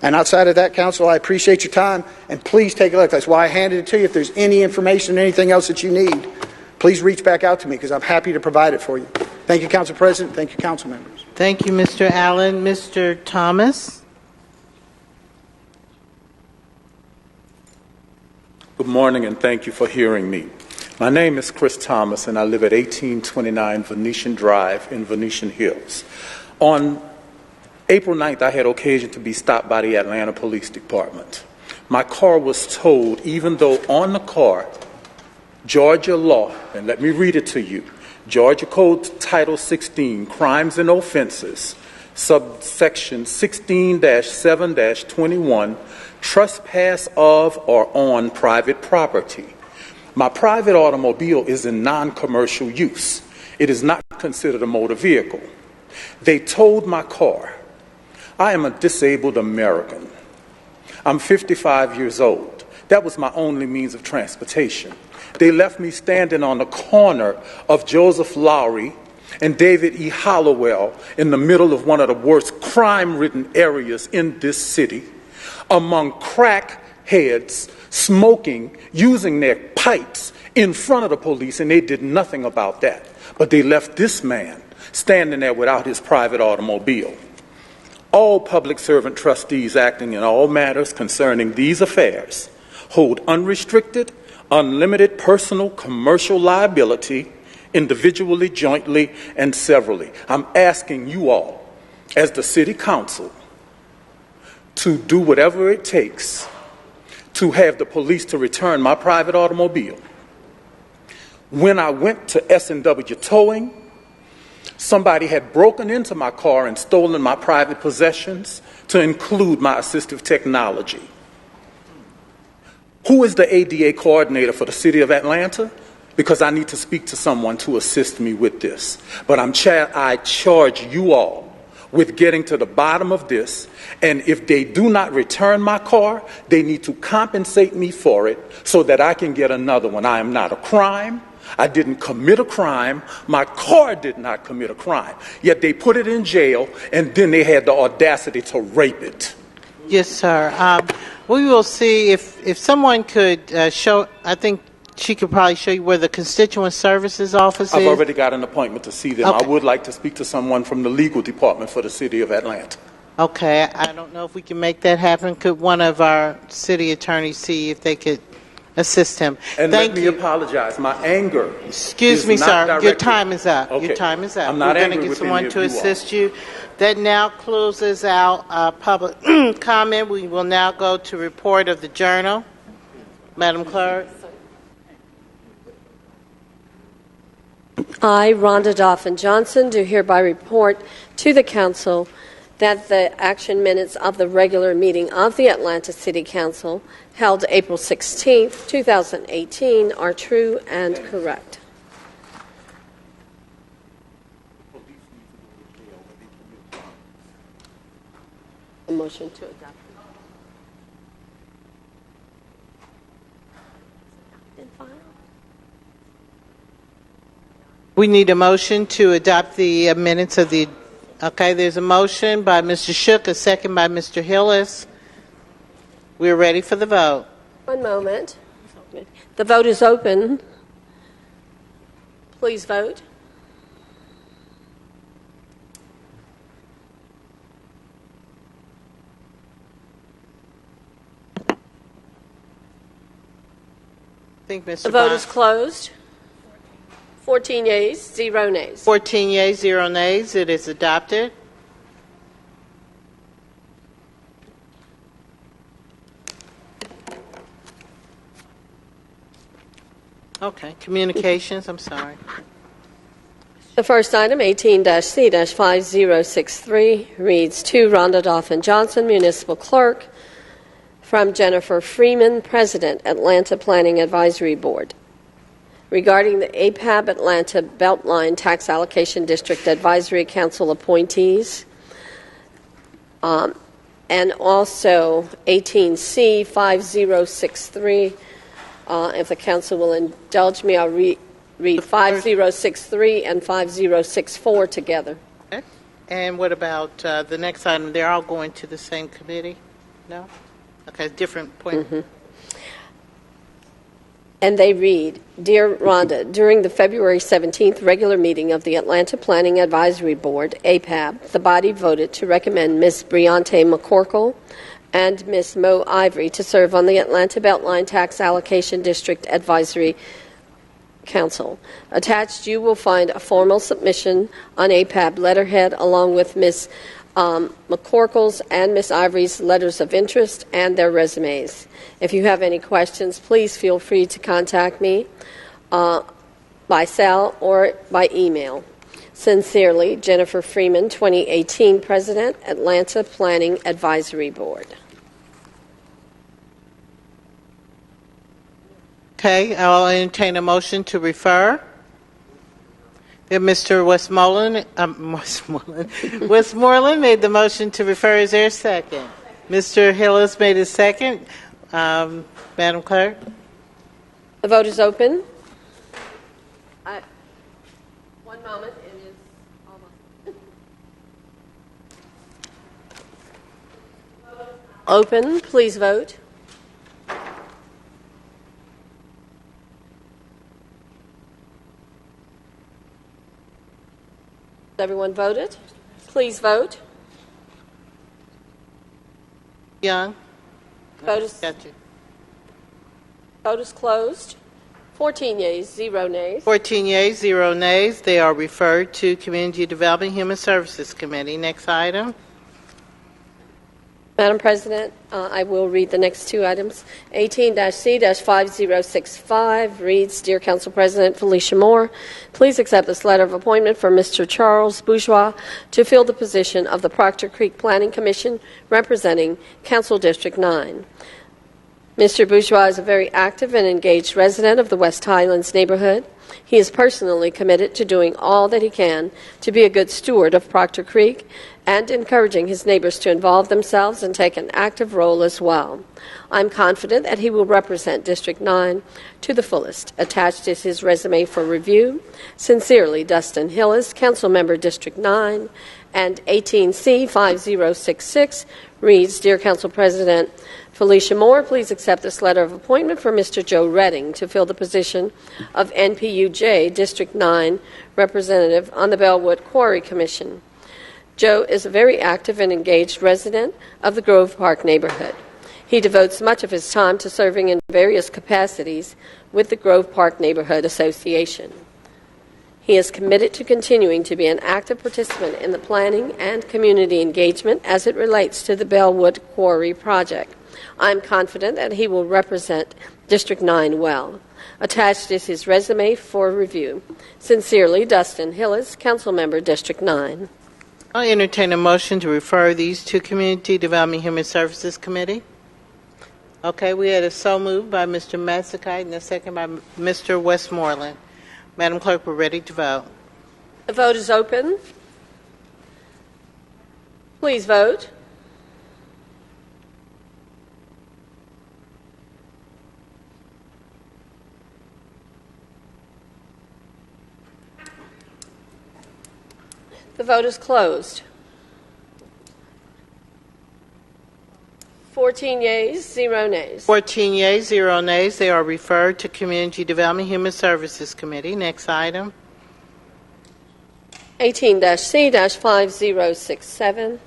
T: And outside of that, council, I appreciate your time. And please take a look. That's why I handed it to you. If there's any information, anything else that you need, please reach back out to me because I'm happy to provide it for you. Thank you, Council President. Thank you, council members.
B: Thank you, Mr. Allen. Mr. Thomas.
G: Good morning, and thank you for hearing me. My name is Chris Thomas, and I live at 1829 Venetian Drive in Venetian Hills. On April 9th, I had occasion to be stopped by the Atlanta Police Department. My car was towed, even though on the car, Georgia law, and let me read it to you, Georgia Code Title 16, Crimes and Offenses, subsection 16-7-21, trespass of or on private property. My private automobile is in non-commercial use. It is not considered a motor vehicle. They towed my car. I am a disabled American. I'm 55 years old. That was my only means of transportation. They left me standing on the corner of Joseph Lowry and David E. Hollowell in the middle of one of the worst crime-ridden areas in this city, among crackheads smoking, using their pipes in front of the police, and they did nothing about that. But they left this man standing there without his private automobile. All public servant trustees acting in all matters concerning these affairs hold unrestricted, unlimited personal commercial liability, individually, jointly, and severally. I'm asking you all, as the city council, to do whatever it takes to have the police to return my private automobile. When I went to S&W Towing, somebody had broken into my car and stolen my private possessions, to include my assistive technology. Who is the ADA coordinator for the city of Atlanta? because I need to speak to someone to assist me with this. But I charge you all with getting to the bottom of this, and if they do not return my car, they need to compensate me for it so that I can get another one. I am not a crime. I didn't commit a crime. My car did not commit a crime. Yet they put it in jail, and then they had the audacity to rape it.
B: Yes, sir. We will see if someone could show, I think she could probably show you where the Constituent Services Office
G: I've
B: is.
G: already got an appointment to see them.
B: Okay.
G: I would like to speak to someone from the legal department for the city of Atlanta.
B: Okay, I don't know if we can make that happen. Could one of our city attorneys see if they could assist him?
G: And
B: Thank
G: let me
B: you.
G: apologize. My anger.
B: Excuse
G: is
B: me,
G: not
B: sir.
G: directed-
B: Your time is up.
G: Okay.
B: Your time is up.
G: I'm not
B: We're going
G: angry
B: to get
G: with
B: someone
G: any of
B: to
G: you
B: assist you. That now closes out public comment. We will now go to report of the journal. Madam Clerk.
F: I, Rhonda Dauphin-Johnson, do hereby report to the Council that the action minutes of the regular meeting of the Atlanta City Council held April 16, 2018 are true and correct. A motion to adopt.
B: We need a motion to adopt the minutes of the. Okay, there's a motion by Mr. Shook, a second by Mr. Hillis. We're ready for the vote.
F: One moment. The vote is open. Please vote.
B: I think Mr.
F: The vote
B: Bond-
F: is closed. 14 yeas, 0 nays.
B: 14 yeas, 0 nays. It is adopted. Okay, communications, I'm sorry.
F: The first item, 18-C-5063, reads to Rhonda Dauphin-Johnson, Municipal Clerk, from Jennifer Freeman, President, Atlanta Planning Advisory Board, regarding the APAB Atlanta Beltline Tax Allocation District Advisory Council appointees, and also 18-C-5063. If the Council will indulge me, I'll read 5063 and 5064 together.
B: Okay. And what about the next item? They're all going to the same committee? No? Okay, different point.
F: Mm-hmm. And they read, Dear Rhonda, during the February 17th regular meeting of the Atlanta Planning Advisory Board, APAB, the body voted to recommend Ms. Briante McCorkle and Ms. Mo Ivory to serve on the Atlanta Beltline Tax Allocation District Advisory Council. Attached, you will find a formal submission on APAB letterhead along with Ms. McCorkle's and Ms. Ivory's letters of interest and their resumes. If you have any questions, please feel free to contact me by cell or by email. Sincerely, Jennifer Freeman, 2018 President, Atlanta Planning Advisory Board.
B: Okay, I'll entertain a motion to refer. Mr. Westmoreland made the motion to refer. Is there a second? Mr. Hillis made a second. Madam Clerk?
F: The vote is open. One moment. It is almost. Open. Please vote. Everyone voted? Please vote.
B: Young?
F: Vote is closed. 14 yeas, 0 nays.
B: 14 yeas, 0 nays. They are referred to Community Development Human Services Committee. Next item.
F: Madam President, I will read the next two items. 18-C-5065 reads, Dear Council President Felicia Moore, please accept this letter of appointment for Mr. Charles Bourgeois to fill the position of the Proctor Creek Planning Commission representing Council District 9. Mr. Bourgeois is a very active and engaged resident of the West Highlands neighborhood. He is personally committed to doing all that he can to be a good steward of Proctor Creek and encouraging his neighbors to involve themselves and take an active role as well. I'm confident that he will represent District 9 to the fullest. Attached is his resume for review. Sincerely, Dustin Hillis, Councilmember District 9, and 18C 5066 reads, Dear Council President Felicia Moore, please accept this letter of appointment for Mr. Joe Redding to fill the position of NPUJ District 9 representative on the Bellwood Quarry Commission. Joe is a very active and engaged resident of the Grove Park neighborhood. He devotes much of his time to serving in various capacities with the Grove Park Neighborhood Association. He is committed to continuing to be an active participant in the planning and community engagement as it relates to the Bellwood Quarry project. I'm confident that he will represent District 9 well. Attached is his resume for review. Sincerely, Dustin Hillis, Councilmember District 9.
B: I'll entertain a motion to refer these to Community Development and Human Services Committee. Okay, we had a so moved by Mr. Matsakite and a second by Mr. Westmoreland. Madam Clerk, we're ready to vote.
F: The vote is open. Please vote. The vote is closed. 14 yeas, 0 nays.
B: 14 yeas, 0 nays. They are referred to Community Development and Human Services Committee. Next item.
F: 18-C-5067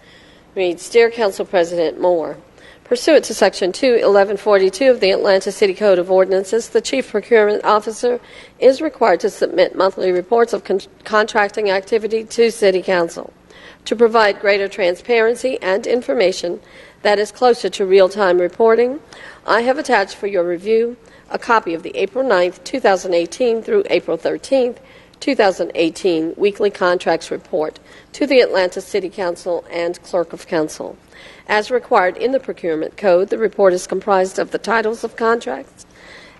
F: reads, Dear Council President Moore, pursuant to Section 21142 of the Atlanta City Code of Ordinances, the Chief Procurement Officer is required to submit monthly reports of contracting activity to City Council. To provide greater transparency and information that is closer to real-time reporting, I have attached for your review a copy of the April 9th, 2018 through April 13th, 2018 Weekly Contracts Report to the Atlanta City Council and Clerk of Council. As required in the Procurement Code, the report is comprised of the titles of contracts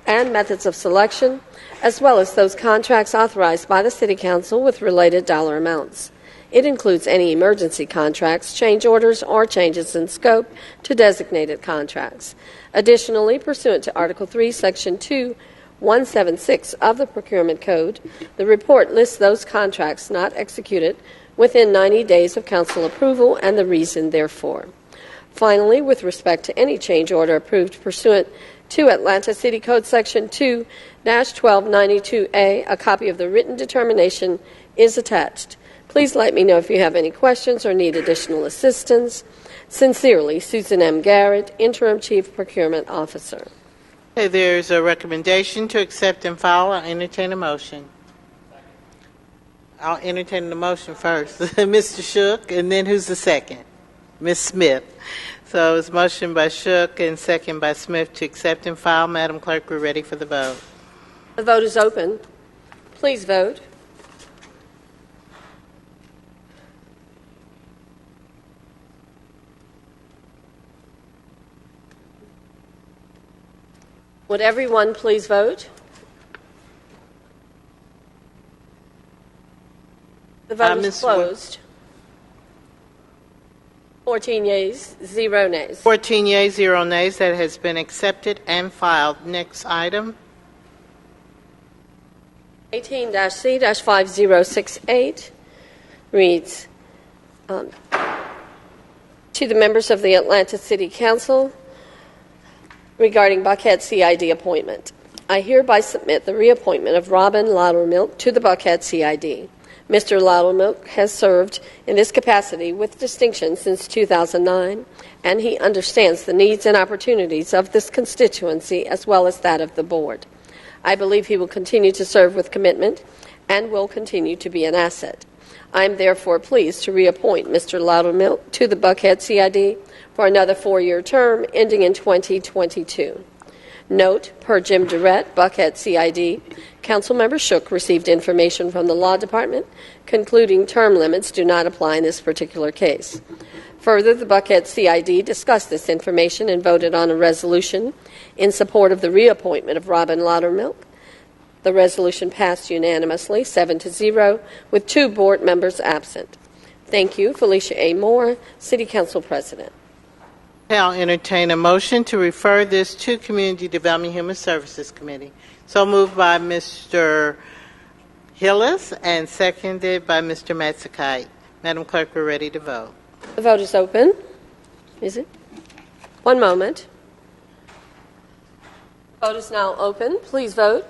F: and methods of selection, as well as those contracts authorized by the City Council with related dollar amounts. It includes any emergency contracts, change orders, or changes in scope to designated contracts. Additionally, pursuant to Article 3, Section 2176 of the Procurement Code, the report lists those contracts not executed within 90 days of council approval and the reason therefor. Finally, with respect to any change order approved pursuant to Atlanta City Code Section 2-1292A, a copy of the written determination is attached. Please let me know if you have any questions or need additional assistance. Sincerely, Susan M. Garrett, Interim Chief Procurement Officer.
B: Okay, there's a recommendation to accept and file. I'll entertain a motion. I'll entertain the motion first. Mr. Shook, and then who's the second? Ms. Smith. So it's motion by Shook and second by Smith to accept and file. Madam Clerk, we're ready for the vote.
F: The vote is open. Please vote. Would everyone please vote? The vote is closed. 14 yeas, 0 nays.
B: 14 yeas, 0 nays. That has been accepted and filed. Next item.
F: 18-C-5068 reads, to the members of the Atlanta City Council regarding Buckhead CID appointment. I hereby submit the reappointment of Robin Loudermilk to the Buckhead CID. Mr. Loudermilk has served in this capacity with distinction since 2009, and he understands the needs and opportunities of this constituency as well as that of the board. I believe he will continue to serve with commitment and will continue to be an asset. I am therefore pleased to reappoint Mr. Loudermilk to the Buckhead CID for another 4-year term ending in 2022. Note, per Jim Durrett, Buckhead CID, Councilmember Shook received information from the Law Department concluding term limits do not apply in this particular case. Further, the Buckhead CID discussed this information and voted on a resolution in support of the reappointment of Robin Laudermilk. The resolution passed unanimously, 7-0, with 2 board members absent. Thank you, Felicia A. Moore, City Council President.
B: I'll entertain a motion to refer this to Community Development and Human Services Committee. So moved by Mr. Hillis and seconded by Mr. Matsakite. Madam Clerk, we're ready to vote.
F: The vote is open. Is it? One moment. The vote is now open. Please vote.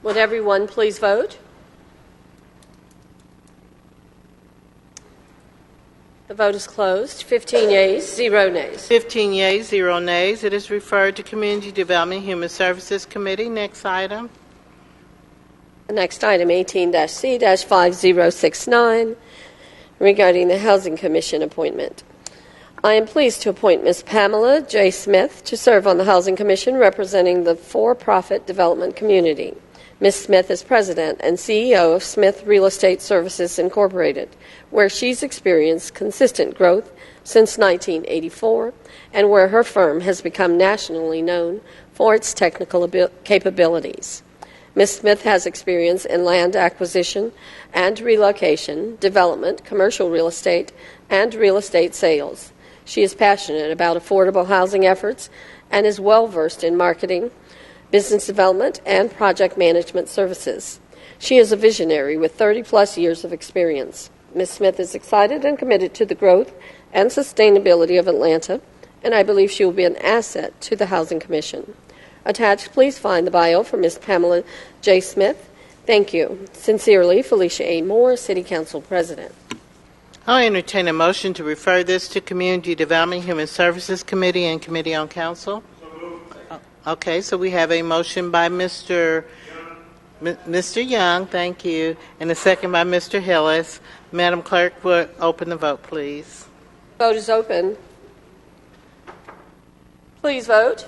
F: Would everyone please vote? The vote is closed. 15 yeas, 0 nays.
B: 15 yeas, 0 nays. It is referred to Community Development and Human Services Committee. Next item.
F: The next item, 18-C-5069, regarding the Housing Commission appointment. I am pleased to appoint Ms. Pamela J. Smith to serve on the Housing Commission representing the for-profit development community. Ms. Smith is President and CEO of Smith Real Estate Services Incorporated, where she's experienced consistent growth since 1984 and where her firm has become nationally known for its technical capabilities. Ms. Smith has experience in land acquisition and relocation, development, commercial real estate, and real estate sales. She is passionate about affordable housing efforts and is well-versed in marketing, business development, and project management services. She is a visionary with 30-plus years of experience. Ms. Smith is excited and committed to the growth and sustainability of Atlanta, and I believe she will be an asset to the Housing Commission. Attached, please find the bio for Ms. Pamela J. Smith. Thank you. Sincerely, Felicia A. Moore, City Council President.
B: I'll entertain a motion to refer this to Community Development and Human Services Committee and Committee on Council. Okay, so we have a motion by Mr. Young, thank you, and a second by Mr. Hillis. Madam Clerk, would open the vote, please.
F: Vote is open. Please vote.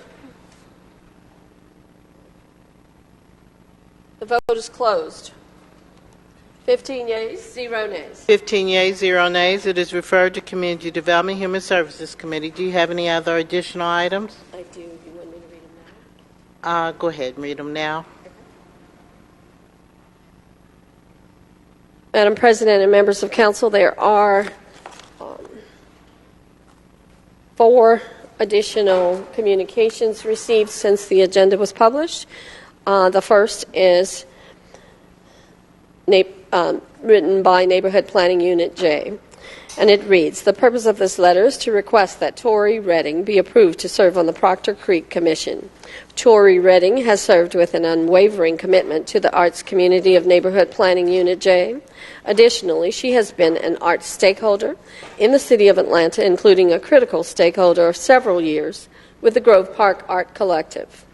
F: The vote is closed. 15 yeas, 0 nays.
B: 15 yeas, 0 nays. It is referred to Community Development and Human Services Committee. Do you have any other additional items?
F: I do. You want me to read them now?
B: Go ahead and read them now.
F: Madam President and members of council, there are 4 additional communications received since the agenda was published. The first is written by Neighborhood Planning Unit J, and it reads, the purpose of this letter is to request that Tori Redding be approved to serve on the Proctor Creek Commission. Tori Redding has served with an unwavering commitment to the arts community of Neighborhood Planning Unit J. Additionally, she has been an arts stakeholder in the City of Atlanta, including a critical stakeholder of several years with the Grove Park Art Collective.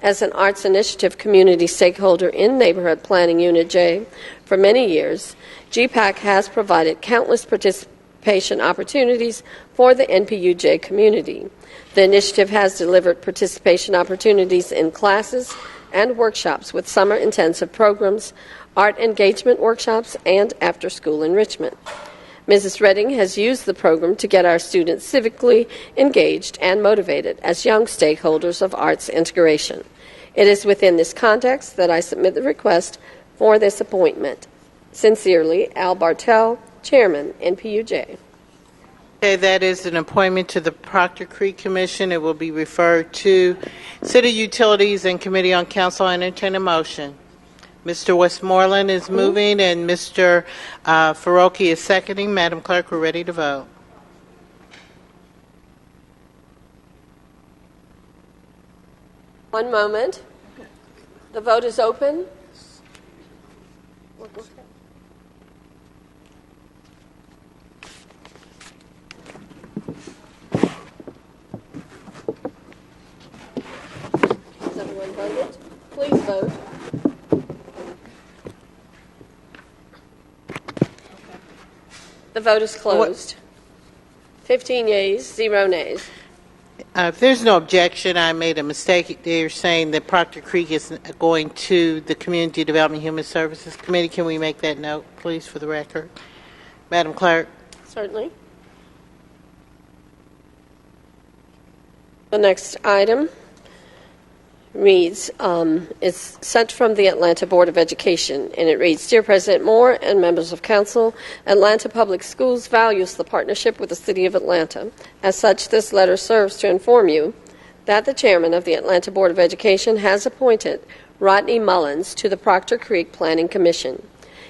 F: As an arts initiative community stakeholder in Neighborhood Planning Unit J for many years, GPAC has provided countless participation opportunities for the NPUJ community. The initiative has delivered participation opportunities in classes and workshops with summer intensive programs, art engagement workshops, and after-school enrichment. Mrs. Redding has used the program to get our students civically engaged and motivated as young stakeholders of arts integration. It is within this context that I submit the request for this appointment. Sincerely, Al Bartell, Chairman, NPUJ.
B: Okay, that is an appointment to the Proctor Creek Commission. It will be referred to City Utilities and Committee on Council. I entertain a motion. Mr. Westmoreland is moving and Mr. Faroki is seconding. Madam Clerk, we're ready to vote.
F: One moment. The vote is open. The vote is closed. 15 yeas, 0 nays.
B: If there's no objection, I made a mistake. They're saying that Proctor Creek is going to the Community Development Human Services Committee. Can we make that note, please, for the record? Madam Clerk.
F: Certainly. The next item reads, it's sent from the Atlanta Board of Education, and it reads, Dear President Moore and members of council, Atlanta Public Schools values the partnership with the City of Atlanta. As such, this letter serves to inform you that the chairman of the Atlanta Board of Education has appointed Rodney Mullins to the Proctor Creek Planning Commission.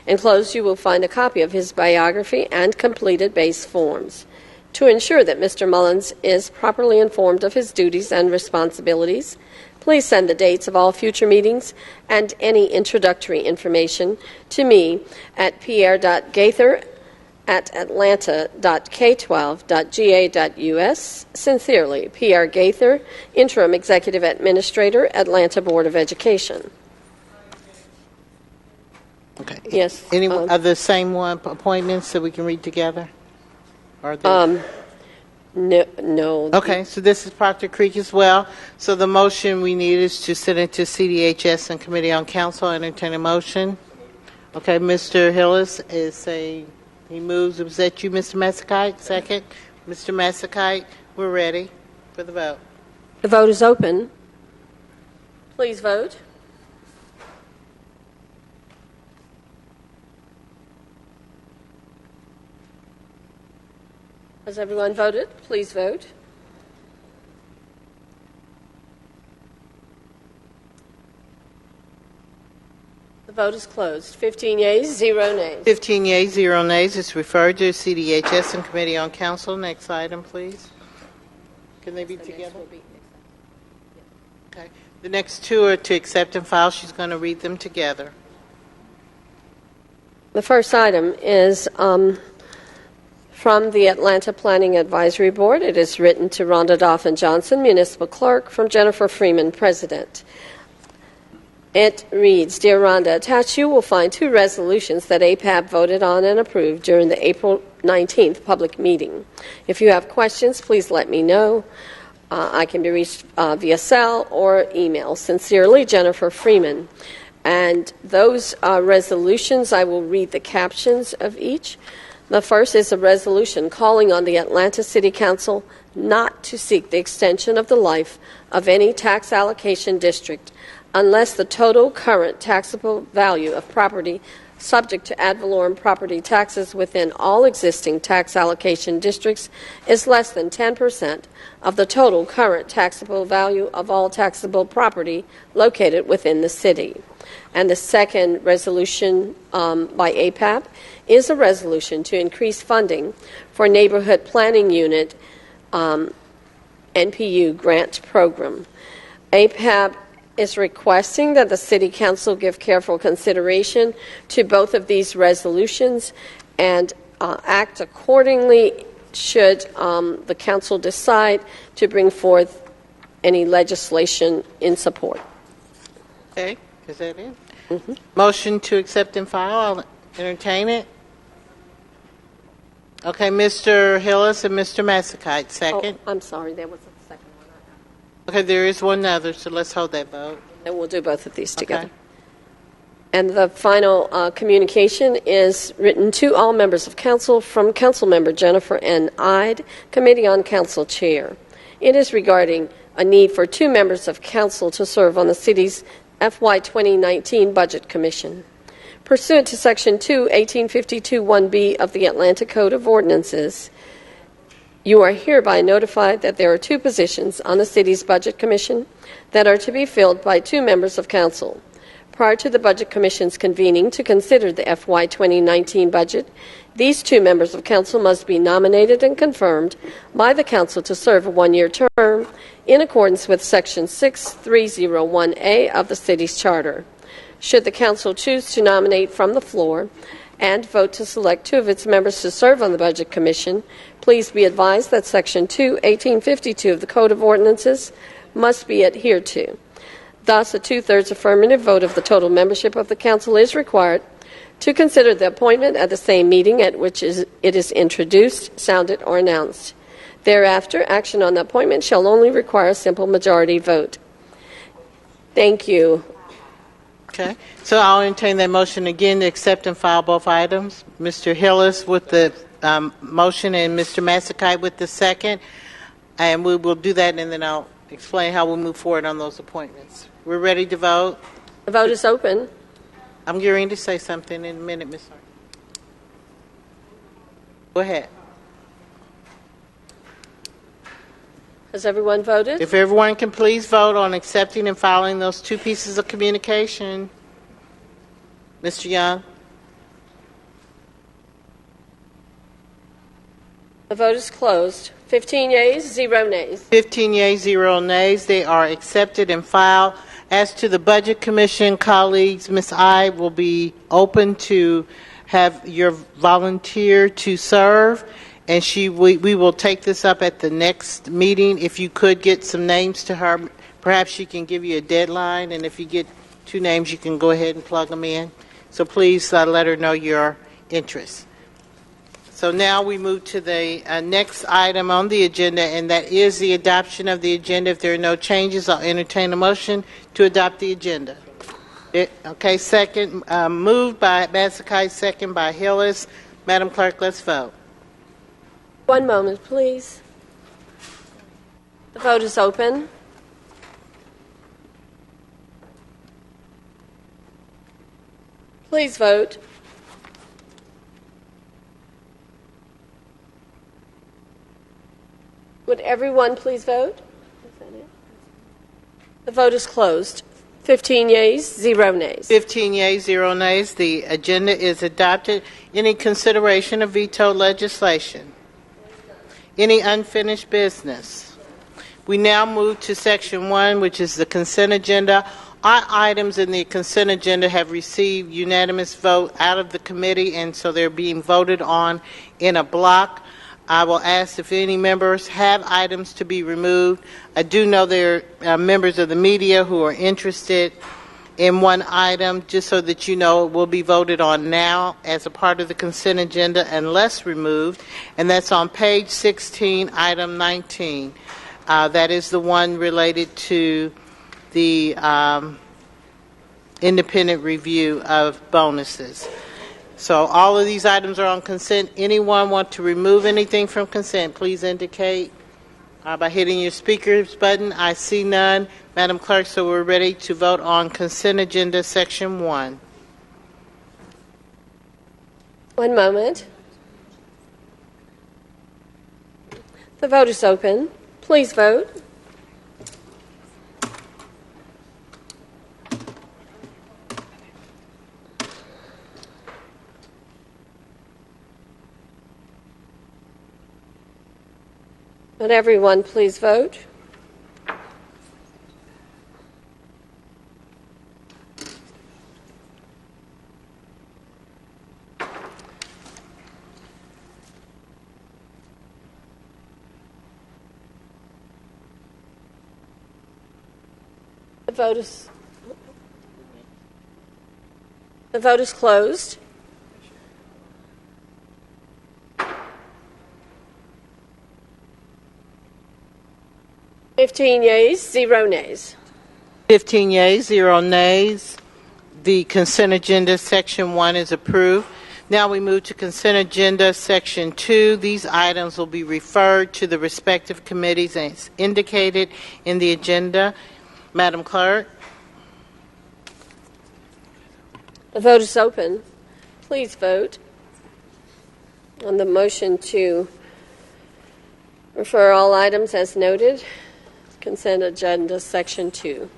F: Enclosed, you will find a copy of his biography and completed base forms. To ensure that Mr. Mullins is properly informed of his duties and responsibilities, please send the dates of all future meetings and any introductory information to me at pierre.gaither@atlanta.k12.ga.us. Sincerely, Pierre Gaither, Interim Executive Administrator, Atlanta Board of Education.
B: Okay.
F: Yes.
B: Any other same one appointments that we can read together? Are there?
F: No.
B: Okay, so this is Proctor Creek as well. So the motion we need is to send it to CDHS and Committee on Council. Entertain a motion. Okay, Mr. Hillis he moves. Was that you, Mr. Massacite? Second. Mr. Massacite, we're ready for the vote.
F: The vote is open. Please vote. Has everyone voted? Please vote. The vote is closed. 15 yeas, 0 nays.
B: 15 yeas, 0 nays. It's referred to CDHS and Committee on Council. Next item, please. Can they be together? Okay. The next two are to accept and file. She's going to read them together.
F: The first item is from the Atlanta Planning Advisory Board. It is written to Rhonda Dauphin Johnson, Municipal Clerk, from Jennifer Freeman, President. It reads, Dear Rhonda, attached you will find 2 resolutions that APAB voted on and approved during the April 19th public meeting. If you have questions, please let me know. I can be reached via cell or email. Sincerely, Jennifer Freeman. And those resolutions, I will read the captions of each. The first is a resolution calling on the Atlanta City Council not to seek the extension of the life of any tax allocation district unless the total current taxable value of property subject to ad valorem property taxes within all existing tax allocation districts is less than 10% of the total current taxable value of all taxable property located within the city. And the second resolution by APAP is a resolution to increase funding for Neighborhood Planning Unit NPU grant program. APAP is requesting that the City Council give careful consideration to both of these resolutions and act accordingly should the Council decide to bring forth any legislation in support.
B: Okay, is that it? Mm-hmm. Motion to accept and file. I'll entertain it. Okay, Mr. Hillis and Mr. Massacite, second.
F: Oh, I'm sorry, there was a second one.
B: Okay, there is one other, so let's hold that vote.
F: And we'll do both of these together. Okay. And the final communication is written to all members of council from Councilmember Jennifer N. Ide, Committee on Council Chair. It is regarding a need for 2 members of council to serve on the city's FY 2019 Budget Commission. Pursuant to Section 2, 1852(1)B of the Atlanta Code of Ordinances, you are hereby notified that there are 2 positions on the city's Budget Commission that are to be filled by 2 members of council. Prior to the Budget Commission's convening to consider the FY 2019 budget, these 2 members of council must be nominated and confirmed by the council to serve a 1-year term in accordance with Section 6301A of the city's charter. Should the council choose to nominate from the floor and vote to select 2 of its members to serve on the Budget Commission, please be advised that Section 2, 1852 of the Code of Ordinances must be adhered to. Thus, a two-thirds affirmative vote of the total membership of the council is required to consider the appointment at the same meeting at which it is introduced, sounded, or announced. Thereafter, action on the appointment shall only require a simple majority vote. Thank you.
B: Okay, so I'll entertain that motion again to accept and file both items. Mr. Hillis with the motion and Mr. Massacite with the second. And we will do that, and then I'll explain how we'll move forward on those appointments. We're ready to vote.
F: The vote is open.
B: I'm getting to say something in a minute, Ms. Hart. Go ahead.
F: Has everyone voted?
B: If everyone can please vote on accepting and filing those two pieces of communication. Mr. Young.
F: The vote is closed. 15 yeas, 0 nays.
B: 15 yeas, 0 nays. They are accepted and filed. As to the Budget Commission, colleagues, Ms. I will be open to have your volunteer to serve, and we will take this up at the next meeting. If you could get some names to her, perhaps she can give you a deadline, and if you get 2 names, you can go ahead and plug them in. So please let her know your interest. So now we move to the next item on the agenda, and that is the adoption of the agenda. If there are no changes, I'll entertain a motion to adopt the agenda. Okay, second, moved by Massacite, second by Hillis. Madam Clerk, let's vote.
F: One moment, please. The vote is open. Please vote. Would everyone please vote? The vote is closed. 15 yeas, 0 nays.
B: 15 yeas, 0 nays. The agenda is adopted. Any consideration of vetoed legislation? Any unfinished business? We now move to Section 1, which is the consent agenda. Our items in the consent agenda have received unanimous vote out of the committee, and so they're being voted on in a block. I will ask if any members have items to be removed. I do know there are members of the media who are interested in one item, just so that you know it will be voted on now as a part of the consent agenda unless removed, and that's on page 16, item 19. That is the one related to the independent review of bonuses. So all of these items are on consent. Anyone want to remove anything from consent, please indicate by hitting your speakers button. I see none. Madam Clerk, so we're ready to vote on consent agenda section 1.
F: One moment. The vote is open. Please vote. Would everyone please vote? The vote is closed. Fifteen yeas, 0 nays.
B: 15 yeas, 0 nays. The consent agenda section 1 is approved. Now we move to consent agenda section 2. These items will be referred to the respective committees as indicated in the agenda. Madam Clerk.
F: The vote is open. Please vote on the motion to refer all items as noted. Consent agenda section 2.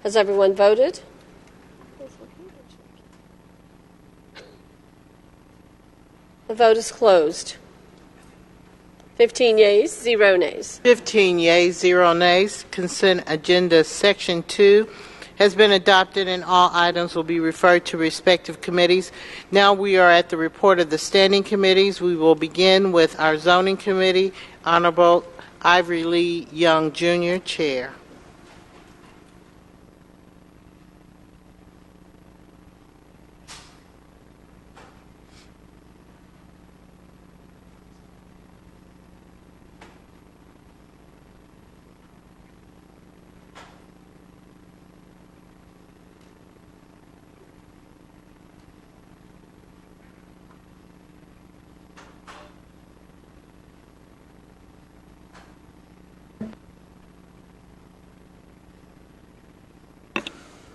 F: Has everyone voted? The vote is closed. 15 yeas, 0 nays.
B: 15 yeas, 0 nays. Consent agenda section 2 has been adopted, and all items will be referred to respective committees. Now we are at the report of the standing committees. We will begin with our zoning committee. Honorable Ivory Lee Young Jr., Chair.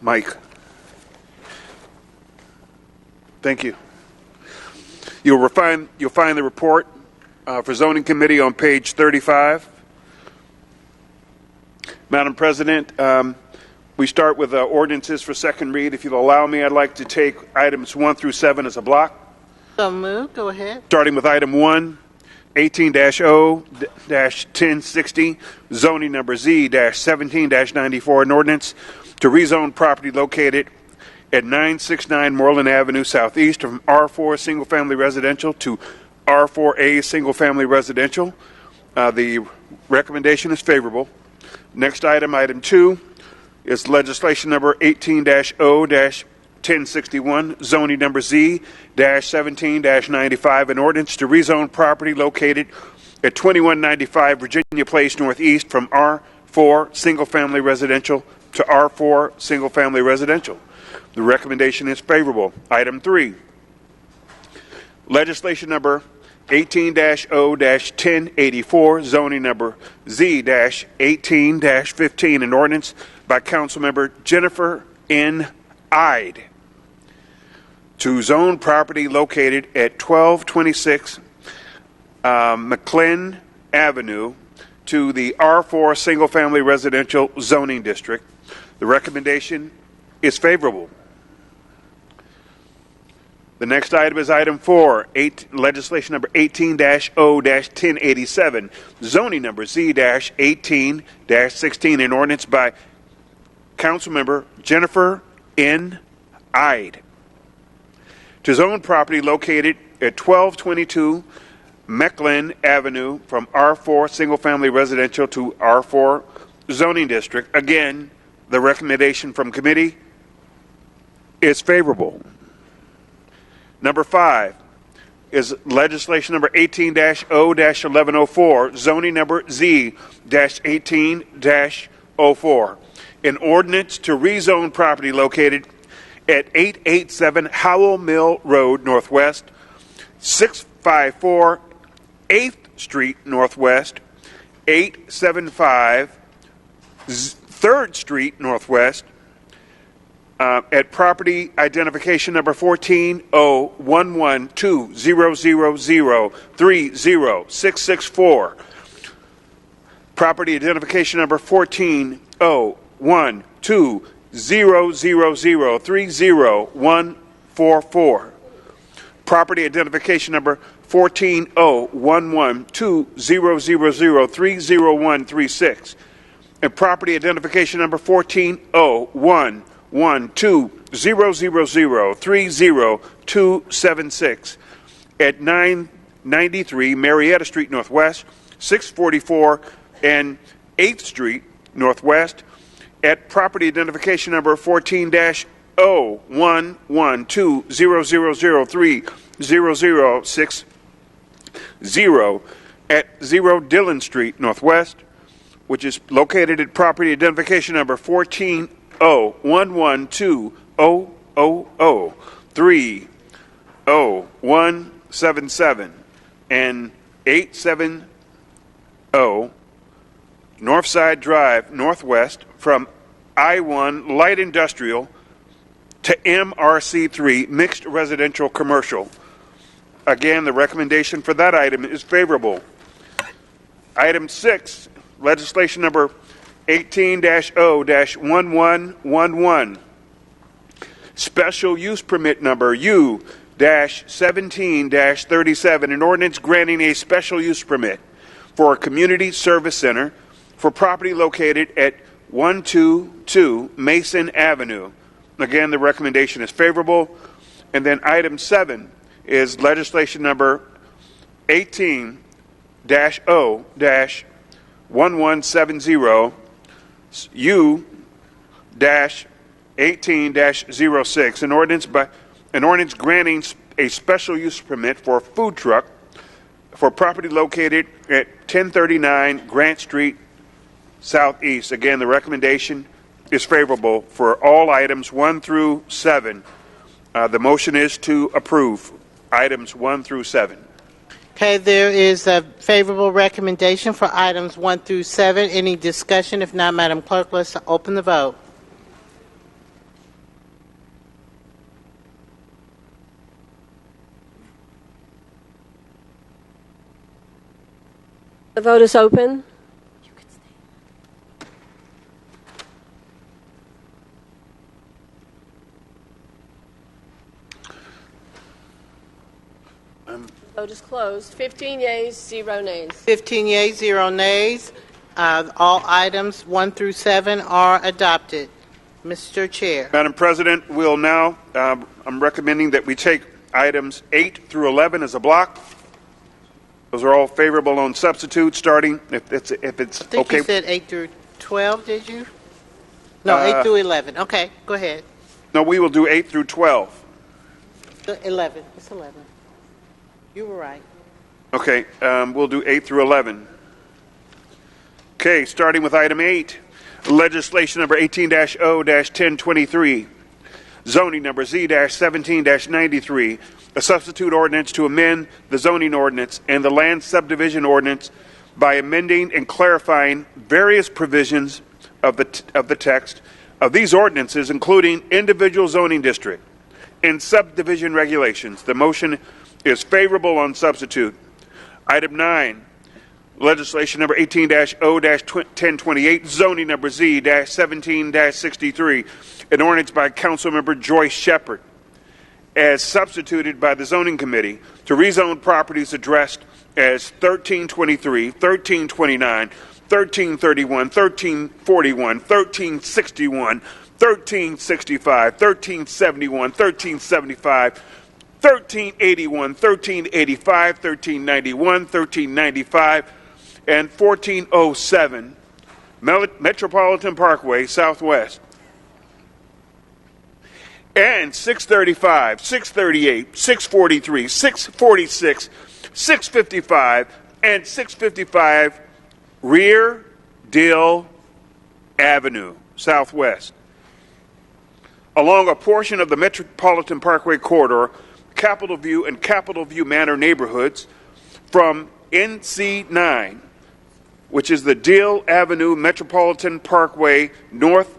K: Mike. Thank you. You'll find the report for Zoning Committee on page 35. Madam President, we start with ordinances for second read. If you'll allow me, I'd like to take items 1 through 7 as a block.
B: So moved. Go ahead.
K: Starting with item 1, 18-0-1060, zoning number Z-17-94, an ordinance to rezone property located at 969 Moreland Avenue Southeast from R4 Single Family Residential to R4A Single Family Residential. The recommendation is favorable. Next item, item 2, is legislation number 18-0-1061, zoning number Z-17-95, an ordinance to rezone property located at 2195 Virginia Place Northeast from R4 Single Family Residential to R4 Single Family Residential. The recommendation is favorable. Item 3, legislation number 18-0-1084, zoning number Z-18-15, an ordinance by Councilmember Jennifer N. Ide to zone property located at 1226 McLean Avenue to the R4 Single Family Residential Zoning District. The recommendation is favorable. The next item is item 4, legislation number 18-0-1087, zoning number Z-18-16, an ordinance by Councilmember Jennifer N. Ide to zone property located at 1222 McLean Avenue from R4 Single Family Residential to R4 Zoning District. Again, the recommendation from committee is favorable. Number 5 is legislation number 18-0-1104, zoning number Z-18-04, an ordinance to rezone property located at 887 Howell Mill Road Northwest, 654 8th Street Northwest, 875 3rd Street Northwest, at property identification number 14-011-2000-30664. Property identification number 14-012-000-30144. Property identification number 14-011-2000-30136. And property identification number 14-011-2000-30276 at 993 Marietta Street Northwest, 644 and 8th Street Northwest, at property identification number 14-011-2000-30060 at 0 Dillon Street Northwest, which is located at property identification number 14-011-2000-30177 and 870 Northside Drive Northwest from I-1 Light Industrial to MRC3 Mixed Residential Commercial. Again, the recommendation for that item is favorable. Item 6, legislation number 18-0-1111, special use permit number U-17-37, an ordinance granting a special use permit for a community service center for property located at 122 Mason Avenue. Again, the recommendation is favorable. And then item 7 is legislation number 18-0-1112, 1170 U-18-06, an ordinance granting a special use permit for a food truck for property located at 1039 Grant Street Southeast. Again, the recommendation is favorable for all items 1 through 7. The motion is to approve items 1 through 7.
B: Okay, there is a favorable recommendation for items 1 through 7. Any discussion? If not, Madam Clerk, let's open the vote.
F: The vote is open. Vote is closed. 15 yeas, 0 nays.
B: 15 yeas, 0 nays. All items 1 through 7 are adopted. Mr. Chair.
K: Madam President, we'll now, I'm recommending that we take items 8 through 11 as a block. Those are all favorable on substitute, starting, if it's
B: I think
K: okay.
B: you said 8 through 12, did you? No, 8 through 11. Okay, go ahead.
K: No, we will do 8 through 12.
B: 11. It's 11. You were right.
K: Okay, we'll do 8 through 11. Okay, starting with item 8, legislation number 18-0-1023, zoning number Z-17-93, a substitute ordinance to amend the zoning ordinance and the land subdivision ordinance by amending and clarifying various provisions of the text of these ordinances, including individual zoning district and subdivision regulations. The motion is favorable on substitute. Item 9, legislation number 18-0-1028, zoning number Z-17-63, an ordinance by Councilmember Joyce Shepard, as substituted by the Zoning Committee to rezone properties addressed as 1323, 1329, 1331, 1341, 1361, 1365, 1371, 1375, 1381, 1385, 1391, 1395, and 1407 Metropolitan Parkway Southwest, and 635, 638, 643, 646, 655, and 655 Rear Dill Avenue Southwest, along a portion of the Metropolitan Parkway corridor, Capitol View and Capitol View Manor neighborhoods, from NC9, which is the Dill Avenue Metropolitan Parkway North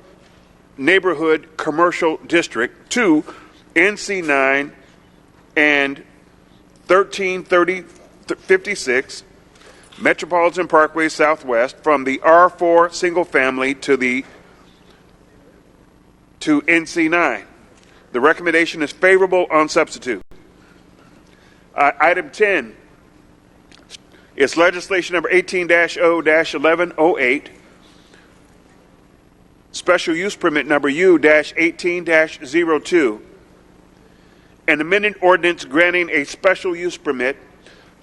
K: Neighborhood Commercial District, to NC9 and 1356 Metropolitan Parkway Southwest, from the R4 single family to NC9. The recommendation is favorable on substitute. Item 10 is legislation number 18-0-1108, special use permit number U-18-02, an amended ordinance granting a special use permit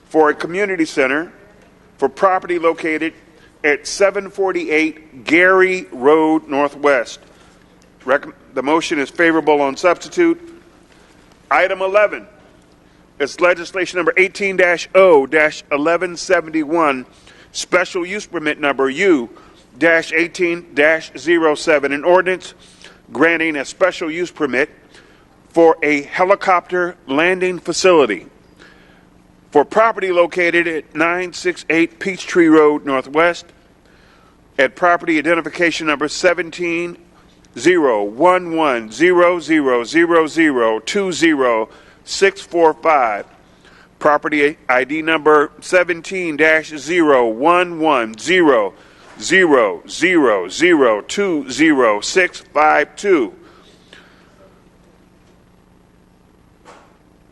K: for a community center for property located at 748 Gary Road Northwest. The motion is favorable on substitute. Item 11 is legislation number 18-0-1171, special use permit number U-18-07, an ordinance granting a special use permit for a helicopter landing facility for property located at 968 Peachtree Road Northwest, at property identification number 17-011-000020-645, property ID number 17-110000020-652,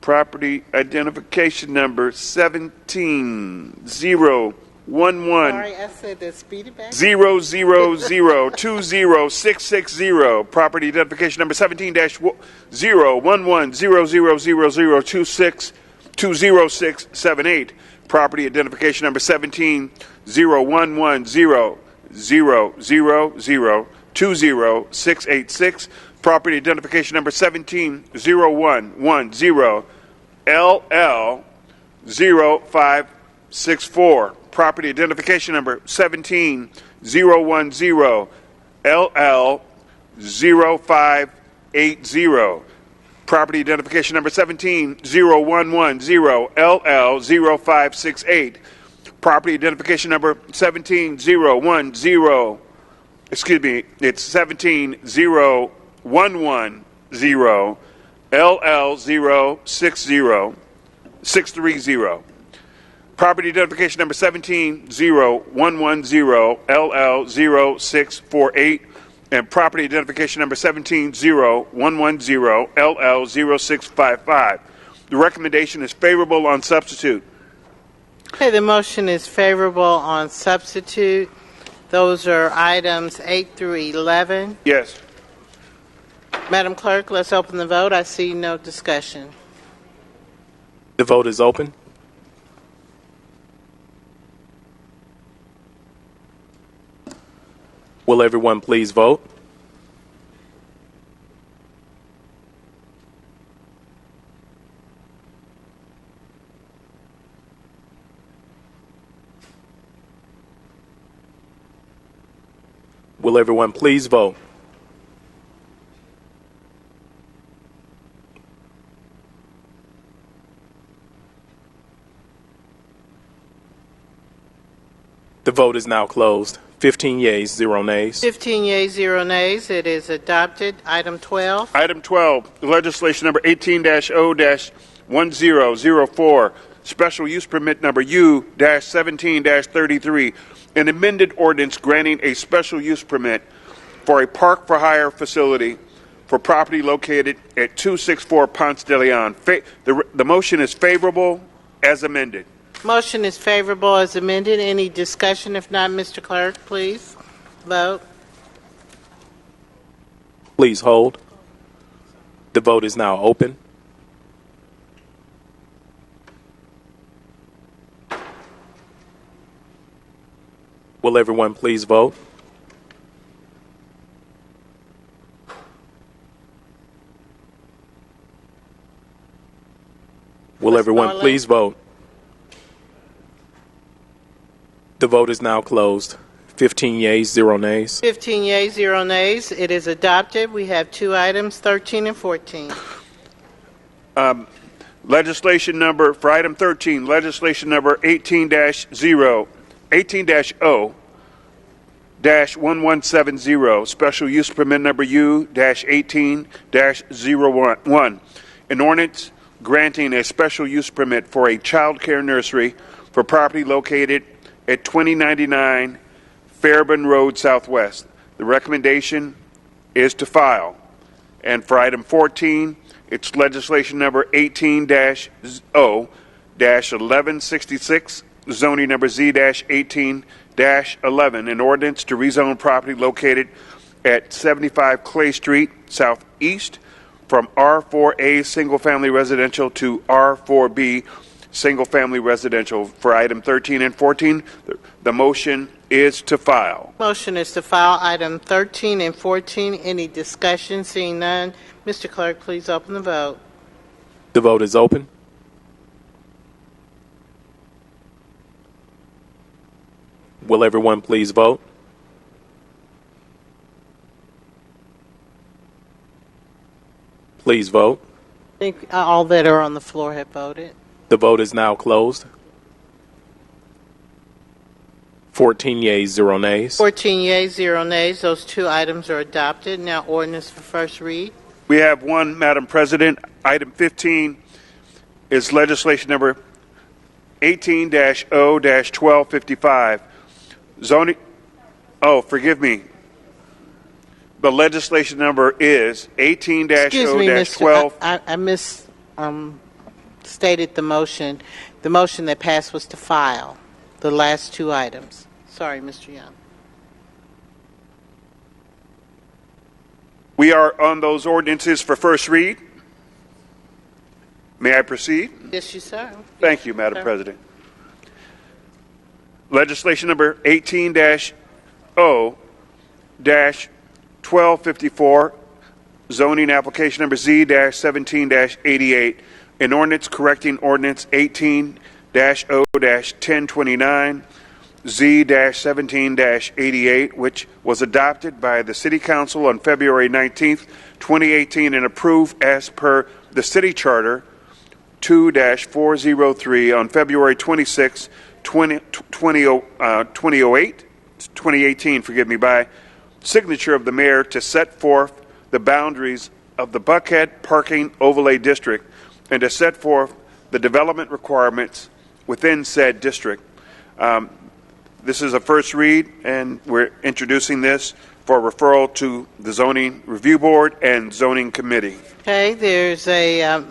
K: property identification number 17-011.
B: Sorry, I said that. Speed it back.
K: 000-20660. Property identification number 17-011-000026-20678. property identification number 17-0110-000-20686, property identification number 17-0110-LL-0564, property identification number 17-0110-LL-0580, property identification number 17-0110-LL-0568, property identification number 17-010, excuse me, it's 17-0110-LL-060-630, property identification number 17-0110-LL-0648, and property identification number 17-0110-LL-0655. The recommendation is favorable on substitute.
B: Okay, the motion is favorable on substitute. Those are items 8 through 11.
K: Yes.
B: Madam Clerk, let's open the vote. I see no discussion.
I: The vote is open. Will everyone please vote? Will everyone please vote? The vote is now closed. 15 yeas, 0 nays.
B: 15 yeas, 0 nays. It is adopted. Item 12.
K: Item 12, legislation number 18-0-1004, special use permit number U-17-33, an amended ordinance granting a special use permit for a park for hire facility for property located at 264 Ponce de Leon. The motion is favorable as amended.
B: Motion is favorable as amended. Any discussion? If not, Mr. Clerk, please vote.
I: Please hold. The vote is now open. Will everyone please vote? Will everyone please vote? The vote is now closed. 15 yeas, 0 nays.
B: 15 yeas, 0 nays. It is adopted. We have two items, 13 and 14.
K: Legislation number, for item 13, legislation number 18-1170, special use permit number U-18-01, an ordinance granting a special use permit for a child care nursery for property located at 2099 Fairburn Road Southwest. The recommendation is to file. And for item 14, it's legislation number 18-0-1166, zoning number Z-18-11, an ordinance to rezone property located at 75 Clay Street Southeast from R4A single-family residential to R4B single-family residential. For item 13 and 14, the motion is to file.
B: Motion is to file item 13 and 14. Any discussion? Seeing none, Mr. Clerk, please open the vote.
I: The vote is open. Will everyone please vote? Please vote.
B: I think all that are on the floor have voted.
I: The vote is now closed. 14 yeas, 0 nays.
B: 14 yeas, 0 nays. Those two items are adopted. Now ordinance for first read.
K: We have one, Madam President. Item 15 is legislation number 18-0-1255. Zoning. Oh, forgive me. The legislation number is 18-0-12.
B: I misstated the motion. The motion that passed was to file the last two items. Sorry, Mr. Young.
K: We are on those ordinances for first read. May I proceed?
B: Yes, you sir.
K: Thank you, Madam President. Legislation number 18-0-1254, zoning application number Z-17-88, an ordinance correcting ordinance 18-0-1029, Z-17-88, which was adopted by the City Council on February 19th, 2018, and approved as per the City Charter 2-403 on February 26, 2018, by signature of the mayor to set forth the boundaries of the Buckhead Parking Overlay District and to set forth the development requirements within said district. This is a first read, and we're introducing this for referral to the Zoning Review Board and Zoning Committee.
B: Okay, there's a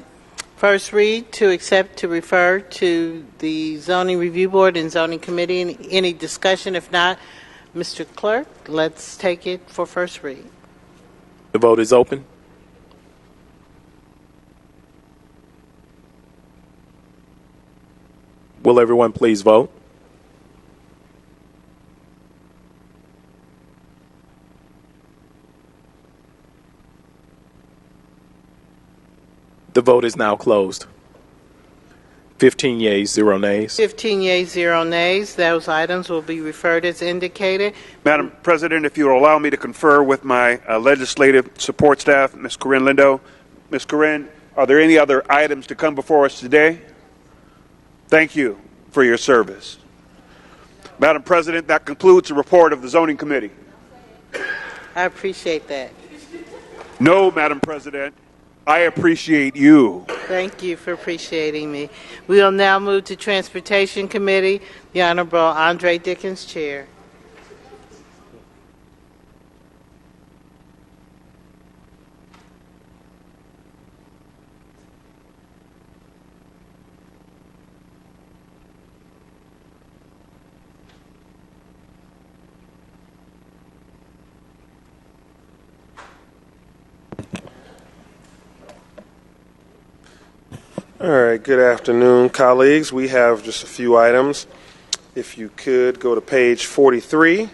B: first read to accept to refer to the Zoning Review Board and Zoning Committee. Any discussion? If not, Mr. Clerk, let's take it for first read.
I: The vote is open. Will everyone please vote? The vote is now closed. 15 yeas, 0 nays.
B: 15 yeas, 0 nays. Those items will be referred as indicated.
K: Madam President, if you will allow me to confer with my legislative support staff, Ms. Corinne Lindo. Ms. Corinne, are there any other items to come before us today? Thank you for your service. Madam President, that concludes the report of the Zoning Committee.
B: I appreciate that.
K: No, Madam President. I appreciate you.
B: Thank you for appreciating me. We will now move to Transportation Committee. The Honorable Andre Dickens, Chair.
H: All right, good afternoon, colleagues. We have just a few items. If you could go to page 43.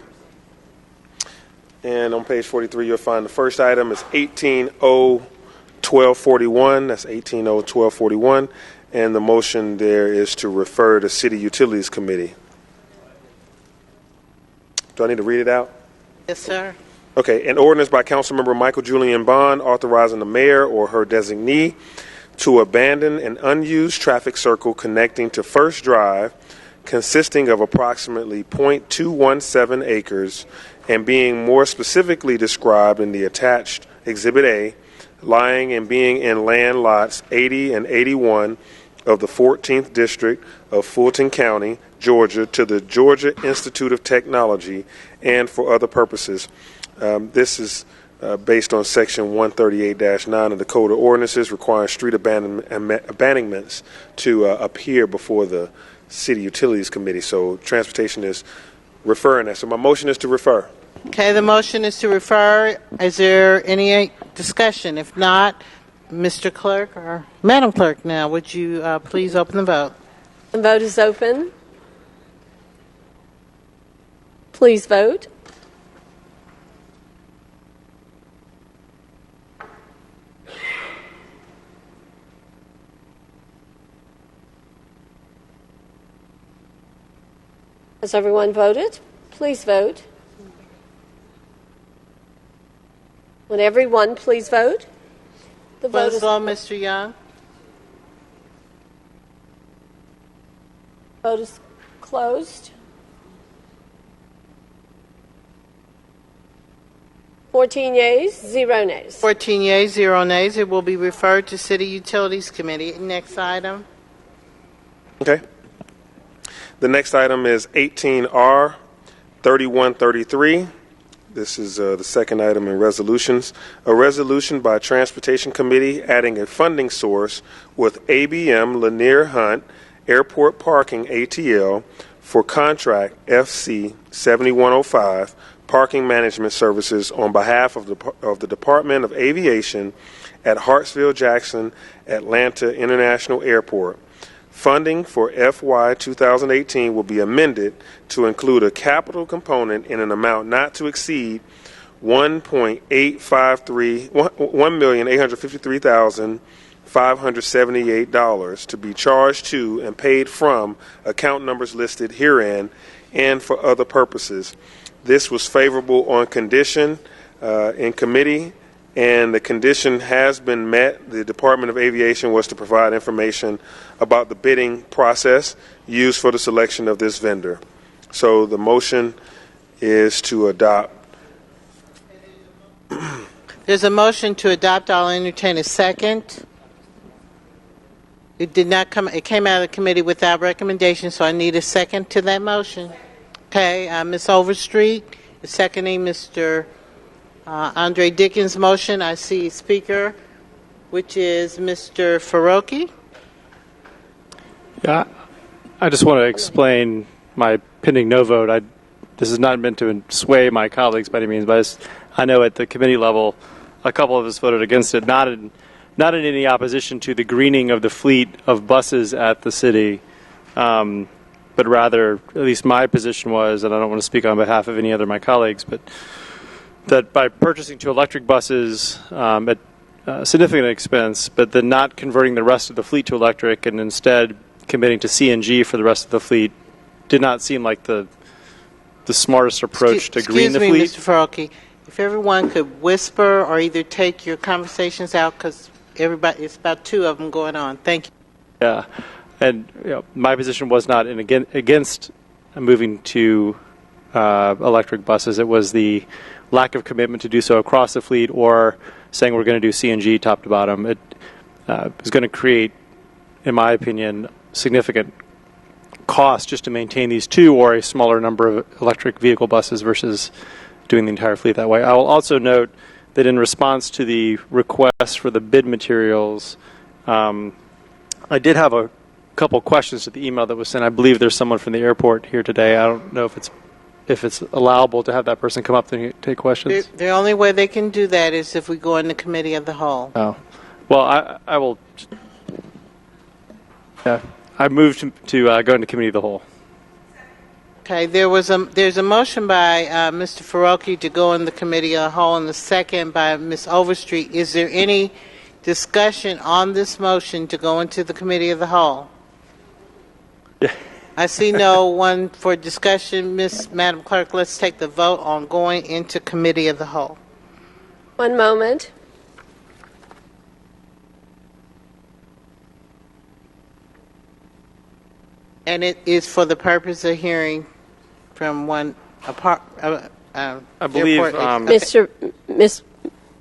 H: And on page 43, you'll find the first item is 18-0-1241. That's 18-0-1241. And the motion there is to refer to City Utilities Committee. Do I need to read it out?
B: Yes, sir.
H: Okay, an ordinance by Councilmember Michael Julian Bond authorizing the mayor or her designee to abandon an unused traffic circle connecting to First Drive, consisting of approximately .217 acres and being more specifically described in the attached Exhibit A, lying and being in land lots 80 and 81 of the 14th District of Fulton County, Georgia, to the Georgia Institute of Technology and for other purposes. This is based on Section 138-9 of the Code of Ordinances, requiring street abandonments to appear before the City Utilities Committee. So Transportation is referring that. So my motion is to refer.
B: Okay, the motion is to refer. Is there any discussion? If not, Mr. Clerk or Madam Clerk now, would you please open the vote?
F: The vote is open. Please vote. Has everyone voted? Please vote. Would everyone please vote? The vote is
B: on, Mr. Young.
F: Vote is closed. 14 yeas, 0 nays.
B: 14 yeas, 0 nays. It will be referred to City Utilities Committee. Next item.
H: Okay. The next item is 18R3133. This is the second item in resolutions. A resolution by Transportation Committee adding a funding source with ABM Lanier Hunt Airport Parking ATL for contract FC 7105 parking management services on behalf of the Department of Aviation at Hartsfield-Jackson Atlanta International Airport. Funding for FY 2018 will be amended to include a capital component in an amount not to exceed $1,853,578 to be charged to and paid from account numbers listed herein and for other purposes. This was favorable on condition in committee, and the condition has been met. The Department of Aviation was to provide information about the bidding process used for the selection of this vendor. So the motion is to adopt.
B: There's a motion to adopt. I'll entertain a second. It did not come. It came out of the committee without recommendation, so I need a second to that motion. Okay, Ms. Overstreet is seconding Mr. Andre Dickens' motion. I see speaker, which is Mr. Faroki.
A: Yeah, I just want to explain my pending no vote. This is not meant to sway my colleagues by any means, but I know at the committee level, a couple of us voted against it, not in any opposition to the greening of the fleet of buses at the city, but rather, at least my position was, and I don't want to speak on behalf of any other of my colleagues, but that by purchasing 2 electric buses at significant expense, but then not converting the rest of the fleet to electric and instead committing to CNG for the rest of the fleet did not seem like the smartest approach to green the fleet.
B: Excuse me, Mr. Faroki. If everyone could whisper or either take your conversations out, because it's about 2 of them going on. Thank you.
A: Yeah, and my position was not against moving to electric buses. It was the lack of commitment to do so across the fleet, or saying we're going to do CNG top to bottom. It is going to create, in my opinion, significant cost just to maintain these 2 or a smaller number of electric vehicle buses versus doing the entire fleet that way. I will also note that in response to the request for the bid materials, I did have a couple questions to the email that was sent. I believe there's someone from the airport here today. I don't know if it's allowable to have that person come up and take questions.
B: The only way they can do that is if we go in the committee of the whole.
A: Oh, well, I will. Yeah, I moved to go into committee of the whole.
B: Okay, there's a motion by Mr. Faroki to go in the committee of the whole, and the second by Ms. Overstreet. Is there any discussion on this motion to go into the committee of the whole?
A: Yeah.
B: I see no one for discussion. Madam Clerk, let's take the vote on going into committee of the whole.
F: One moment.
B: And it is for the purpose of hearing from one apart.
A: I believe,
F: Ms.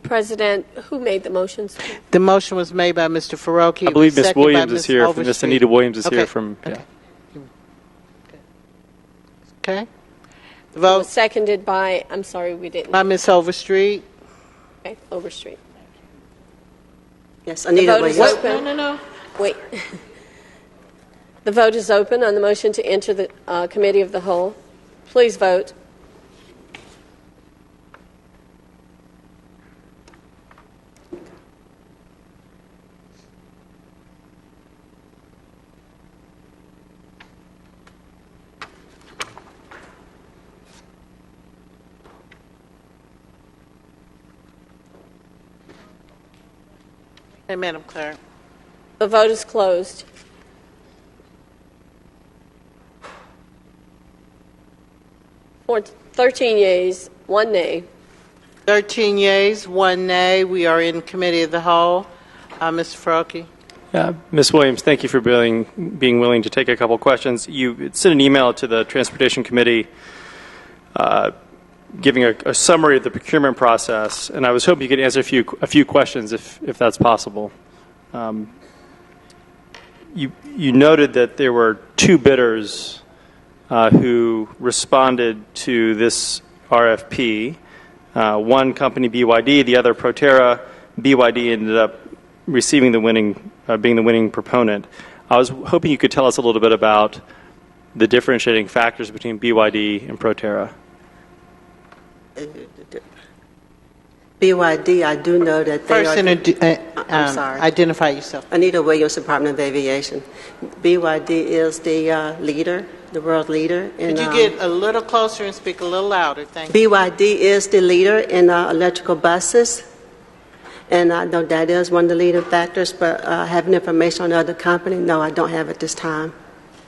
F: President, who made the motions?
B: The motion was made by Mr. Faroki.
A: I believe Ms. Williams is here. Ms. Anita Williams is here from.
B: Okay.
A: Yeah.
B: Okay. The vote
F: was seconded by. I'm sorry, we didn't.
B: By Ms. Overstreet.
F: Okay, Overstreet.
U: Yes, Anita Williams.
F: No. Wait. The vote is open on the motion to enter the committee of the whole. Please vote.
B: Hey, Madam Clerk.
F: The vote is closed. For 13 yeas, 1 nay.
B: 13 yeas, 1 nay. We are in committee of the whole. Mr. Faroki.
A: Ms. Williams, thank you for being willing to take a couple questions. You sent an email to the Transportation Committee giving a summary of the procurement process, and I was hoping you could answer a few questions if that's possible. You noted that there were 2 bidders who responded to this RFP. One company, BYD, the other Proterra. BYD ended up receiving being the winning proponent. I was hoping you could tell us a little bit about the differentiating factors between BYD and Proterra.
D: BYD, I do know that they
B: I'm sorry. Identify yourself.
D: Anita Williams, Department of Aviation. BYD is the leader, the world leader.
B: Could you get a little closer and speak a little louder? Thank you.
D: BYD is the leader in electrical buses, and I know that is one of the leading factors, but having information on the other company, no, I don't have at this time.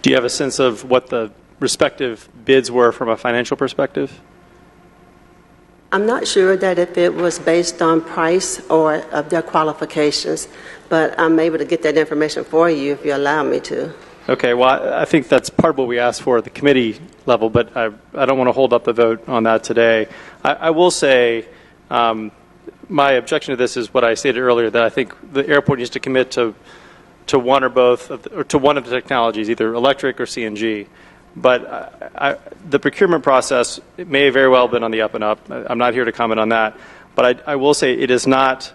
A: Do you have a sense of what the respective bids were from a financial perspective?
D: I'm not sure that if it was based on price or of their qualifications, but I'm able to get that information for you if you allow me to.
A: Okay, well, I think that's part of what we asked for at the committee level, but I don't want to hold up the vote on that today. I will say my objection to this is what I stated earlier, that I think the airport needs to commit to one or both, or to one of the technologies, either electric or CNG. But the procurement process may very well have been on the up and up. I'm not here to comment on that. But I will say it does not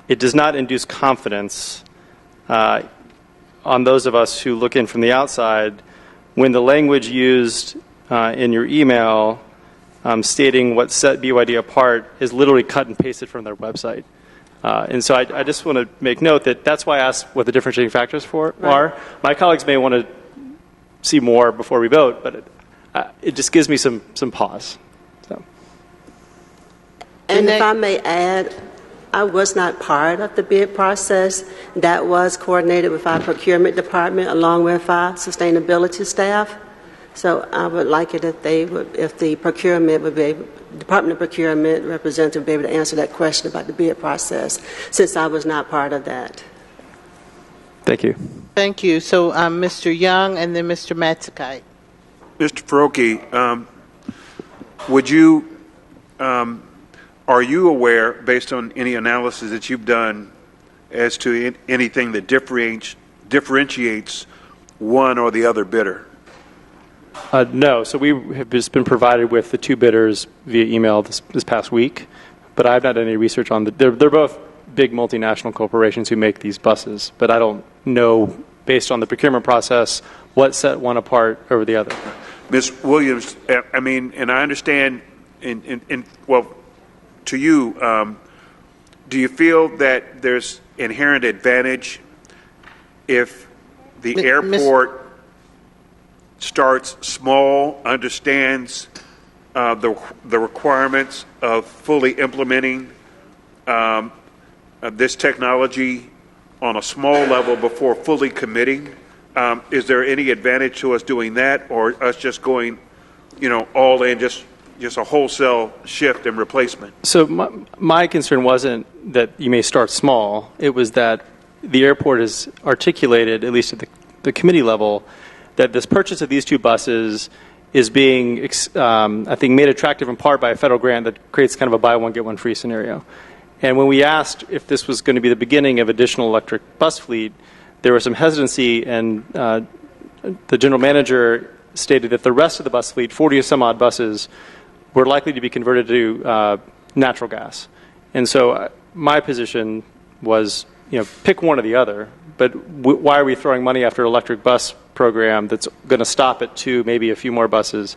A: induce confidence on those of us who look in from the outside when the language used in your email stating what set BYD apart is literally cut and pasted from their website. And so I just want to make note that that's why I asked what the differentiating factors are. My colleagues may want to see more before we vote, but it just gives me some pause. So.
D: And if I may add, I was not part of the bid process. That was coordinated with our procurement department along with our sustainability staff. So I would like it if the procurement would be Department of Procurement representative would be able to answer that question about the bid process, since I was not part of that.
A: Thank you.
B: Thank you. So Mr. Young and then Mr. Matsakai.
K: Mr. Faroki, would you, are you aware, based on any analysis that you've done, as to anything that differentiates one or the other bidder?
A: No. So we have just been provided with the two bidders via email this past week, but I've not done any research on they're both big multinational corporations who make these buses, but I don't know, based on the procurement process, what set one apart over the other.
K: Ms. Williams, I mean, and I understand, well, to you, do you feel that there's inherent advantage if the airport starts small, understands the requirements of fully implementing this technology on a small level before fully committing? Is there any advantage to us doing that, or us just going, all in, just a wholesale shift and replacement?
A: So my concern wasn't that you may start small. It was that the airport has articulated, at least at the committee level, that this purchase of these two buses is being, I think, made attractive in part by a federal grant that creates kind of a buy one, get one free scenario. And when we asked if this was going to be the beginning of additional electric bus fleet, there was some hesitancy, and the general manager stated that the rest of the bus fleet, 40 or some odd buses, were likely to be converted to natural gas. And so my position was, pick one or the other, but why are we throwing money after an electric bus program that's going to stop at two, maybe a few more buses,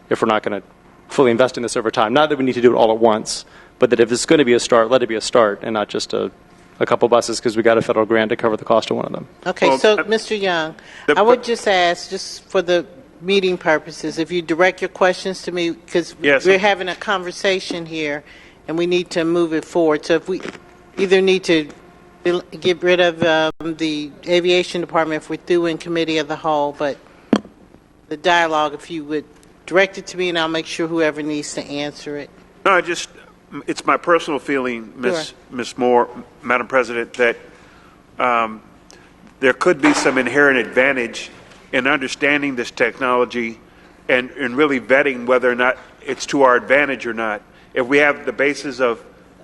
A: if we're not going to fully invest in this over time? Not that we need to do it all at once, but that if it's going to be a start, let it be a start and not just a couple buses because we got a federal grant to cover the cost of one of them.
B: Okay, so Mr. Young, I would just ask, just for the meeting purposes, if you direct your questions to me, because we're having a conversation here and we need to move it forward. So if we either need to get rid of the aviation department if we're through in committee of the whole, but the dialogue, if you would direct it to me, and I'll make sure whoever needs to answer it.
K: No, it's my personal feeling, Ms. Moore, Madam President, that there could be some inherent advantage in understanding this technology and really vetting whether or not it's to our advantage or not. If we have the basis of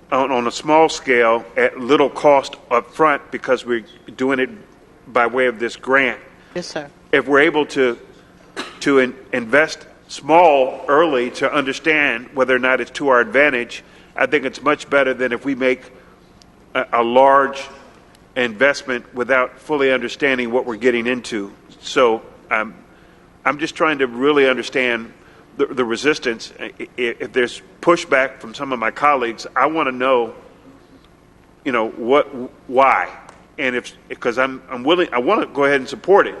K: on a small scale at little cost up front because we're doing it by way of this grant.
B: Yes, sir.
K: If we're able to invest small early to understand whether or not it's to our advantage, I think it's much better than if we make a large investment without fully understanding what we're getting into. So I'm just trying to really understand the resistance. If there's pushback from some of my colleagues, I want to know, why, and because I'm willing, I want to go ahead and support it.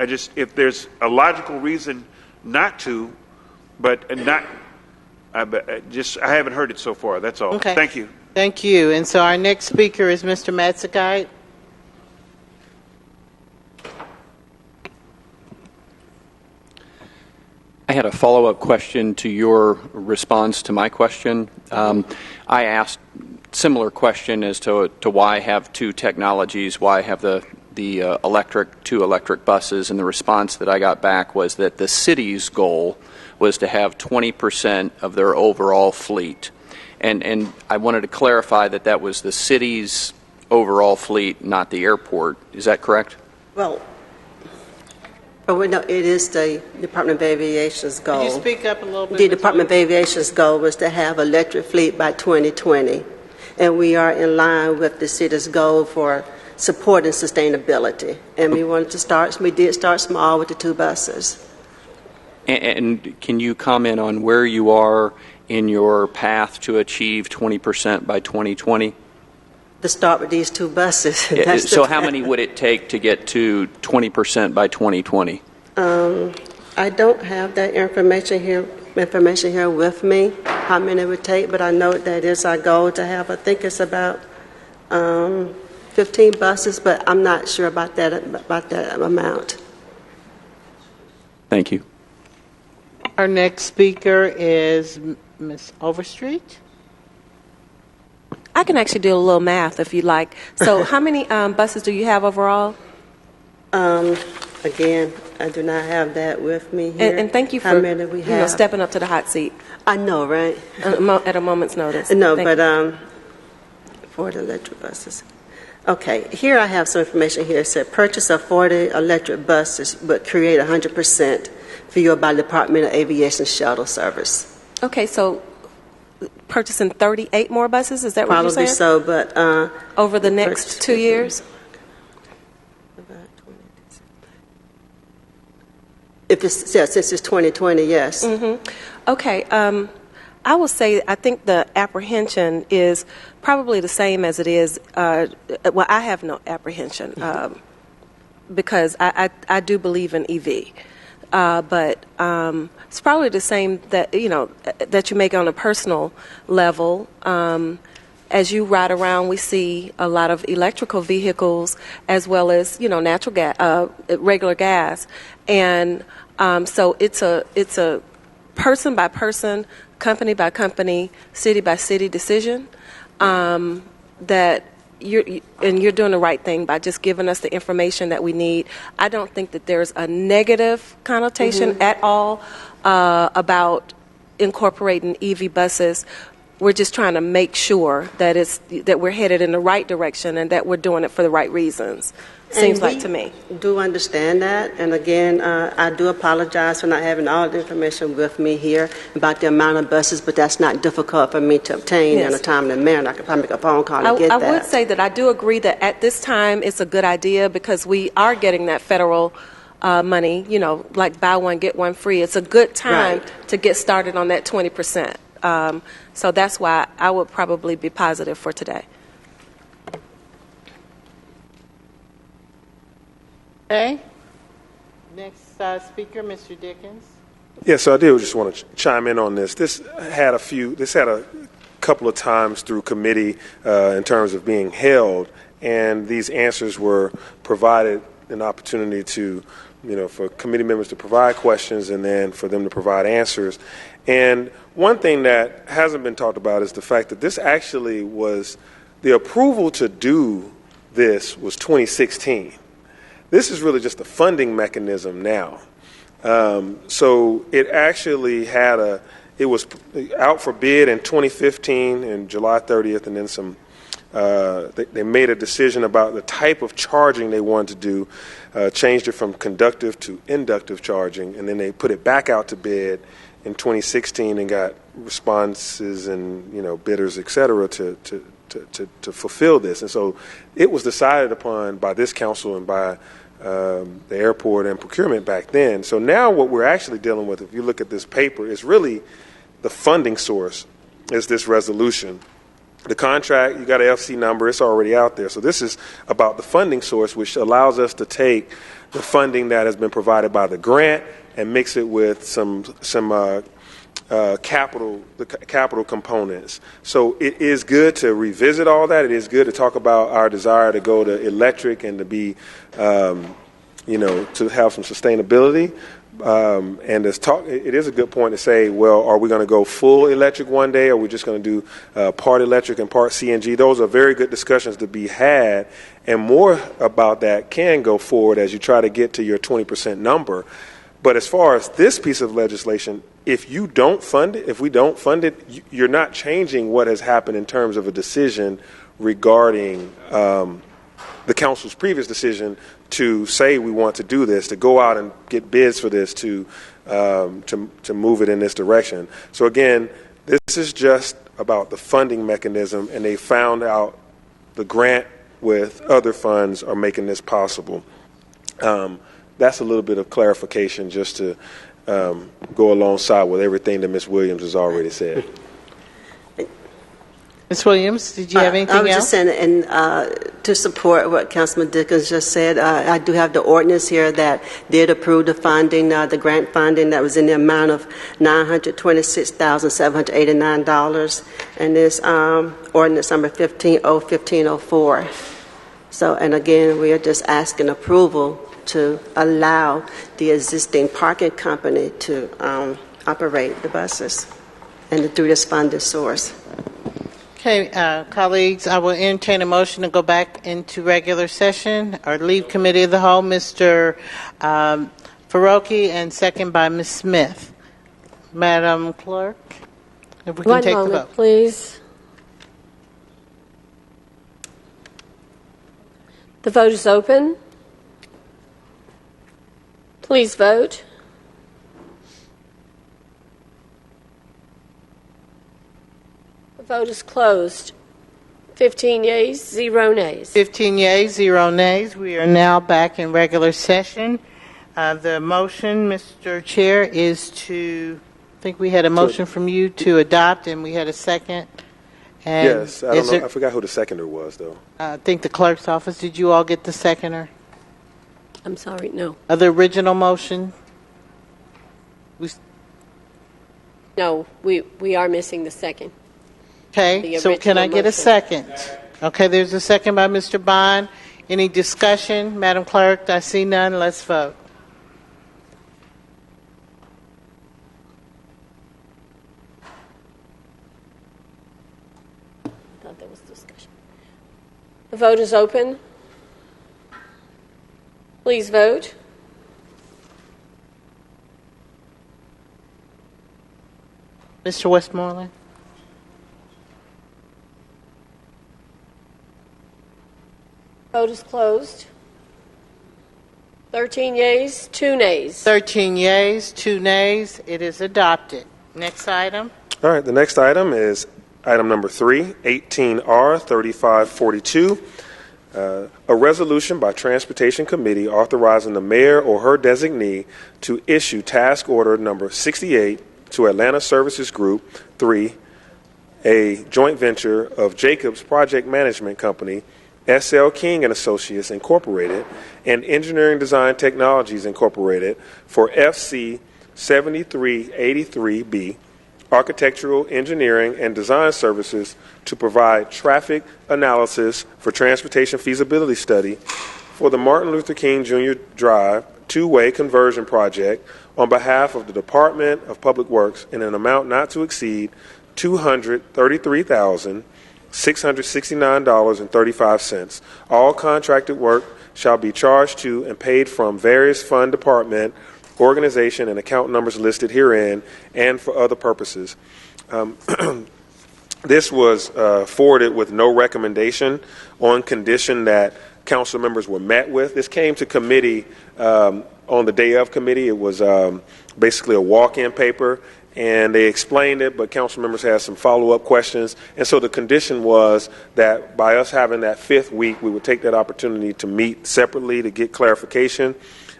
K: If there's a logical reason not to, but not, I haven't heard it so far. That's all.
B: Okay.
K: Thank you.
B: Thank you. And so our next speaker is Mr. Matsakite.
E: I had a follow-up question to your response to my question. I asked similar question as to why have two technologies, why have the two electric buses, and the response that I got back was that the city's goal was to have 20% of their overall fleet. And I wanted to clarify that was the city's overall fleet, not the airport. Is that correct?
D: Well, no, it is the Department of Aviation's goal.
B: Could you speak up a little bit?
D: The Department of Aviation's goal was to have electric fleet by 2020, and we are in line with the city's goal for supporting sustainability. And we did start small with the two buses.
E: And can you comment on where you are in your path to achieve 20% by 2020?
D: To start with these two buses.
E: So how many would it take to get to 20% by 2020?
D: I don't have that information here with me, how many it would take, but I know that is our goal to have, I think it's about 15 buses, but I'm not sure about that amount.
E: Thank you.
B: Our next speaker is Ms. Overstreet.
U: I can actually do a little math if you like. So how many buses do you have overall?
D: Again, I do not have that with me here.
U: And thank you for
D: how many we have.
U: Stepping up to the hot seat.
D: I know, right?
U: At a moment's notice.
D: No,
U: Thank
D: but
U: you.
D: for the electric buses. Okay, here I have some information here. It said purchase of 40 electric buses, but create 100% fueled by Department of Aviation shuttle service.
U: Okay, so purchasing 38 more buses, is that what you're saying?
D: Probably so, but
U: over the next 2 years?
D: Since it's 2020, yes.
U: Mm-hmm. Okay, I will say I think the apprehension is probably the same as it is. Well, I have no apprehension because I do believe in EV. But it's probably the same that you make on a personal level. As you ride around, we see a lot of electrical vehicles as well as natural gas, regular gas, and so it's a person by person, company by company, city by city decision that. You're doing the right thing by just giving us the information that we need. I don't think that there's a negative connotation at all about incorporating EV buses. We're just trying to make sure that we're headed in the right direction and that we're doing it for the right reasons. Seems like to me.
D: Do understand that, and again, I do apologize for not having all the information with me here about the amount of buses, but that's not difficult for me to obtain in a timely manner. I could probably make a phone call and get that.
U: I would say that I do agree that at this time it's a good idea because we are getting that federal money, like buy one, get one free. It's a good time to get started on that 20%. So that's why I would probably be positive for today.
B: Okay. Next speaker, Mr. Dickens.
H: Yeah, so I did just want to chime in on this. This had a couple of times through committee in terms of being held, and these answers were provided an opportunity to, for committee members to provide questions and then for them to provide answers. And one thing that hasn't been talked about is the fact that this actually was, the approval to do this was 2016. This is really just a funding mechanism now. So it actually it was out for bid in 2015 in July 30th, and then they made a decision about the type of charging they wanted to do, changed it from conductive to inductive charging, and then they put it back out to bid in 2016 and got responses and bidders, et cetera, to fulfill this. And so it was decided upon by this council and by the airport and procurement back then. So now what we're actually dealing with, if you look at this paper, is really the funding source is this resolution. The contract, you got an FC number, it's already out there. So this is about the funding source, which allows us to take the funding that has been provided by the grant and mix it with some capital components. So it is good to revisit all that. It is good to talk about our desire to go to electric and to be, to have some sustainability. And it is a good point to say, well, are we going to go full electric one day, or are we just going to do part electric and part CNG? Those are very good discussions to be had, and more about that can go forward as you try to get to your 20% number. But as far as this piece of legislation, if we don't fund it, you're not changing what has happened in terms of a decision regarding the council's previous decision to say we want to do this, to go out and get bids for this, to move it in this direction. So again, this is just about the funding mechanism, and they found out the grant with other funds are making this possible. That's a little bit of clarification just to go alongside with everything that Ms. Williams has already said.
B: Ms. Williams, did you have anything else?
D: I was just saying, and to support what Councilman Dickens just said, I do have the ordinance here that did approve the funding, the grant funding that was in the amount of $926,789, and this ordinance number 1504. So, and again, we are just asking approval to allow the existing parking company to operate the buses and through this funding source.
B: Okay, colleagues, I will entertain a motion to go back into regular session or leave committee of the whole. Mr. Faroki, and second by Ms. Smith. Madam Clerk, if we can take the vote.
F: Please. The vote is open. Please vote. The vote is closed. 15 yeas, 0 nays.
B: 15 yeas, 0 nays. We are now back in regular session. The motion, Mr. Chair, is to, I think we had a motion from you to adopt, and we had a second. And
H: yes, I don't know. I forgot who the seconder was, though.
B: I think the clerk's office. Did you all get the seconder?
F: I'm sorry, no.
B: Of the original motion?
F: No, we are missing the second.
B: Okay, so can I get a second? Okay, there's a second by Mr. Bond. Any discussion? Madam Clerk, I see none. Let's vote.
F: I thought there was discussion. The vote is open. Please vote.
B: Mr. Westmoreland?
F: Vote is closed. 13 yeas, 2 nays.
B: 13 yeas, 2 nays. It is adopted. Next item.
H: All right, the next item is item number 3, 18R 3542. A resolution by Transportation Committee authorizing the mayor or her designee to issue task order number 68 to Atlanta Services Group 3, a joint venture of Jacobs Project Management Company, SL King and Associates Incorporated, and Engineering Design Technologies Incorporated for FC 7383B, architectural, engineering, and design services to provide traffic analysis for transportation feasibility study for the Martin Luther King Jr. Drive two-way conversion project on behalf of the Department of Public Works in an amount not to exceed $233,669.35. All contracted work shall be charged to and paid from various fund, department, organization, and account numbers listed herein and for other purposes. This was forwarded with no recommendation on condition that council members were met with. This came to committee on the day of committee. It was basically a walk-in paper, and they explained it, but council members had some follow-up questions. And so the condition was that by us having that 5th week, we would take that opportunity to meet separately to get clarification.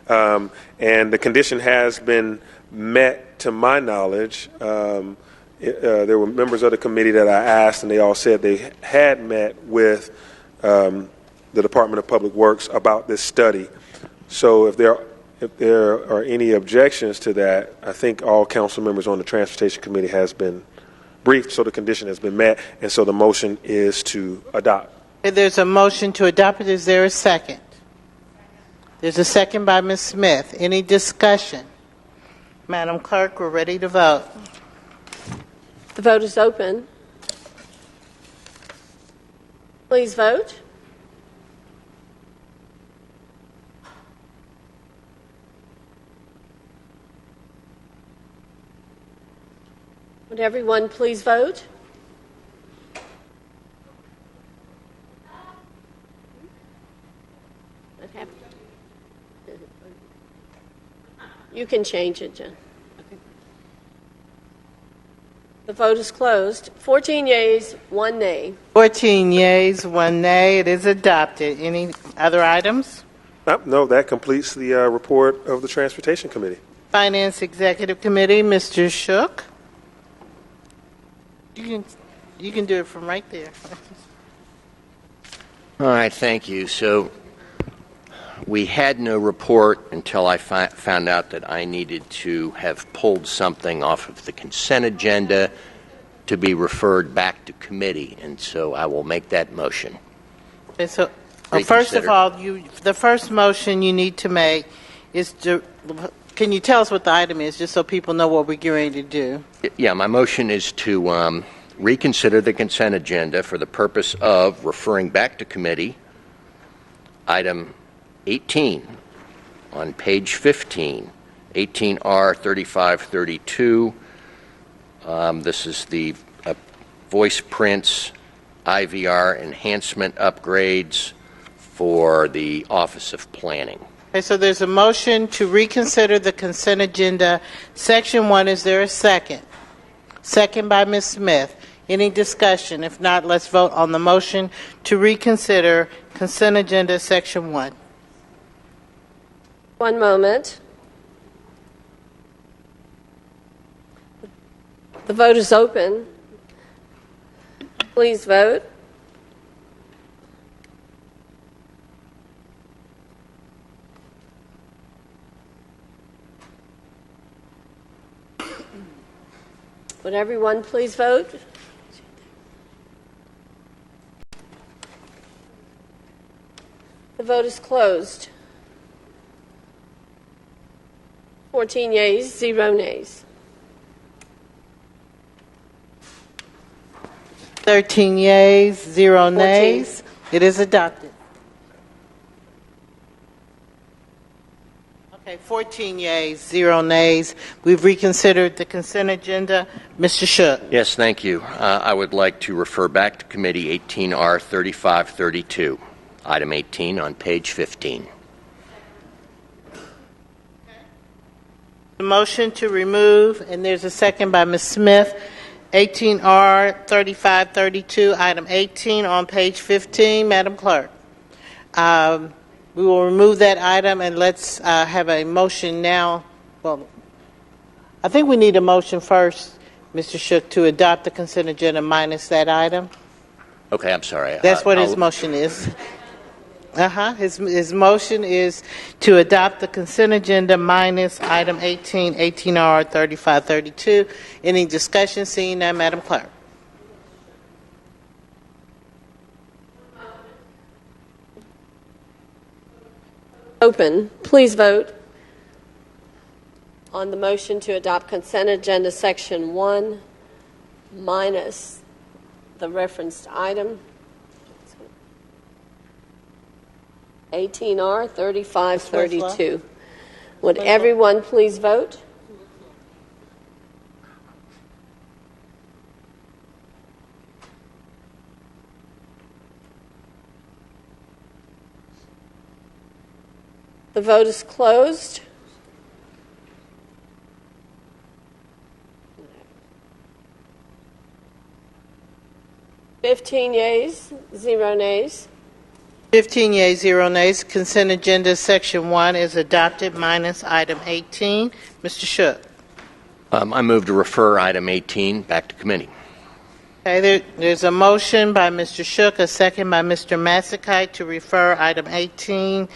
H: And the condition has been met to my knowledge. There were members of the committee that I asked, and they all said they had met with the Department of Public Works about this study. So if there are any objections to that, I think all council members on the Transportation Committee has been briefed, so the condition has been met, and so the motion is to adopt.
B: There's a motion to adopt it. Is there a second? There's a second by Ms. Smith. Any discussion? Madam Clerk, we're ready to vote.
F: The vote is open. Please vote. Would everyone please vote? What happened? You can change it, Jen. The vote is closed. 14 yeas, 1 nay.
B: 14 yeas, 1 nay. It is adopted. Any other items?
H: No, that completes the report of the Transportation Committee.
B: Finance Executive Committee, Mr. Shook. You can do it from right there.
L: All right, thank you. So we had no report until I found out that I needed to have pulled something off of the consent agenda to be referred back to committee, and so I will make that motion.
B: Okay, so first of all, the first motion you need to make is to. Can you tell us what the item is, just so people know what we're getting ready to do?
L: Yeah, my motion is to reconsider the consent agenda for the purpose of referring back to committee item 18 on page 15, 18R 3532. This is the voice prints IVR enhancement upgrades for the Office of Planning.
B: Okay, so there's a motion to reconsider the consent agenda. Section 1, is there a second? Second by Ms. Smith. Any discussion? If not, let's vote on the motion to reconsider consent agenda section 1.
F: 1 moment. The vote is open. Please vote. Would everyone please vote? The vote is closed. 14 yeas, 0 nays.
B: 13 yeas, 0 nays. It is adopted. Okay, 14 yeas, 0 nays. We've reconsidered the consent agenda. Mr. Shook.
L: Yes, thank you. I would like to refer back to committee 18R 3532, item 18 on page 15.
B: The motion to remove, and there's a second by Ms. Smith, 18R 3532, item 18 on page 15. Madam Clerk. We will remove that item, and let's have a motion now. Well, I think we need a motion first, Mr. Shook, to adopt the consent agenda minus that item.
L: Okay, I'm sorry.
B: That's what his motion is. His motion is to adopt the consent agenda minus item 18, 18R 3532. Any discussion? Seeing none, Madam Clerk.
F: Open. Please vote on the motion to adopt consent agenda section 1 minus the referenced item 18R 3532. Would everyone please vote? The vote is closed. 15 yeas, 0 nays.
B: 15 yeas, 0 nays. Consent agenda section 1 is adopted minus item 18. Mr. Shook.
L: I move to refer item 18 back to committee.
B: Okay, there's a motion by Mr. Shook, a second by Mr. Massacite to refer item 18,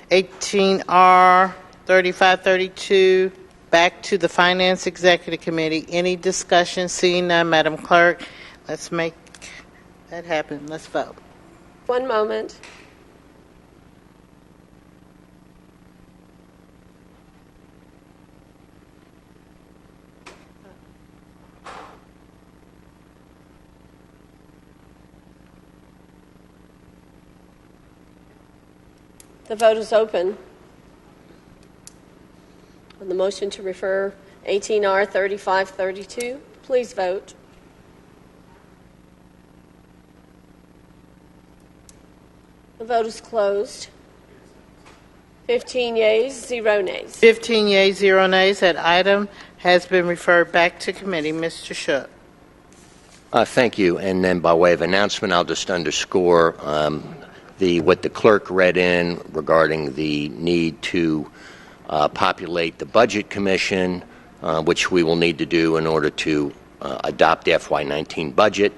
B: 18R 3532 back to the Finance Executive Committee. Any discussion? Seeing none, Madam Clerk, let's make that happen. Let's vote.
F: One moment. The vote is open on the motion to refer 18R 3532. Please vote. The vote is closed. 15 yeas, 0 nays.
B: 15 yeas, 0 nays. That item has been referred back to committee. Mr. Shook.
L: Thank you. And then by way of announcement, I'll just underscore what the clerk read in regarding the need to populate the Budget Commission, which we will need to do in order to adopt the FY19 budget.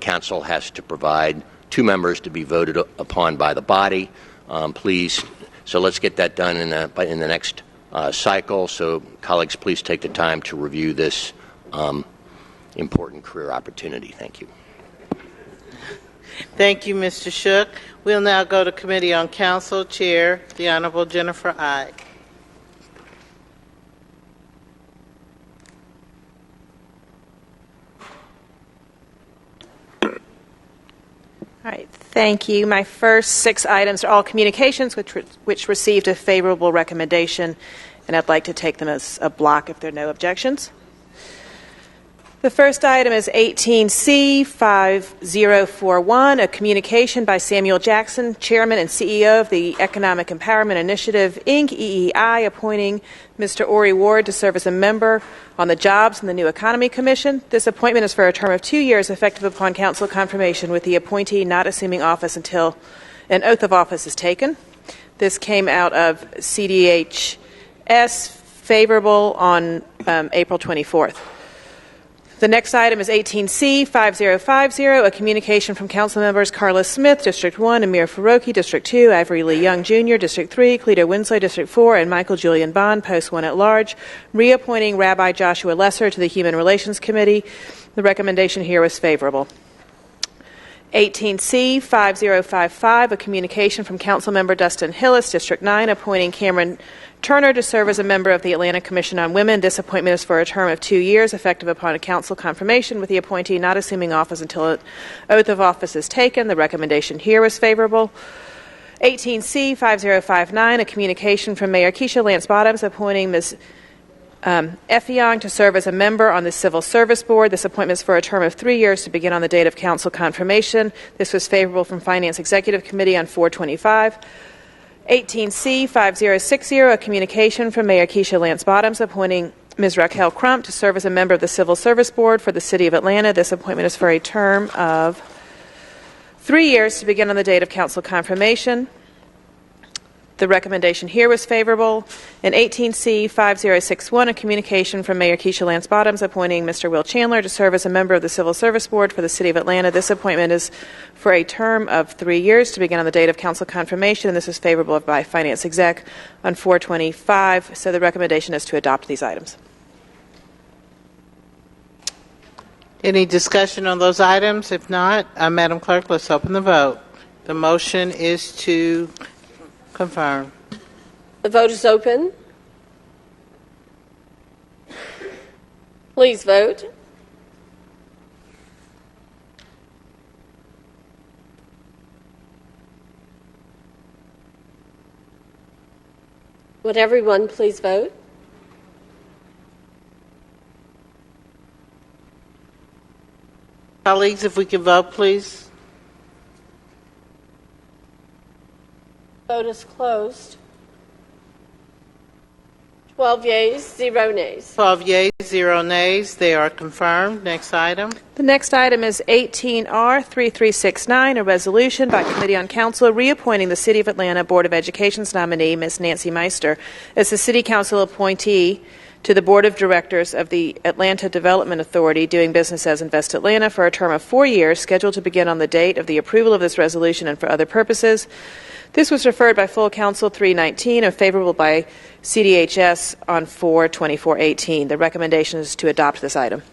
L: Council has to provide 2 members to be voted upon by the body. Please, so let's get that done in the next cycle. So colleagues, please take the time to review this important career opportunity. Thank you.
B: Thank you, Mr. Shook. We'll now go to Committee on Council. Chair, the Honorable Jennifer Ike.
J: All right, thank you. My first 6 items are all communications, which received a favorable recommendation, and I'd like to take them as a block if there are no objections. The first item is 18C 5041, a communication by Samuel Jackson, Chairman and CEO of the Economic Empowerment Initiative, Inc., EEI, appointing Mr. Ori Ward to serve as a member on the Jobs and the New Economy Commission. This appointment is for a term of 2 years, effective upon council confirmation, with the appointee not assuming office until an oath of office is taken. This came out of CDHS, favorable on April 24th. The next item is 18C 5050, a communication from council members Carla Smith, District 1, Amir Faroki, District 2, Avery Lee Young Jr., District 3, Cleto Winslow, District 4, and Michael Julian Bond, Post 1 at Large, reappointing Rabbi Joshua Lesser to the Human Relations Committee. The recommendation here was favorable. 18C 5055, a communication from council member Dustin Hillis, District 9, appointing Cameron Turner to serve as a member of the Atlanta Commission on Women. This appointment is for a term of 2 years, effective upon a council confirmation, with the appointee not assuming office until an oath of office is taken. The recommendation here was favorable. 18C 5059, a communication from Mayor Keisha Lance Bottoms, appointing Ms. Effiong to serve as a member on the Civil Service Board. This appointment is for a term of 3 years to begin on the date of council confirmation. This was favorable from Finance Executive Committee on 425. 18C 5060, a communication from Mayor Keisha Lance Bottoms, appointing Ms. Raquel Crump to serve as a member of the Civil Service Board for the City of Atlanta. This appointment is for a term of 3 years to begin on the date of council confirmation. The recommendation here was favorable. In 18C 5061, a communication from Mayor Keisha Lance Bottoms, appointing Mr. Will Chandler to serve as a member of the Civil Service Board for the City of Atlanta. This appointment is for a term of 3 years to begin on the date of council confirmation, and this is favorable by Finance Exec on 425. So the recommendation is to adopt these items.
B: Any discussion on those items? If not, Madam Clerk, let's open the vote. The motion is to confirm.
F: The vote is open. Please vote. Would everyone please vote?
B: Colleagues, if we can vote, please.
F: Vote is closed. 12 yeas, 0 nays.
B: 12 yeas, yeas, 0 nays. They are confirmed. Next item.
J: The next item is 18R3369, a resolution by Committee on Council reappointing the City of Atlanta Board of Education's nominee, Ms. Nancy Meister, as the City Council appointee to the Board of Directors of the Atlanta Development Authority, doing business as Invest Atlanta, for a term of 4 years, scheduled to begin on the date of the approval of this resolution and for other purposes. This was referred by full council 319 and favorable by CDHS on 4/24/18. The recommendation is to adopt this item.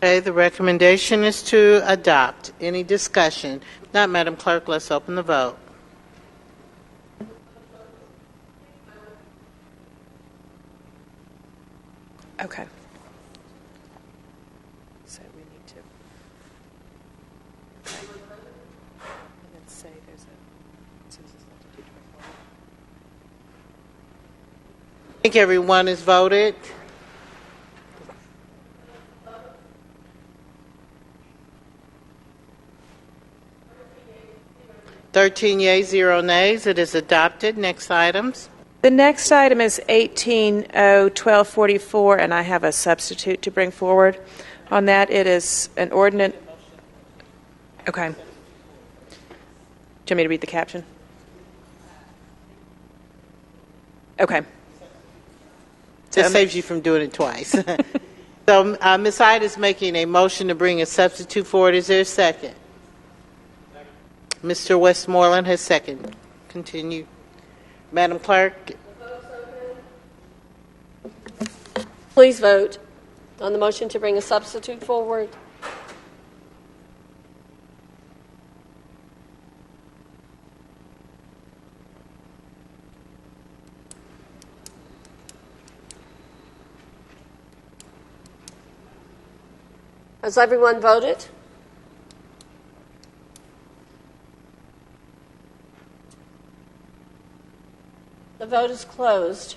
B: Okay, the recommendation is to adopt. Any discussion? If not, Madam Clerk, let's open the vote.
J: Okay. So we need to. Okay. And then say there's a.
B: I think everyone has voted. Thirteen yeas, 0 nays. It is adopted. Next items.
J: The next item is 18O1244, and I have a substitute to bring forward. On that, it is an ordinance. Okay. Do you want me to read the caption? Okay.
B: This saves you from doing it twice. So Ms. Ida is making a motion to bring a substitute forward. Is there a second? Mr. Westmoreland has second. Continue. Madam Clerk.
F: Please vote on the motion to bring a substitute forward. Has everyone voted? The vote is closed.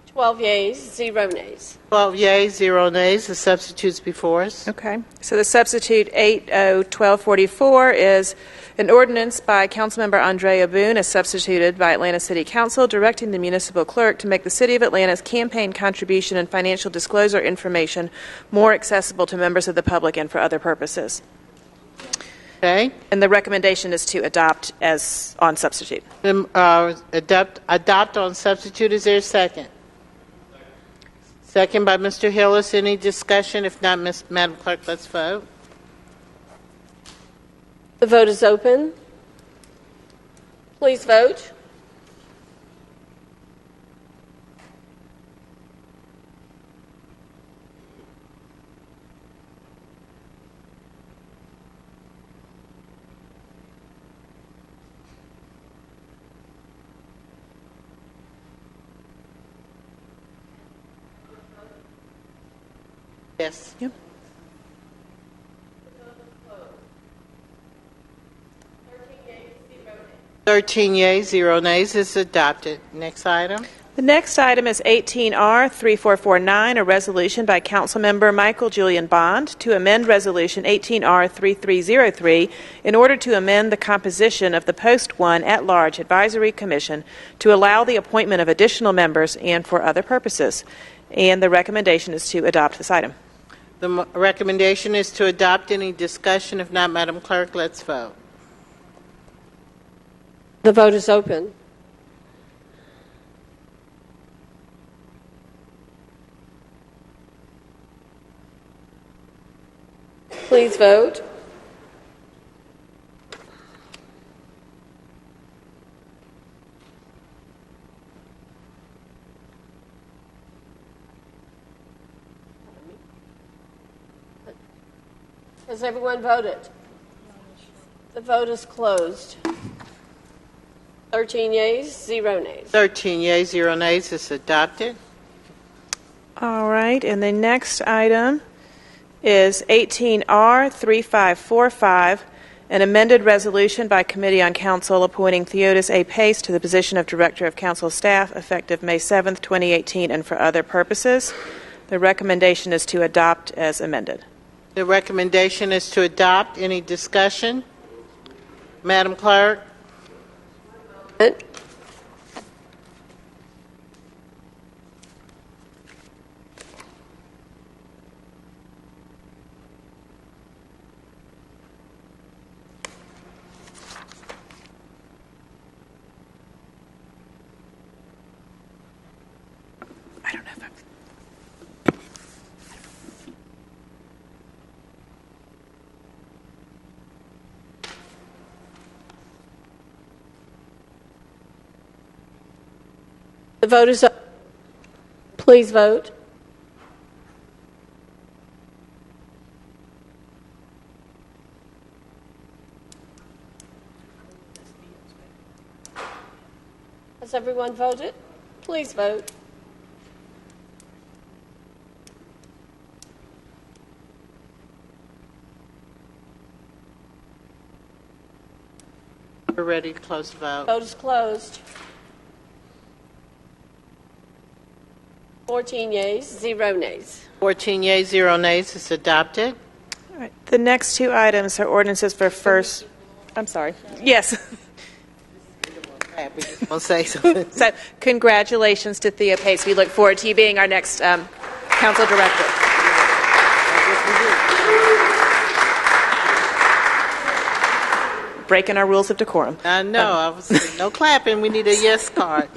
F: 12 yeas, 0 nays.
B: 12 yeas, 0 nays. The substitute's before us.
J: Okay. So the substitute 801244 is an ordinance by Councilmember Andrea Boone, as substituted by Atlanta City Council, directing the municipal clerk to make the City of Atlanta's campaign contribution and financial disclosure information more accessible to members of the public and for other purposes.
B: Okay.
J: And the recommendation is to adopt as on substitute.
B: Adopt on substitute. Is there a second? Second by Mr. Hillis. Any discussion? If not, Madam Clerk, let's vote.
F: The vote is open. Please vote.
B: Yes.
J: Yep.
B: 13 yeas, 0 nays. Is adopted. Next item.
J: The next item is 18R3449, a resolution by Councilmember Michael Julian Bond to amend Resolution 18R3303 in order to amend the composition of the Post 1 at-large Advisory Commission to allow the appointment of additional members and for other purposes. And the recommendation is to adopt this item.
B: The recommendation is to adopt. Any discussion? If not, Madam Clerk, let's vote.
F: The vote is open. Please vote. Has everyone voted? The vote is closed. 13 yeas, 0 nays.
B: 13 yeas, 0 nays. Is adopted.
J: All right, and the next item is 18R3545, an amended resolution by Committee on Council appointing Theodis A. Pace to the position of Director of Council Staff effective May 7th, 2018, and for other purposes. The recommendation is to adopt as amended.
B: The recommendation is to adopt. Any discussion? Madam Clerk?
F: The vote is up. Please vote. Has everyone voted? Please vote.
B: We're ready to close the vote.
F: Vote is closed. 14 yeas, 0 nays.
B: 14 yeas, 0 nays. It's adopted.
J: All right. The next two items are ordinances for first. I'm sorry. Yes.
B: I'll say something.
J: So, congratulations to Thea Pace. We look forward to you being our next council director. Breaking our rules of decorum.
B: I know. I was saying, no clapping. We need a yes card.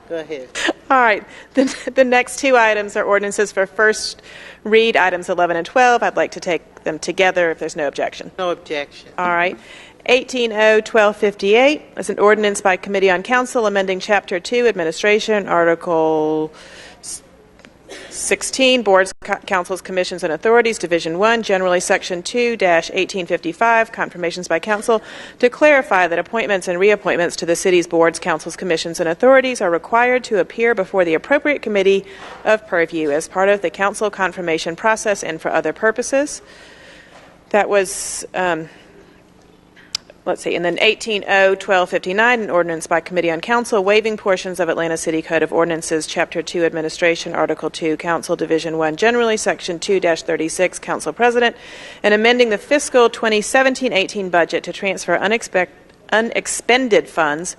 B: Go ahead.
J: All right. The next two items are ordinances for first read, items 11 and 12. I'd like to take them together if there's no objection.
B: No objection.
J: All right. 18-0-1258 is an ordinance by Committee on Council amending Chapter 2, Administration, Article 16, Boards, Councils, Commissions, and Authorities, Division 1, generally Section 2-1855, Confirmations by Council, to clarify that appointments and reappointments to the city's boards, councils, commissions, and authorities are required to appear before the appropriate committee of purview as part of the council confirmation process and for other purposes. That was... Let's see, and then 18-0-1259, an ordinance by Committee on Council waiving portions of Atlanta City Code of Ordinances, Chapter 2, Administration, Article 2, Council, Division 1, generally, Section 2-36, Council President, and amending the fiscal 2017-18 budget to transfer unexpended funds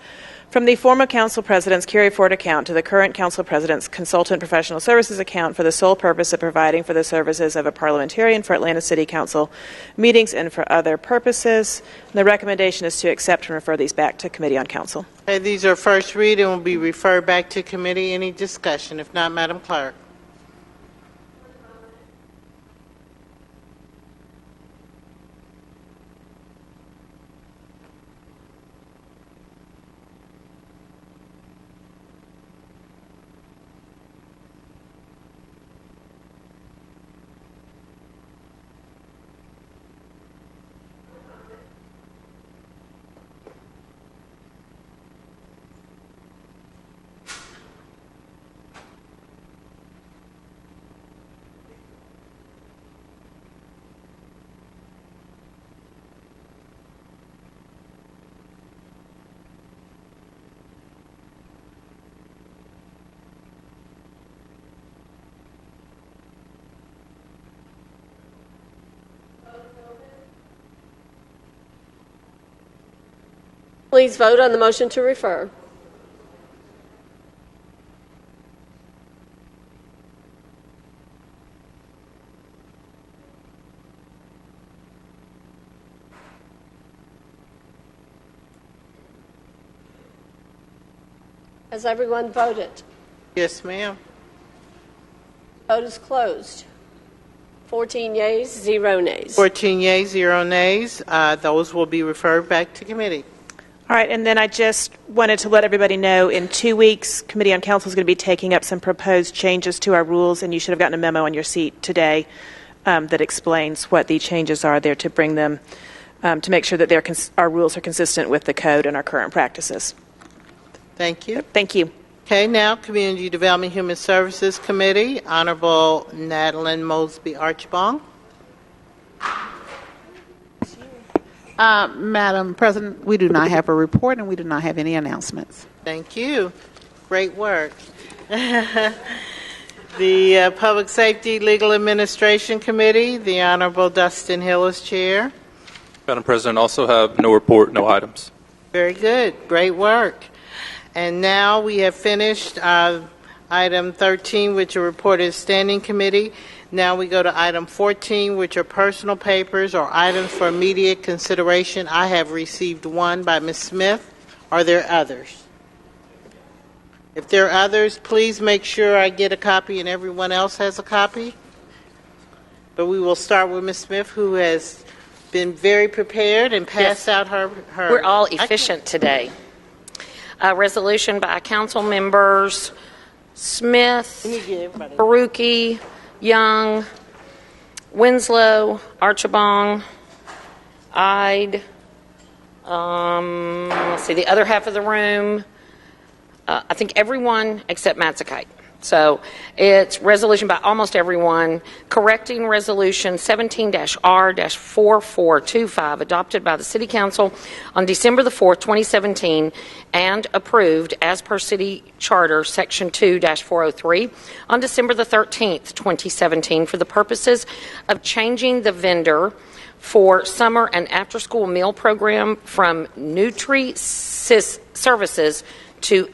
J: from the former Council President's carry-forward account to the current Council President's Consultant Professional Services account for the sole purpose of providing for the services of a parliamentarian for Atlanta City Council meetings and for other purposes. And the recommendation is to accept and refer these back to Committee on Council.
B: Okay, these are first read and will be referred back to committee. Any discussion? If not, Madam Clerk.
F: Please vote on the motion to refer. Has everyone voted?
B: Yes, ma'am.
F: Vote is closed. 14 yeas, 0 nays.
B: 14 yeas, 0 nays. Those will be referred back to committee.
J: All right, and then I just wanted to let everybody know in 2 weeks, Committee on Council is going to be taking up some proposed changes to our rules, and you should have gotten a memo on your seat today that explains what the changes are there to bring them, to make sure that our rules are consistent with the code and our current practices.
B: Thank you.
J: Thank you.
B: Okay, now Community Development Human Services Committee, Honorable Nadeline Mosby Archibong.
M: Madam President, we do not have a report and we do not have any announcements.
B: Thank you. Great work. The Public Safety Legal Administration Committee, the Honorable Dustin Hillis, Chair.
N: Madam President, also have no report, no items.
B: Very good. Great work. And now we have finished item 13, which are reported standing committee. Now we go to item 14, which are personal papers or items for immediate consideration. I have received one by Ms. Smith. Are there others? If there are others, please make sure I get a copy and everyone else has a copy. But we will start with Ms. Smith, who has been very prepared and passed out her...
V: We're all efficient today.
O: A resolution by council members Smith, Baruki, Young, Winslow, Archibong, Ide, let's see, the other half of the room, I think everyone except Matzakite. So it's resolution by almost everyone, correcting resolution 17-R-4425 adopted by the City Council on December the 4th, 2017, and approved as per City Charter Section 2-403 on December the 13th, 2017, for the purposes of changing the vendor for summer and after-school meal program from Nutri Services to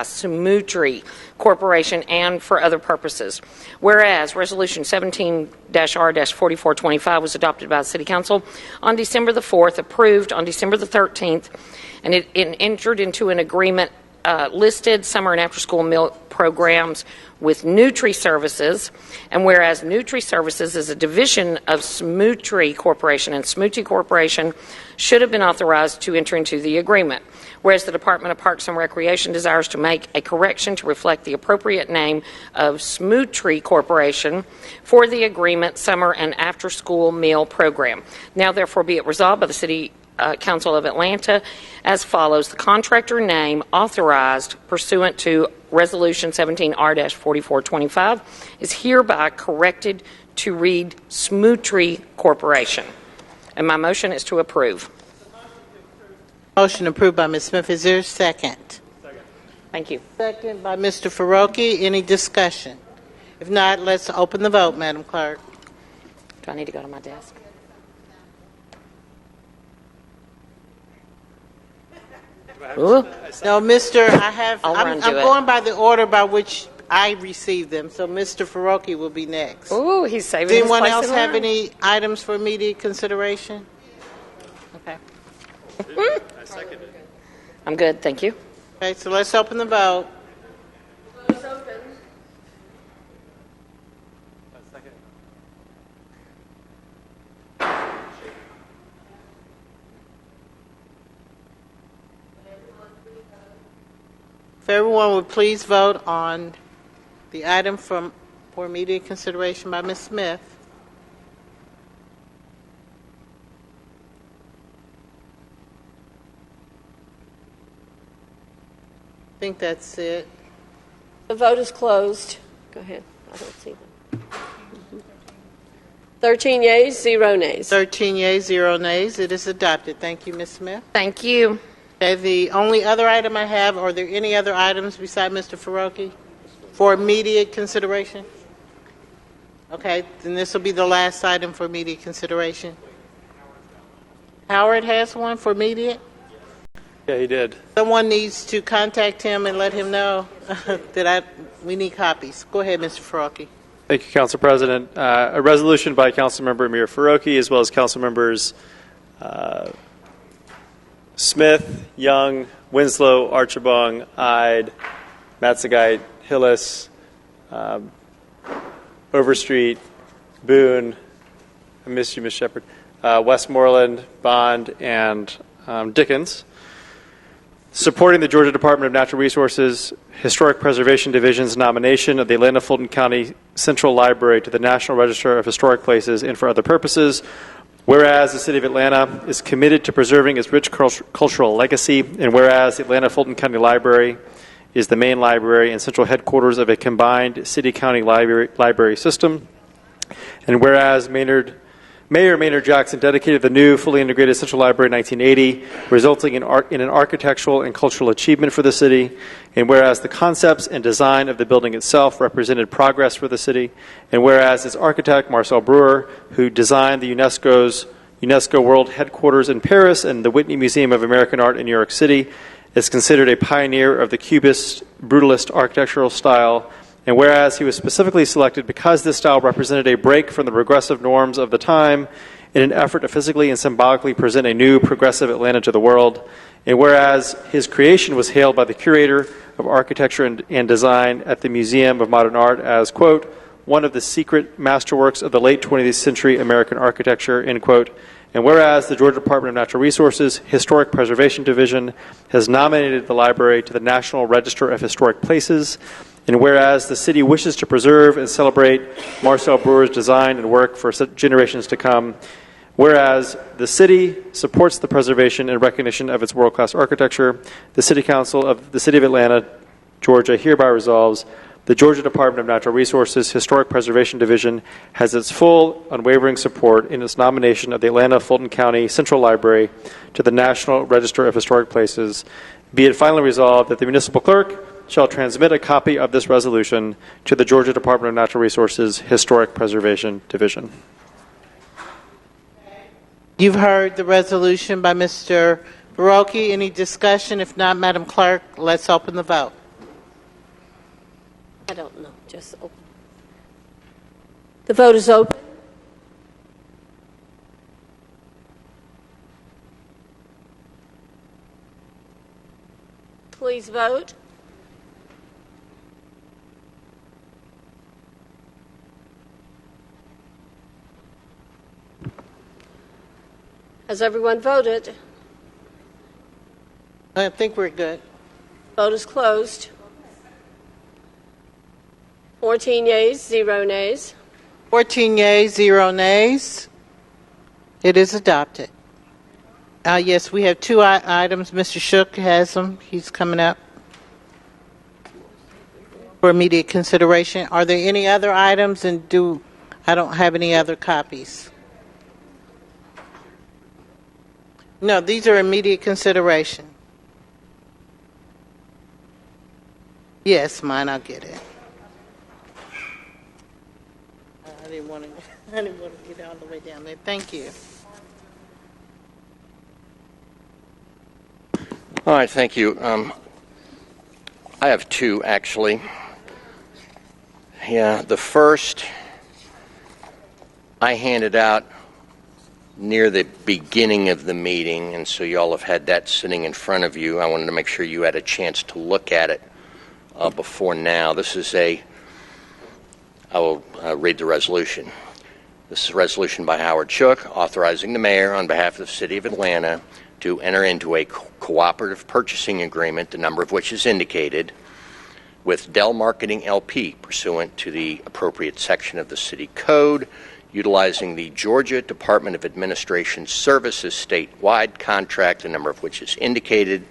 O: Smutri Corporation and for other purposes. Whereas Resolution 17-R-4425 was adopted by the City Council on December the 4th, approved on December the 13th, and it entered into an agreement listed summer and after-school meal programs with Nutri Services, and whereas Nutri Services is a division of Smutri Corporation, and Smutri Corporation should have been authorized to enter into the agreement. Whereas the Department of Parks and Recreation desires to make a correction to reflect the appropriate name of Smutri Corporation for the agreement summer and after-school meal program. Now, therefore, be it resolved by the City Council of Atlanta as follows. The contractor name authorized pursuant to Resolution 17-R-4425 is hereby corrected to read Smutri Corporation. And my motion is to approve.
B: Motion approved by Ms. Smith. Is there a second?
O: Second. Thank you.
B: Second by Mr. Faroki. Any discussion? If not, let's open the vote, Madam Clerk.
O: Do I need to go to my desk?
B: Ooh. No, Mr. I'm going by the order by which I received them, so Mr. Faroki will be next.
O: Ooh, he's saving
B: Does
O: his
B: anyone
O: place
B: else
O: in
B: have
O: line.
B: any items for immediate consideration? Okay.
O: I second it. I'm good, thank you.
B: Okay, so let's open the vote. If everyone would please vote on the item for immediate consideration by Ms. Smith. I think that's it.
F: The vote is closed. Go ahead. I don't see them. 13 yeas, 0 nays.
B: 13 yeas, 0 nays. It is adopted. Thank you, Ms. Smith.
O: Thank you.
B: Okay, the only other item I have, are there any other items beside Mr. Faroki for immediate consideration? Okay, then this will be the last item for immediate consideration. Howard has one for immediate?
A: Yeah, he did.
B: Someone needs to contact him and let him know that we need copies. Go ahead, Mr. Faroki.
A: Thank you, Council President. A resolution by Councilmember Amir Faroki, as well as Council Members Smith, Young, Winslow, Archibong, Ide, Matzagite, Hillis, Overstreet, Boone, I miss you, Ms. Shepard, Westmoreland, Bond, and Dickens, supporting the Georgia Department of Natural Resources Historic Preservation Division's nomination of the Atlanta Fulton County Central Library to the National Register of Historic Places and for other purposes. Whereas the City of Atlanta is committed to preserving its rich cultural legacy, and whereas the Atlanta Fulton County Library is the main library and central headquarters of a combined city-county library system, and whereas Mayor Maynard Jackson dedicated the new fully integrated Central Library in 1980, resulting in an architectural and cultural achievement for the city, and whereas the concepts and design of the building itself represented progress for the city, and whereas its architect, Marcel Breuer, who designed the UNESCO World Headquarters in Paris and the Whitney Museum of American Art in New York City, is considered a pioneer of the Cubist brutalist architectural style, and whereas he was specifically selected because this style represented a break from the progressive norms of the time in an effort to physically and symbolically present a new progressive Atlanta to the world, and whereas his creation was hailed by the curator of architecture and design at the Museum of Modern Art as, quote, one of the secret masterworks of the late 20th century American architecture, end quote, And whereas the Georgia Department of Natural Resources Historic Preservation Division has nominated the library to the National Register of Historic Places, and whereas the city wishes to preserve and celebrate Marcel Brewer's design and work for generations to come, whereas the city supports the preservation and recognition of its world-class architecture, the City Council of the City of Atlanta, Georgia hereby resolves the Georgia Department of Natural Resources Historic Preservation Division has its full, unwavering support in its nomination of the Atlanta Fulton County Central Library to the National Register of Historic Places. Be it finally resolved that the municipal clerk shall transmit a copy of this resolution to the Georgia Department of Natural Resources Historic Preservation Division.
B: You've heard the resolution by Mr. Baroki. Any discussion? If not, Madam Clerk, let's open the vote.
F: I don't know. Just open. The vote is open. Please vote. Has everyone voted?
B: I think we're good.
F: Vote is closed. 14 yeas, 0 nays.
B: 14 yeas, 0 nays. It is adopted. Yes, we have two items. Mr. Shook has them. He's coming up for immediate consideration. Are there any other items? And I don't have any other copies. No, these are immediate consideration. Yes, mine. I'll get it. I didn't want to get all the way down there. Thank you.
L: All right, thank you. I have two, actually. Yeah, the first I handed out near the beginning of the meeting, and so you all have had that sitting in front of you. I wanted to make sure you had a chance to look at it before now. This is I will read the resolution. This is a resolution by Howard Shook authorizing the mayor on behalf of the City of Atlanta to enter into a cooperative purchasing agreement, the number of which is indicated, with Dell Marketing LP pursuant to the appropriate section of the City Code, utilizing the Georgia Department of Administration Services statewide contract, the number of which is indicated,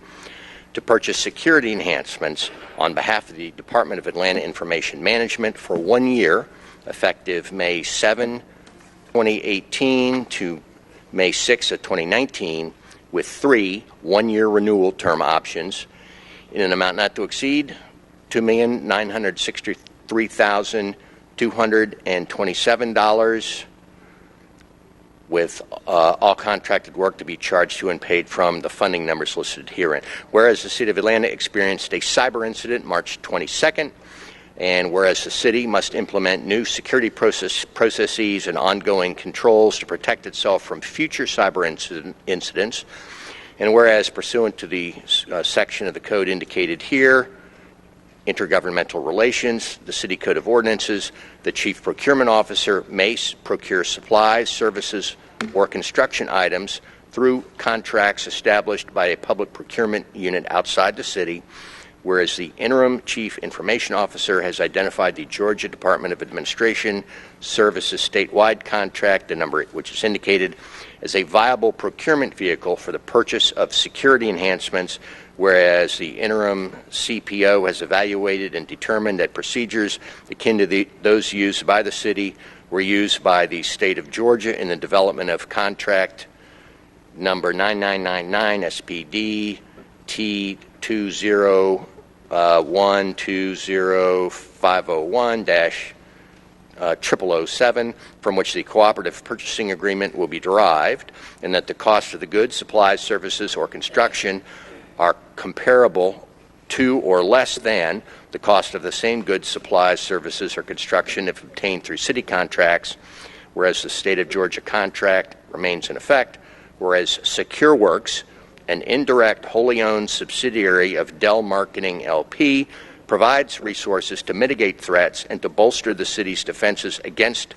L: to purchase security enhancements on behalf of the Department of Atlanta Information Management for 1 year, effective May 7, 2018 to May 6 of 2019, with 3 one-year renewal term options in an amount not to exceed $2,963,227, with all contracted work to be charged to and paid from the funding numbers listed herein. Whereas the City of Atlanta experienced a cyber incident March 22nd, and whereas the city must implement new security processes and ongoing controls to protect itself from future cyber incidents, and whereas pursuant to the section of the code indicated here, intergovernmental relations, the City Code of Ordinances, the Chief Procurement Officer may procure supplies, services, or construction items through contracts established by a public procurement unit outside the city, whereas the Interim Chief Information Officer has identified the Georgia Department of Administration Services statewide contract, the number which is indicated, as a viable procurement vehicle for the purchase of security enhancements, whereas the interim CPO has evaluated and determined that procedures akin to those used by the city were used by the state of Georgia in the development of contract number 9999 SPD T201205001-0007, from which the cooperative purchasing agreement will be derived, and that the cost of the goods, supplies, services, or construction are comparable to or less than the cost of the same goods, supplies, services, or construction if obtained through city contracts, whereas the state of Georgia contract remains in effect, whereas Secure Works, an indirect wholly owned subsidiary of Dell Marketing LP, provides resources to mitigate threats and to bolster the city's defenses against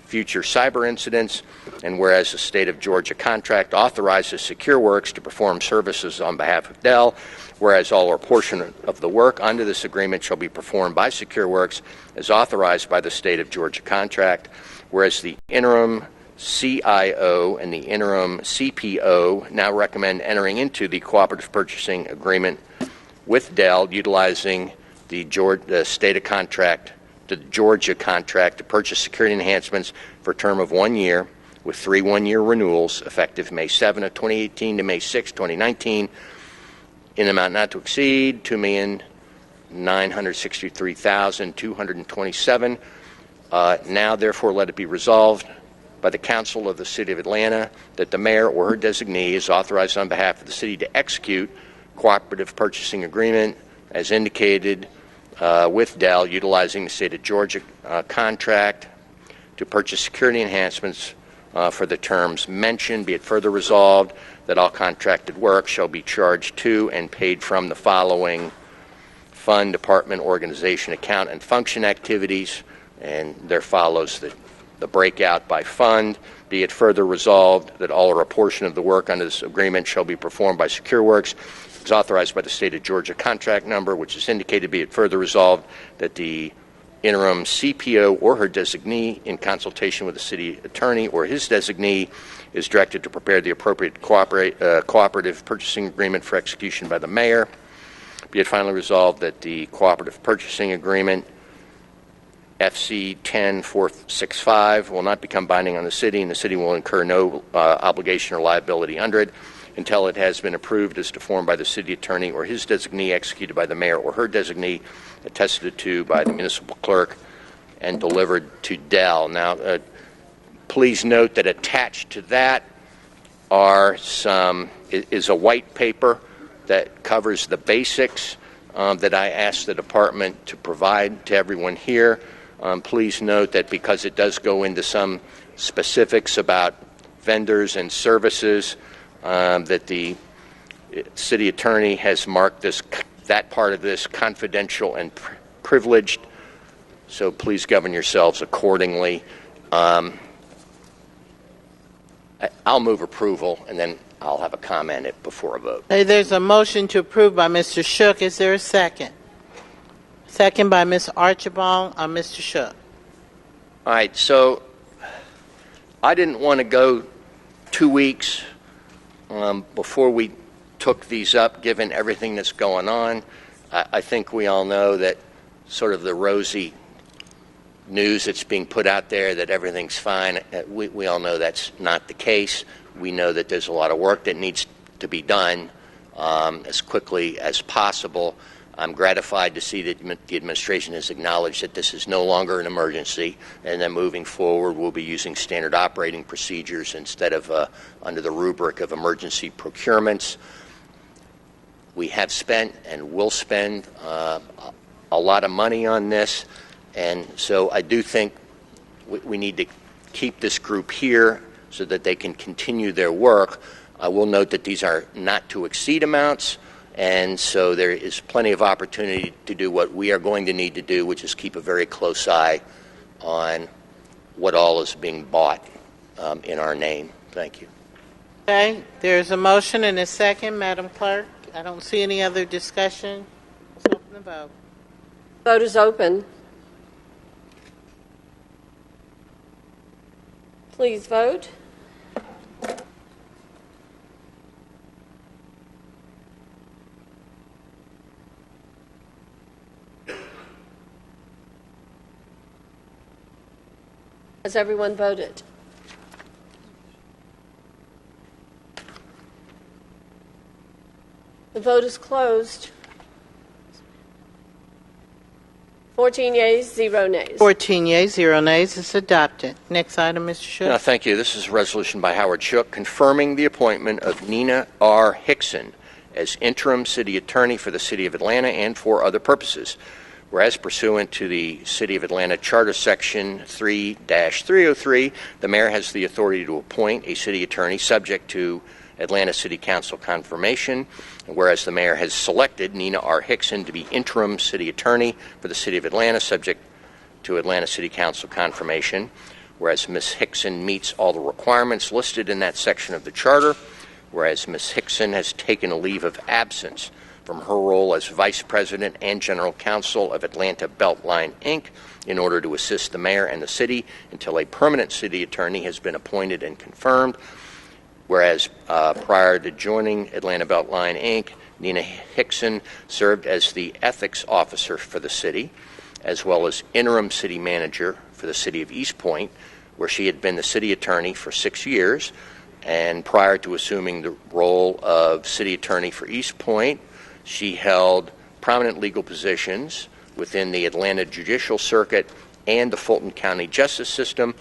L: future cyber incidents, and whereas the State of Georgia contract authorizes SecureWorks to perform services on behalf of Dell, whereas all or portion of the work under this agreement shall be performed by SecureWorks as authorized by the State of Georgia contract, whereas the interim CIO and the interim CPO now recommend entering into the cooperative purchasing agreement with Dell, utilizing the Georgia contract to purchase security enhancements for a term of 1 year, with 3 one-year renewals effective May 7 of 2018 to May 6, 2019, in an amount not to exceed $2,963,227. Now, therefore, let it be resolved by the Council of the City of Atlanta that the mayor or her designee is authorized on behalf of the city to execute cooperative purchasing agreement as indicated with Dell, utilizing the State of Georgia contract to purchase security enhancements for the terms mentioned. Be it further resolved that all contracted work shall be charged to and paid from the following fund, department, organization, account, and function activities, and there follows the breakout by fund. Be it further resolved that all or a portion of the work under this agreement shall be performed by SecureWorks as authorized by the State of Georgia contract number, which is indicated. Be it further resolved that the interim CPO or her designee, in consultation with the city attorney or his designee, is directed to prepare the appropriate cooperative purchasing agreement for execution by the mayor. Be it finally resolved that the cooperative purchasing agreement FC 10465 will not become binding on the city, and the city will incur no obligation or liability under it until it has been approved as to form by the city attorney or his designee, executed by the mayor or her designee, attested to by the municipal clerk, and delivered to Dell. Now, please note that attached to that is a white paper that covers the basics that I asked the department to provide to everyone here. Please note that because it does go into some specifics about vendors and services, that the city attorney has marked that part of this confidential and privileged, so please govern yourselves accordingly. I'll move approval, and then I'll have a comment before a vote.
B: Hey, there's a motion to approve by Mr. Shook. Is there a second? Second by Ms. Archibald. Mr. Shook.
L: All right, so I didn't want to go 2 weeks before we took these up, given everything that's going on. I think we all know that sort of the rosy news that's being put out there that everything's fine. We all know that's not the case. We know that there's a lot of work that needs to be done as quickly as possible. I'm gratified to see that the administration has acknowledged that this is no longer an emergency, and that moving forward we'll be using standard operating procedures instead of under the rubric of emergency procurements. We have spent and will spend a lot of money on this, and so I do think we need to keep this group here so that they can continue their work. I will note that these are not to exceed amounts, and so there is plenty of opportunity to do what we are going to need to do, which is keep a very close eye on what all is being bought in our name. Thank you.
B: Okay, there's a motion and a second, Madam Clerk. I don't see any other discussion. Let's open the vote.
F: Vote is open. Please vote. Has everyone voted? The vote is closed. 14 yeas, 0 nays.
B: 14 yeas, 0 nays. It's adopted. Next item, Mr. Shook.
L: Thank you. This is a resolution by Howard Shook confirming the appointment of Nina R. Hickson as interim city attorney for the City of Atlanta and for other purposes. Whereas pursuant to the City of Atlanta Charter Section 3-303, the mayor has the authority to appoint a city attorney subject to Atlanta City Council confirmation. And whereas the mayor has selected Nina R. Hickson to be interim city attorney for the City of Atlanta subject to Atlanta City Council confirmation. whereas Ms. Hickson meets all the requirements listed in that section of the charter, whereas Ms. Hickson has taken a leave of absence from her role as Vice President and General Counsel of Atlanta Beltline, Inc., in order to assist the mayor and the city until a permanent city attorney has been appointed and confirmed, whereas prior to joining Atlanta Beltline, Inc., Nina Hickson served as the ethics officer for the city, as well as interim city manager for the city of East Point, where she had been the city attorney for 6 years. And prior to assuming the role of city attorney for East Point, she held prominent legal positions within the Atlanta Judicial Circuit and the Fulton County Justice System,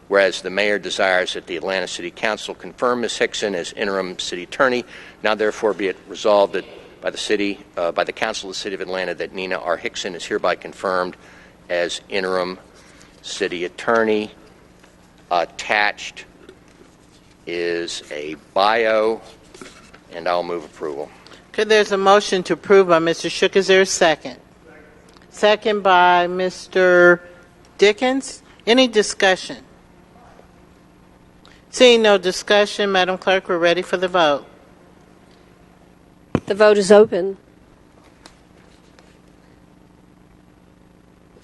L: whereas the mayor desires that the Atlanta City Council confirm Ms. Hickson as interim city attorney. Now therefore be it resolved that by the Council of the City of Atlanta that Nina R. Hickson is hereby confirmed as interim city attorney. Attached is a bio, and I'll move approval.
B: Okay, there's a motion to approve by Mr. Shook. Is there a second? Second by Mr. Dickens. Any discussion? Seeing no discussion, Madam Clerk, we're ready for the vote.
F: The vote is open.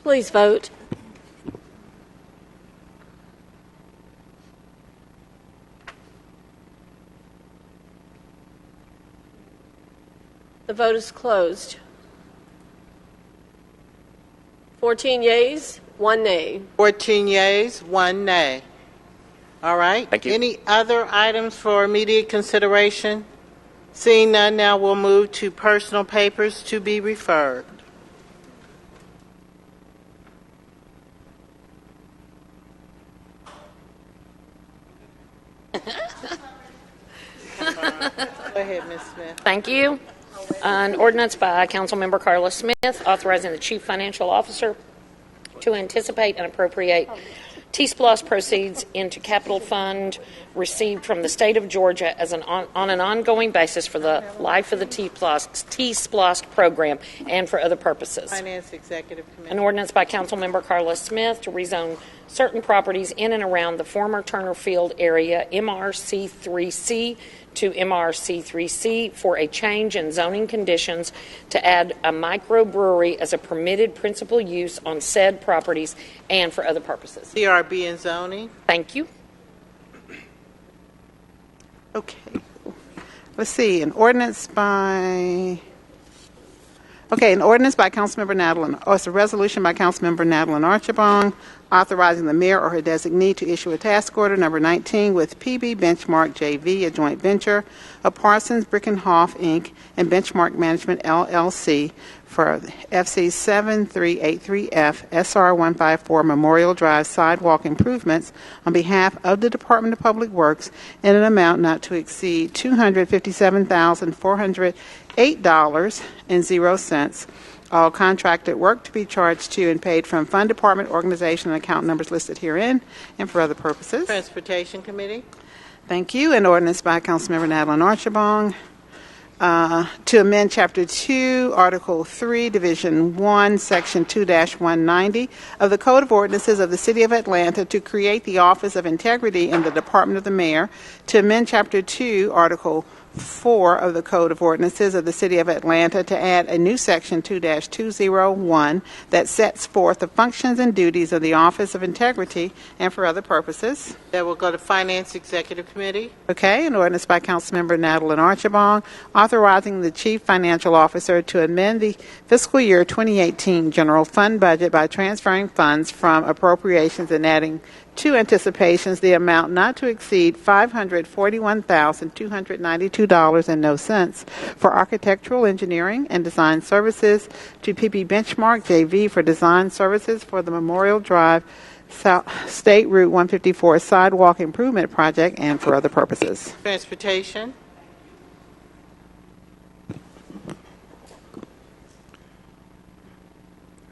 F: Please vote. The vote is closed. 14 yeas, 1 nay.
B: 14 yeas, 1 nay. All right.
L: Thank you.
B: Any other items for immediate consideration? Seeing none, now we'll move to personal papers to be referred. Go ahead, Ms. Smith.
O: Thank you. An ordinance by Councilmember Carla Smith authorizing the Chief Financial Officer to anticipate and appropriate T-SPLOS proceeds into capital fund received from the state of Georgia as on an ongoing basis for the life of the T-SPLOS program and for other purposes.
B: Finance Executive Committee.
O: An ordinance by Councilmember Carla Smith to rezone certain properties in and around the former Turner Field area MRC3C to MRC3C for a change in zoning conditions to add a microbrewery as a permitted principal use on said properties and for other purposes.
B: CRB and zoning.
O: Thank you.
M: Okay. Let's see. An ordinance by Councilmember Nadlin. It's a resolution by Councilmember Nadlin Archibong authorizing the mayor or her designee to issue a task order number 19 with PB Benchmark JV, a joint venture of Parsons, Brickenhoff, Inc., and Benchmark Management, LLC, for FC 7383F SR 154 Memorial Drive sidewalk improvements on behalf of the Department of Public Works in an amount not to exceed $257,408.00. All contracted work to be charged to and paid from Fund Department, organization, and account numbers listed herein, and for other purposes.
B: Transportation Committee.
M: Thank you. An ordinance by Councilmember Nadlin Archibong to amend Chapter 2, Article 3, Division 1, Section 2-190 of the Code of Ordinances of the City of Atlanta to create the Office of Integrity in the Department of the Mayor, to amend Chapter 2, Article 4 of the Code of Ordinances of the City of Atlanta to add a new Section 2-201 that sets forth the functions and duties of the Office of Integrity and for other purposes.
B: That will go to Finance Executive Committee.
M: Okay, an ordinance by Councilmember Nadlin Archibong authorizing the Chief Financial Officer to amend the fiscal year 2018 general fund budget by transferring funds from appropriations and adding to anticipations the amount not to exceed $541,292.00 for architectural engineering and design services to PB Benchmark JV for design services for the Memorial Drive State Route 154 sidewalk improvement project and for other purposes.
B: Transportation.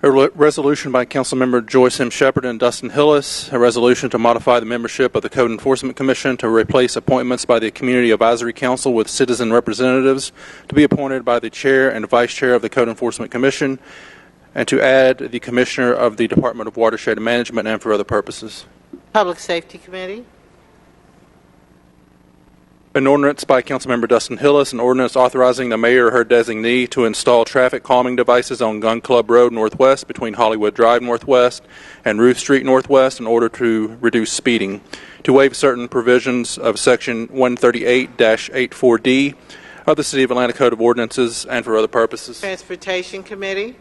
N: A resolution by Councilmember Joyce M. Shepherd and Dustin Hillis, a resolution to modify the membership of the Code Enforcement Commission to replace appointments by the Community Advisory Council with citizen representatives to be appointed by the Chair and Vice Chair of the Code Enforcement Commission, and to add the Commissioner of the Department of Watershed Management and for other purposes.
B: Public Safety Committee.
N: An ordinance by Councilmember Dustin Hillis, an ordinance authorizing the mayor or her designee to install traffic calming devices on Gun Club Road Northwest between Hollywood Drive Northwest and Ruth Street Northwest in order to reduce speeding, to waive certain provisions of Section 138-84D of the City of Atlanta Code of Ordinances, and for other purposes.
B: Transportation Committee.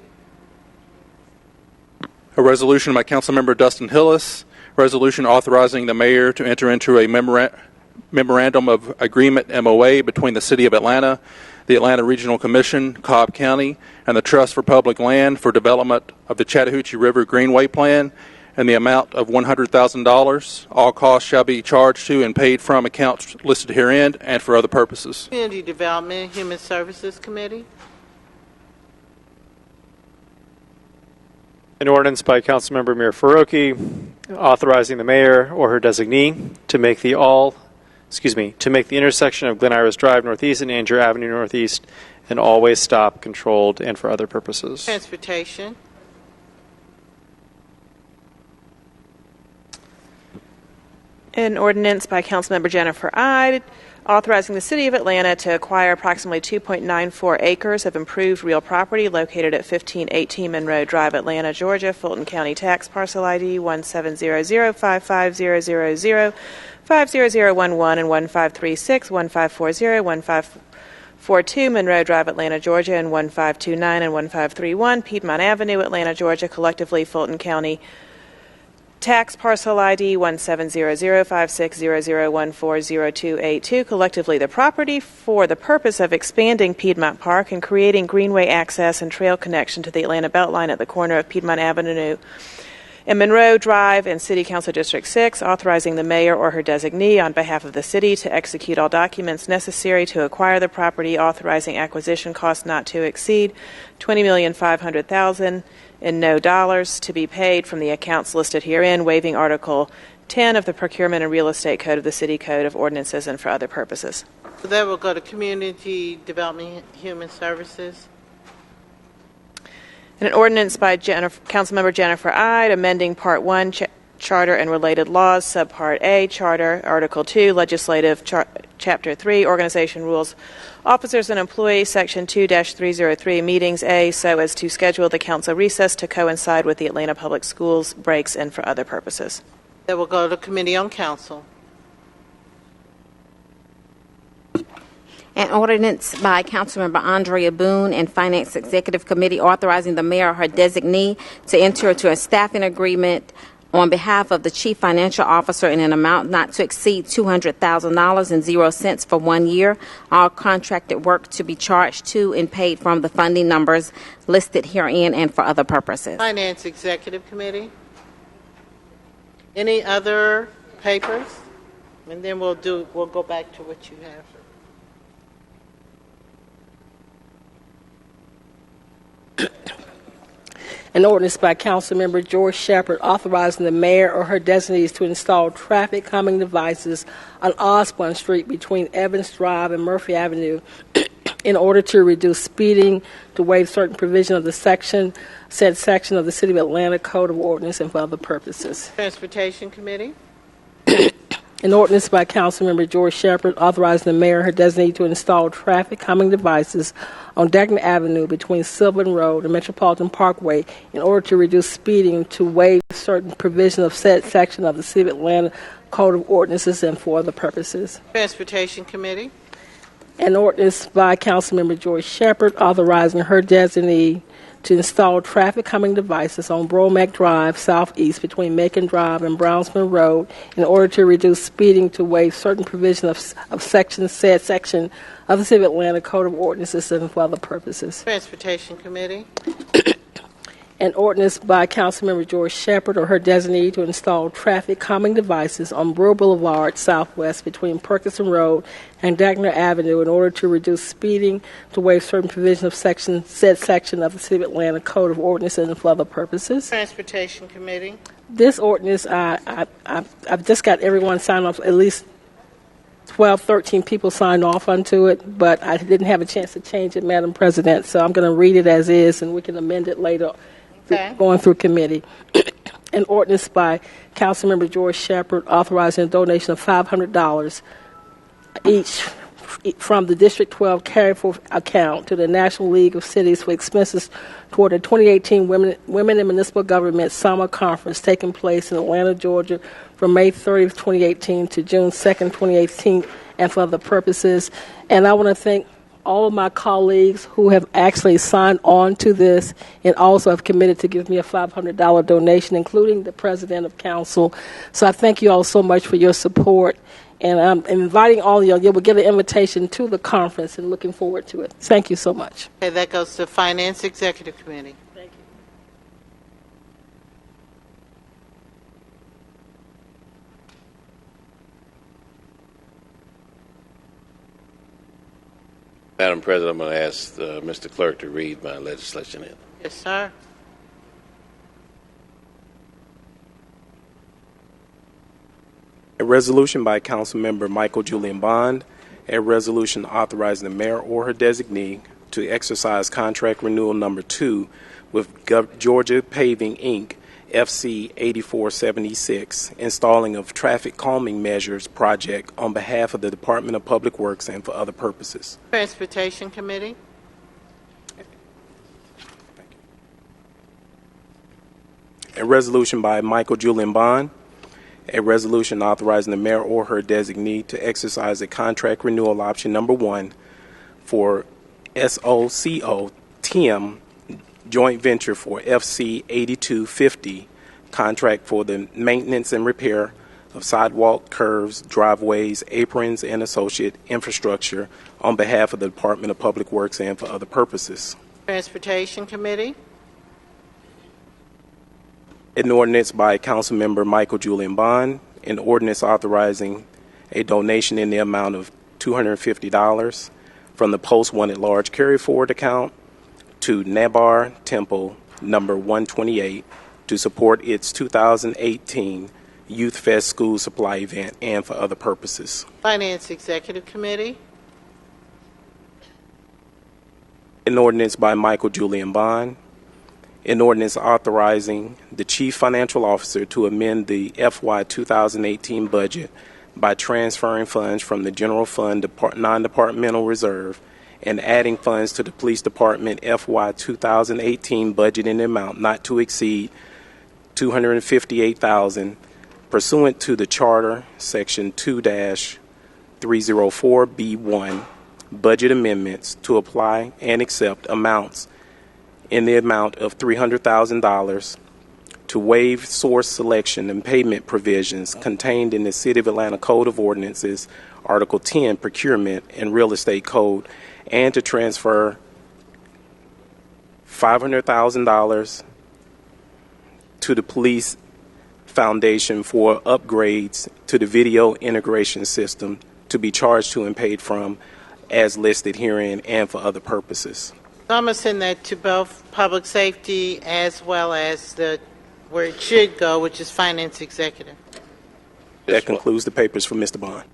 N: A resolution by Councilmember Dustin Hillis, resolution authorizing the mayor to enter into a memorandum of agreement, MOA, between the City of Atlanta, the Atlanta Regional Commission, Cobb County, and the Trust for Public Land for development of the Chattahoochee River Greenway Plan in the amount of $100,000. All costs shall be charged to and paid from accounts listed herein, and for other purposes.
B: Community Development and Human Services Committee.
A: An ordinance by Councilmember Mir Faroki authorizing the mayor or her designee to make the intersection of Glen Iris Drive Northeast and Angier Avenue Northeast an always stop controlled, and for other purposes.
B: Transportation.
J: An ordinance by Councilmember Jennifer Ide authorizing the City of Atlanta to acquire approximately 2.94 acres of improved real property located at 1518 Monroe Drive, Atlanta, Georgia, Fulton County Tax Parcel ID 170055000, 50011 and 1536, 1540, 1542 Monroe Drive, Atlanta, Georgia, and 1529 and 1531 Piedmont Avenue, Atlanta, Georgia, collectively Fulton County Tax Parcel ID 170056001400282, collectively the property, for the purpose of expanding Piedmont Park and creating greenway access and trail connection to the Atlanta Beltline at the corner of Piedmont Avenue and Monroe Drive in City Council District 6, authorizing the mayor or her designee on behalf of the city to execute all documents necessary to acquire the property, authorizing acquisition costs not to exceed $20,500,000 in no dollars to be paid from the accounts listed herein, waiving Article 10 of the Procurement and Real Estate Code of the City Code of Ordinances, and for other purposes.
B: So that will go to Community Development Human Services.
J: And an ordinance by Councilmember Jennifer Ide amending Part 1, Charter and Related Laws, Subpart A, Charter, Article 2, Legislative, Chapter 3, Organization Rules, Officers and Employees, Section 2-303, Meetings A, so as to schedule the council recess to coincide with the Atlanta Public Schools breaks, and for other purposes.
B: That will go to Committee on Council.
P: An ordinance by Councilmember Andrea Boone and Finance Executive Committee authorizing the mayor or her designee to enter into a staffing agreement on behalf of the Chief Financial Officer in an amount not to exceed $200,000 and 0 cents for 1 year. All contracted work to be charged to and paid from the funding numbers listed herein, and for other purposes.
B: Finance Executive Committee. Any other papers? And then we'll go back to what you have.
R: An ordinance by Councilmember George Shepard authorizing the mayor or her designees to install traffic calming devices on Osborne Street between Evans Drive and Murphy Avenue in order to reduce speeding, to waive certain provision of the said section of the City of Atlanta Code of Ordinance, and for other purposes.
B: Transportation Committee.
R: An ordinance by Councilmember George Shepard authorizing the mayor or her designee to install traffic calming devices on Dagner Avenue between Sylvan Road and Metropolitan Parkway in order to reduce speeding, to waive certain provision of said section of the City of Atlanta Code of Ordinances, and for other purposes.
B: Transportation Committee.
R: An ordinance by Councilmember George Shepard authorizing her designee to install traffic calming devices on Bromack Drive Southeast between Macon Drive and Brownsman Road in order to reduce speeding, to waive certain provision of said section of the City of Atlanta Code of Ordinances, and for other purposes.
B: Transportation Committee.
R: An ordinance by Councilmember George Shepard or her designee to install traffic calming devices on Brewer Boulevard Southwest between Perkinson Road and Dagner Avenue in order to reduce speeding, to waive certain provision of said section of the City of Atlanta Code of Ordinances, and for other purposes.
B: Transportation Committee.
R: This ordinance, I've just got everyone signed off, at least 12, 13 people signed off onto it, but I didn't have a chance to change it, Madam President, so I'm going to read it as is, and we can amend it later.
B: Okay.
R: Going through committee. An ordinance by Councilmember George Shepherd authorizing a donation of $500 each from the District 12 carry-forward account to the National League of Cities for expenses toward the 2018 Women in Municipal Government Summer Conference taking place in Atlanta, Georgia from May 30th, 2018 to June 2nd, 2018, and for other purposes. And I want to thank all of my colleagues who have actually signed on to this and also have committed to give me a $500 donation, including the President of Council. So I thank you all so much for your support. And I'm inviting all of you. You will get an invitation to the conference and looking forward to it. Thank you so much.
B: Okay, that goes to Finance Executive Committee.
R: Thank you.
Q: Madam President, I'm going to ask Mr. Clerk to read my legislation in.
B: Yes, sir.
H: A resolution by Councilmember Michael Julian Bond, a resolution authorizing the mayor or her designee to exercise contract renewal number 2 with Georgia Paving, Inc., FC 8476, installing of traffic calming measures project on behalf of the Department of Public Works and for other purposes.
B: Transportation Committee.
H: A resolution by Michael Julian Bond, a resolution authorizing the mayor or her designee to exercise a contract renewal option number 1 for SOCO TM joint venture for FC 8250 contract for the maintenance and repair of sidewalk, curves, driveways, aprons, and associate infrastructure on behalf of the Department of Public Works and for other purposes.
B: Transportation Committee.
H: An ordinance by Councilmember Michael Julian Bond, an ordinance authorizing a donation in the amount of $250 from the Post 1 at Large Carry Forward account to Nabar Temple number 128 to support its 2018 Youth Fest school supply event and for other purposes.
B: Finance Executive Committee.
H: An ordinance by Michael Julian Bond, an ordinance authorizing the Chief Financial Officer to amend the FY 2018 budget by transferring funds from the General Fund non-departmental reserve and adding funds to the Police Department FY 2018 budget in the amount not to exceed $258,000 pursuant to the Charter, Section 2-304B1, budget amendments to apply and accept amounts in the amount of $300,000 to waive source selection and payment provisions contained in the City of Atlanta Code of Ordinances, Article 10, Procurement and Real Estate Code, and to transfer $500,000 to the Police Foundation for upgrades to the video integration system to be charged to and paid from as listed herein and for other purposes.
B: So I'm going to send that to both public safety as well as where it should go, which is Finance Executive.
H: That concludes the papers for Mr. Bond.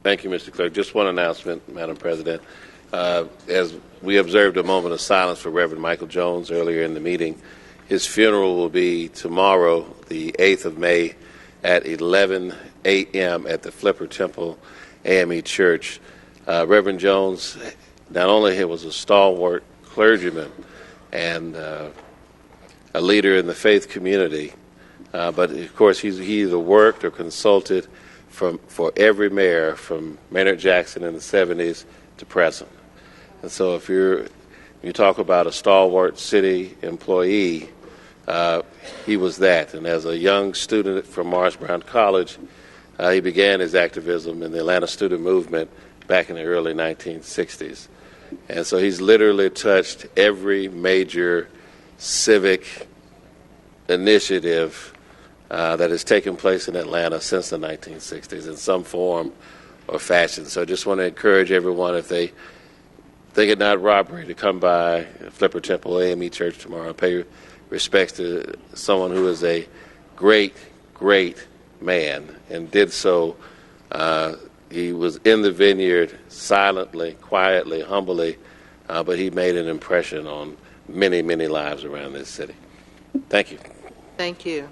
Q: Thank you, Mr. Clerk. Just one announcement, Madam President. As we observed a moment of silence for Reverend Michael Jones earlier in the meeting, his funeral will be tomorrow, the 8th of May, at 11 a.m. at the Flipper Temple AME Church. Reverend Jones not only he was a stalwart clergyman and a leader in the faith community, but of course he either worked or consulted for every mayor from Maynard Jackson in the 70s to present. And so if you talk about a stalwart city employee, he was that. And as a young student from Morris Brown College, he began his activism in the Atlanta student movement back in the early 1960s. And so he's literally touched every major civic initiative that has taken place in Atlanta since the 1960s in some form or fashion. So I just want to encourage everyone, if they think it not robbery, to come by Flipper Temple AME Church tomorrow and pay respects to someone who is a great, great man and did so. He was in the vineyard silently, quietly, humbly, but he made an impression on many, many lives around this city. Thank you.
B: Thank you.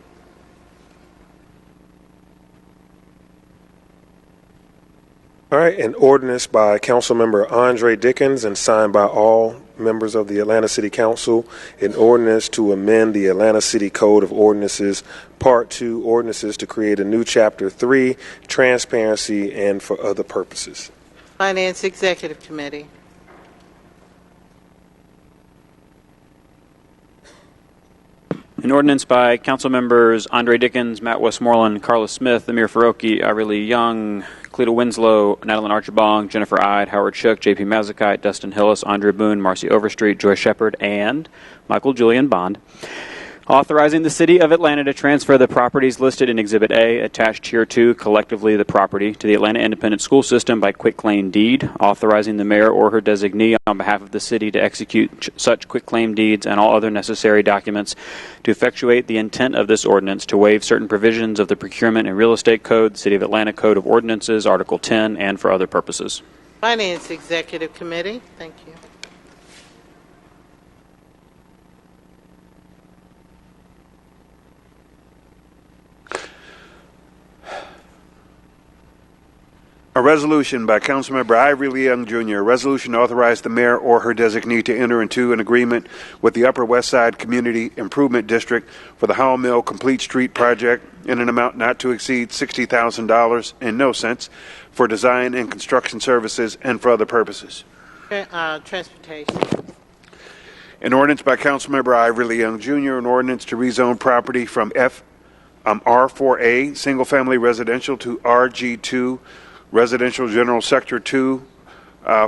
H: All right, an ordinance by Councilmember Andre Dickens and signed by all members of the Atlanta City Council, an ordinance to amend the Atlanta City Code of Ordinances, Part 2, ordinances to create a new Chapter 3, transparency and for other purposes.
B: Finance Executive Committee.
S: An ordinance by Council Members Andre Dickens, Matt Westmoreland, Carla Smith, Amir Faroqi, Ivy Lee Young, Cleta Winslow, Natalie Archibong, Jennifer Ide, Howard Shook, J.P. Mazikite, Dustin Hillis, Andrea Boone, Marcy Overstreet, Joy Shepard, and Michael Julian Bond. Authorizing the City of Atlanta to transfer the properties listed in Exhibit A, attached here to, collectively the property, to the Atlanta Independent School System by quitclaim deed. Authorizing the mayor or her designee on behalf of the city to execute such quitclaim deeds and all other necessary documents to effectuate the intent of this ordinance to waive certain provisions of the Procurement and Real Estate Code, City of Atlanta Code of Ordinances, Article 10, and for other purposes.
B: Finance Executive Committee. Thank you.
K: A resolution by Councilmember Ivy Lee Young Jr., a resolution to authorize the mayor or her designee to enter into an agreement with the Upper West Side Community Improvement District for the Howell Mill Complete Street Project in an amount not to exceed $60,000 and no cents for design and construction services and for other purposes.
B: Transportation.
K: An ordinance by Councilmember Ivy Lee Young Jr., an ordinance to rezone property from R4A, single-family residential, to RG2, Residential General Sector 2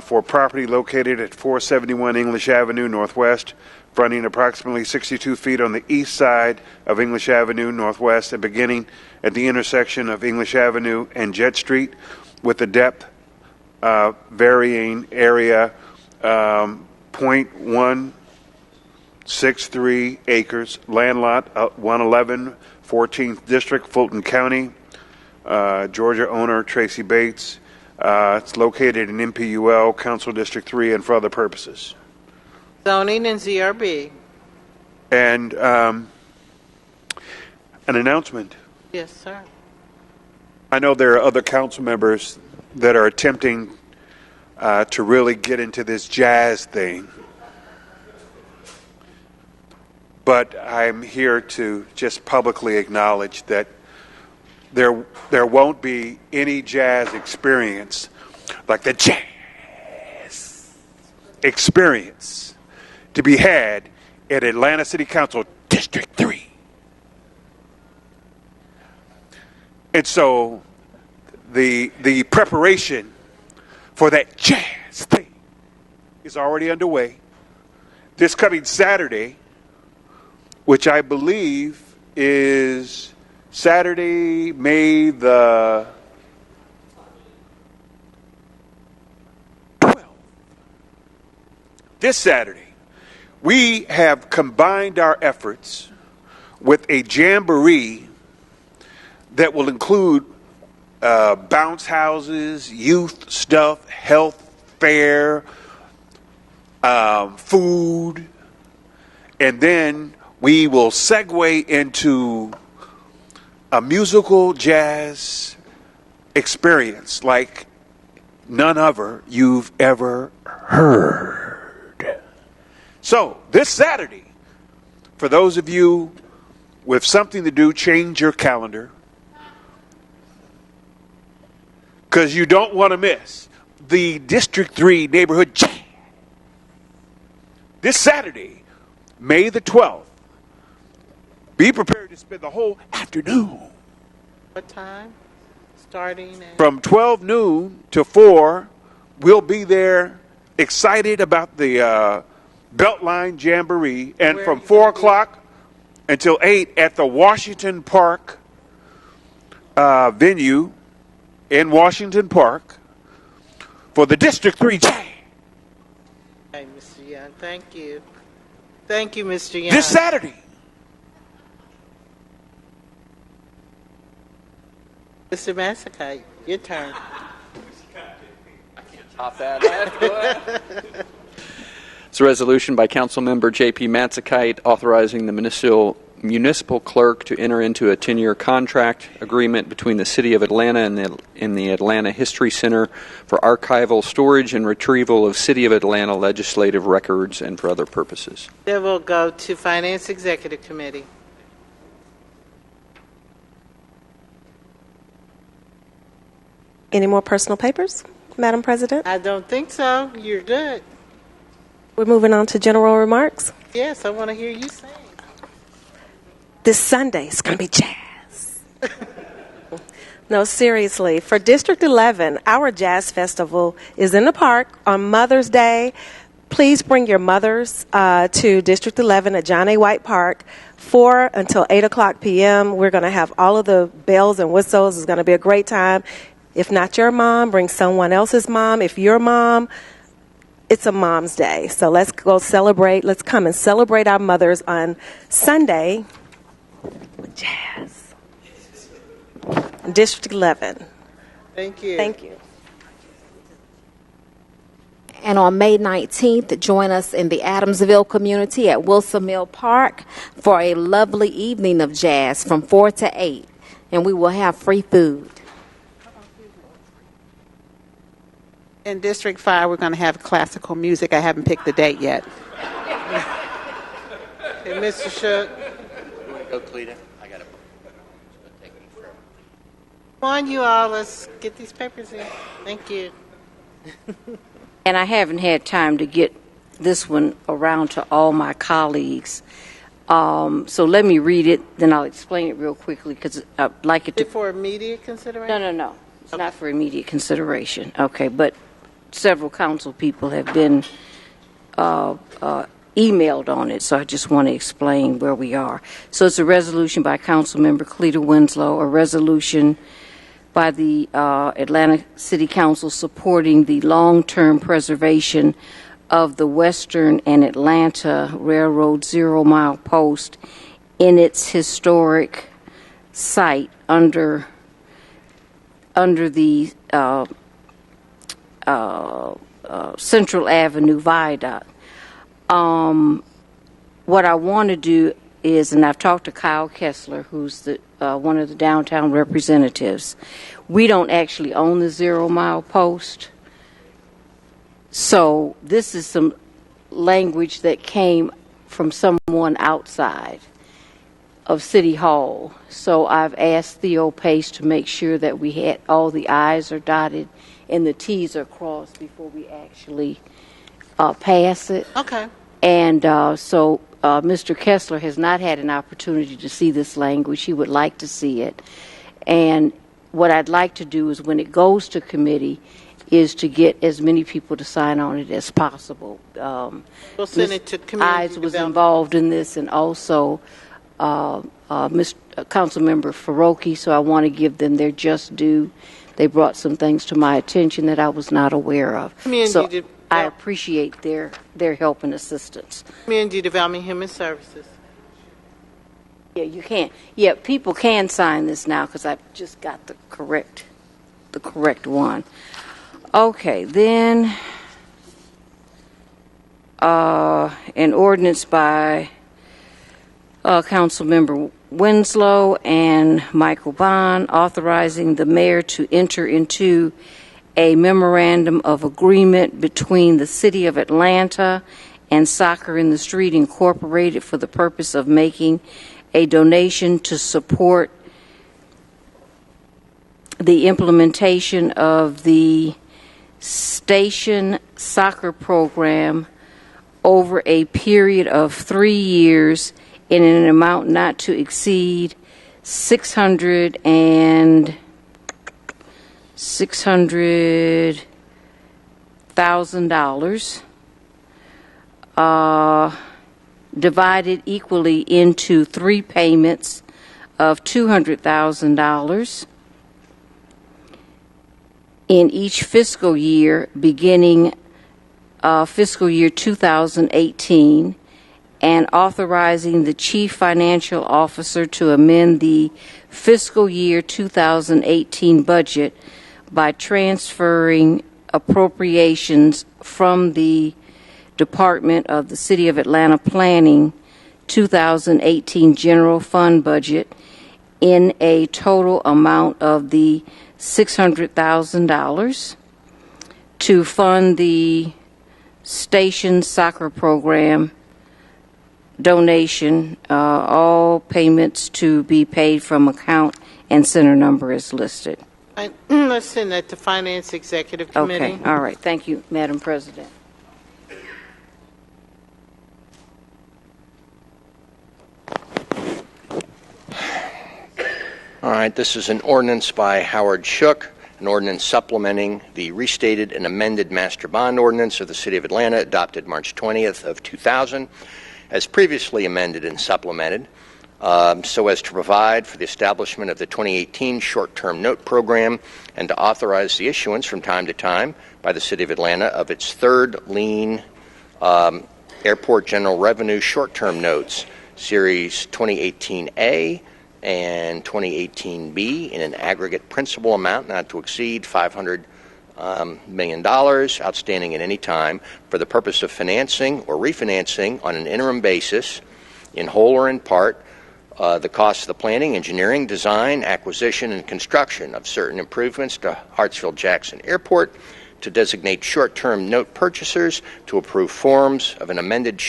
K: for property located at 471 English Avenue Northwest, fronting approximately 62 feet on the east side of English Avenue Northwest and beginning at the intersection of English Avenue and Jet Street, with the depth varying area 0.163 acres, land lot 111, 14th District, Fulton County, Georgia owner Tracy Bates. It's located in MPUL, Council District 3, and for other purposes.
B: Zoning and ZRB.
K: And an announcement.
B: Yes, sir.
K: I know there are other council members that are attempting to really get into this jazz thing. But I'm here to just publicly acknowledge that there won't be any jazz experience like the jazz experience to be had at Atlanta City Council District 3. And so the preparation for that jazz thing is already underway. This coming Saturday, which I believe is Saturday, May the 12th. This Saturday, we have combined our efforts with a jamboree that will include bounce houses, youth stuff, health fair, food, and then we will segue into a musical jazz experience like none other you've ever heard. So, this Saturday, for those of you with something to do, change your calendar, because you don't want to miss the District 3 Neighborhood Jazz. This Saturday, May the 12th. Be prepared to spend the whole afternoon.
B: What time? Starting at?
K: From 12 noon to 4, we'll be there excited about the Beltline Jamboree. And
B: Where
K: from 4 o'clock until 8 at the Washington Park venue in Washington Park for the District 3 Jam.
B: Hey, Mr. Young, thank you. Thank you, Mr. Young.
K: This Saturday.
B: Mr. Massacre, your turn.
E: I can't top that. Go ahead. It's a resolution by Councilmember J.P. Matzekite authorizing the municipal clerk to enter into a 10-year contract agreement between the City of Atlanta and the Atlanta History Center for archival storage and retrieval of City of Atlanta legislative records and for other purposes.
B: That will go to Finance Executive Committee.
U: Any more personal papers, Madam President?
B: I don't think so. You're good.
U: We're moving on to general remarks.
B: Yes, I want to hear you sing.
U: This Sunday is going to be jazz. No, seriously. For District 11, our jazz festival is in the park on Mother's Day. Please bring your mothers to District 11 at John A. White Park 4 until 8 o'clock p.m. We're going to have all of the bells and whistles. It's going to be a great time. If not your mom, bring someone else's mom. If your mom, it's a mom's day. So let's go celebrate. Let's come and celebrate our mothers on Sunday with jazz. District 11.
B: Thank you.
U: Thank you.
P: And on May 19th, join us in the Adamsville community at Wilson Mill Park for a lovely evening of jazz from 4 to 8. And we will have free food.
M: In District 5, we're going to have classical music. I haven't picked the date yet.
B: Hey, Mr. Shook.
L: You want to go, Cleta? I got to take me forever.
B: Come on, you all. Let's get these papers in. Thank you.
C: And I haven't had time to get this one around to all my colleagues. So let me read it, then I'll explain it real quickly because I'd like it to...
B: Is it for immediate consideration?
C: No. It's not for immediate consideration. Okay, but several council people have been emailed on it, so I just want to explain where we are. So it's a resolution by Councilmember Cleta Winslow, a resolution by the Atlanta City Council supporting the long-term preservation of the Western and Atlanta Railroad zero-mile post in its historic site under the Central Avenue Viaduct. What I want to do is, and I've talked to Kyle Kessler, who's the one of the downtown representatives. We don't actually own the zero-mile post. So this is some language that came from someone outside of City Hall. So I've asked Theo Pace to make sure that we had all the I's are dotted and the T's are crossed before we actually pass it.
B: Okay.
C: And so Mr. Kessler has not had an opportunity to see this language. He would like to see it. And what I'd like to do is when it goes to committee is to get as many people to sign on it as possible.
B: We'll send it to community
C: Ives was involved in this, and also Councilmember Faroki, so I want to give them their just due. They brought some things to my attention that I was not aware of. So I appreciate their help and assistance.
B: Community Development Human Services.
C: Yeah, you can. Yeah, people can sign this now because I've just got the correct one. Okay, then an ordinance by Councilmember Winslow and Michael Bond authorizing the mayor to enter into a memorandum of agreement between the City of Atlanta and Soccer in the Street Incorporated for the purpose of making a donation to support the implementation of the station soccer program over a period of 3 years in an amount not to exceed $600,000, divided equally into 3 payments of $200,000 in each fiscal year beginning fiscal year 2018, and authorizing the Chief Financial Officer to amend the fiscal year 2018 budget by transferring appropriations from the Department of the City of Atlanta Planning 2018 general fund budget in a total amount of the $600,000 to fund the station soccer program donation, all payments to be paid from account and center number is listed.
B: Let's send that to Finance Executive Committee.
C: Okay, all right. Thank you, Madam President.
L: All right, this is an ordinance by Howard Shook, an ordinance supplementing the restated and amended master bond ordinance of the City of Atlanta adopted March 20th of 2000, as previously amended and supplemented, so as to provide for the establishment of the 2018 short-term note program and to authorize the issuance from time to time by the City of Atlanta of its third lien airport general revenue short-term notes, Series 2018A and 2018B, in an aggregate principal amount not to exceed $500 million outstanding at any time for the purpose of financing or refinancing on an interim basis, in whole or in part, the cost of the planning, engineering, design, acquisition, and construction of certain improvements to Hartsfield-Jackson Airport, to designate short-term note purchasers, to approve forms of an amended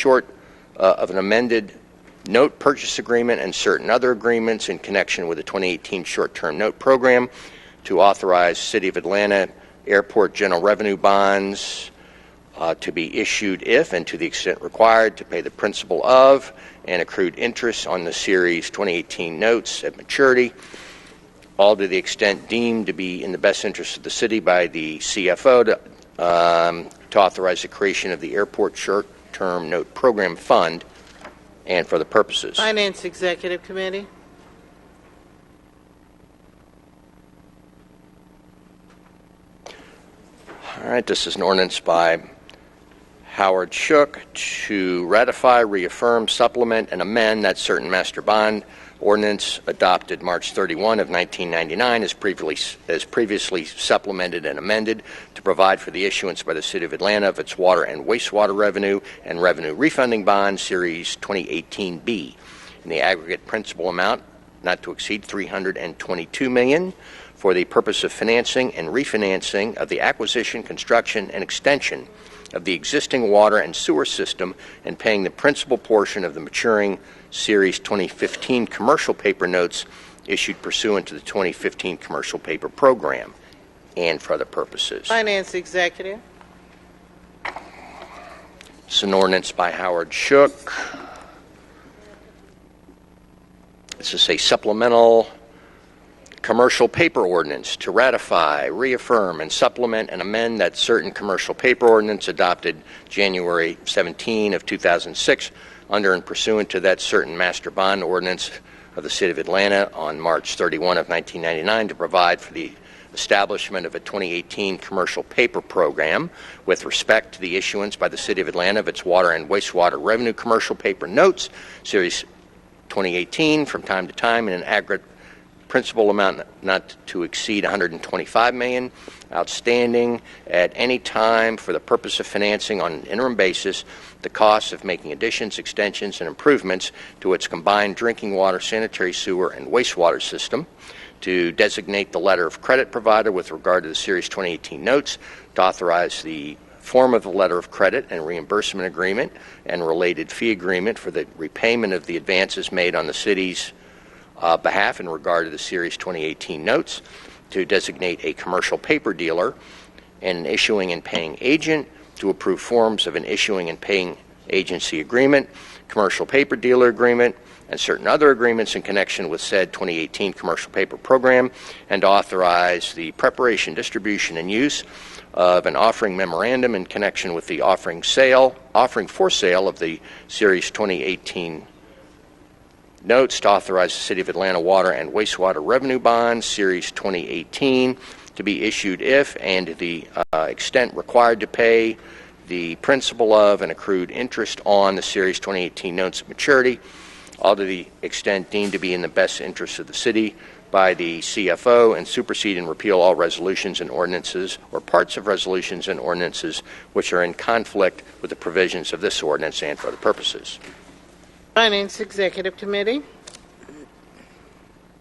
L: note purchase agreement and certain other agreements in connection with the 2018 short-term note program, to authorize City of Atlanta airport general revenue bonds to be issued if and to the extent required to pay the principal of and accrued interest on the Series 2018 notes at maturity, all to the extent deemed to be in the best interest of the city by the CFO to authorize the creation of the airport short-term note program fund and for the purposes.
B: Finance Executive Committee.
L: All right, this is an ordinance by Howard Shook to ratify, reaffirm, supplement, and amend that certain master bond ordinance adopted March 31 of 1999 as previously supplemented and amended to provide for the issuance by the City of Atlanta of its water and wastewater revenue and revenue refunding bond, Series 2018B, in the aggregate principal amount not to exceed $322 million for the purpose of financing and refinancing of the acquisition, construction, and extension of the existing water and sewer system and paying the principal portion of the maturing Series 2015 commercial paper notes issued pursuant to the 2015 commercial paper program and for other purposes.
B: Finance Executive.
L: It's an ordinance by Howard Shook. This is a supplemental commercial paper ordinance to ratify, reaffirm, and supplement and amend that certain commercial paper ordinance adopted January 17 of 2006 under and pursuant to that certain master bond ordinance of the City of Atlanta on March 31 of 1999 to provide for the establishment of a 2018 commercial paper program with respect to the issuance by the City of Atlanta of its water and wastewater revenue commercial paper notes, Series 2018, from time to time in an aggregate principal amount not to exceed $125 million outstanding at any time for the purpose of financing on an interim basis the costs of making additions, extensions, and improvements to its combined drinking water, sanitary sewer, and wastewater system, to designate the letter of credit provider with regard to the Series 2018 notes, to authorize the form of the letter of credit and reimbursement agreement and related fee agreement for the repayment of the advances made on the city's behalf in regard to the Series 2018 notes, to designate a commercial paper dealer and an issuing and paying agent, to approve forms of an issuing and paying agency agreement, commercial paper dealer agreement, and certain other agreements in connection with said 2018 commercial paper program, and to authorize the preparation, distribution, and use of an offering memorandum in connection with the offering for sale of the Series 2018 notes, to authorize the City of Atlanta water and wastewater revenue bonds, Series 2018, to be issued if and to the extent required to pay the principal of and accrued interest on the Series 2018 notes at maturity, all to the extent deemed to be in the best interest of the city by the CFO, and supersede and repeal all resolutions and ordinances or parts of resolutions and ordinances which are in conflict with the provisions of this ordinance and for other purposes.
B: Finance Executive Committee.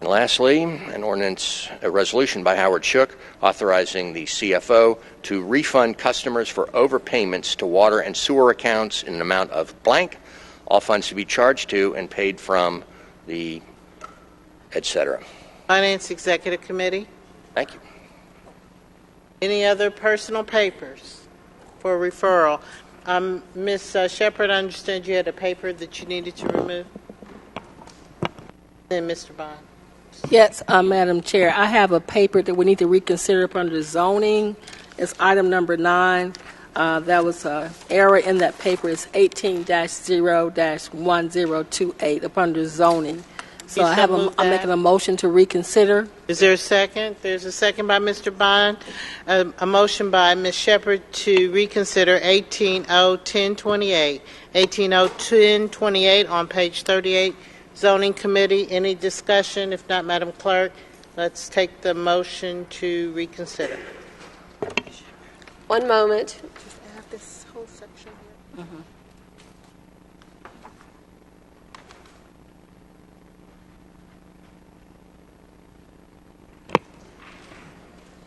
L: And lastly, a resolution by Howard Shook authorizing the CFO to refund customers for overpayments to water and sewer accounts in an amount of blank, all funds to be charged to and paid from the etc.
B: Finance Executive Committee.
L: Thank you.
B: Any other personal papers for referral? Ms. Shepherd, I understand you had a paper that you needed to remove. Then Mr. Bond.
R: Yes, Madam Chair, I have a paper that we need to reconsider up under zoning. It's item number 9. That was an error in that paper. It's 18-0-1028 up under zoning. So I'm making a motion to reconsider.
B: Is there a second? There's a second by Mr. Bond. A motion by Ms. Shepherd to reconsider 18-0-1028. 18-0-1028 on page 38. Zoning Committee, any discussion? If not, Madam Clerk, let's take the motion to reconsider.
F: One moment.
M: Just add this whole section here.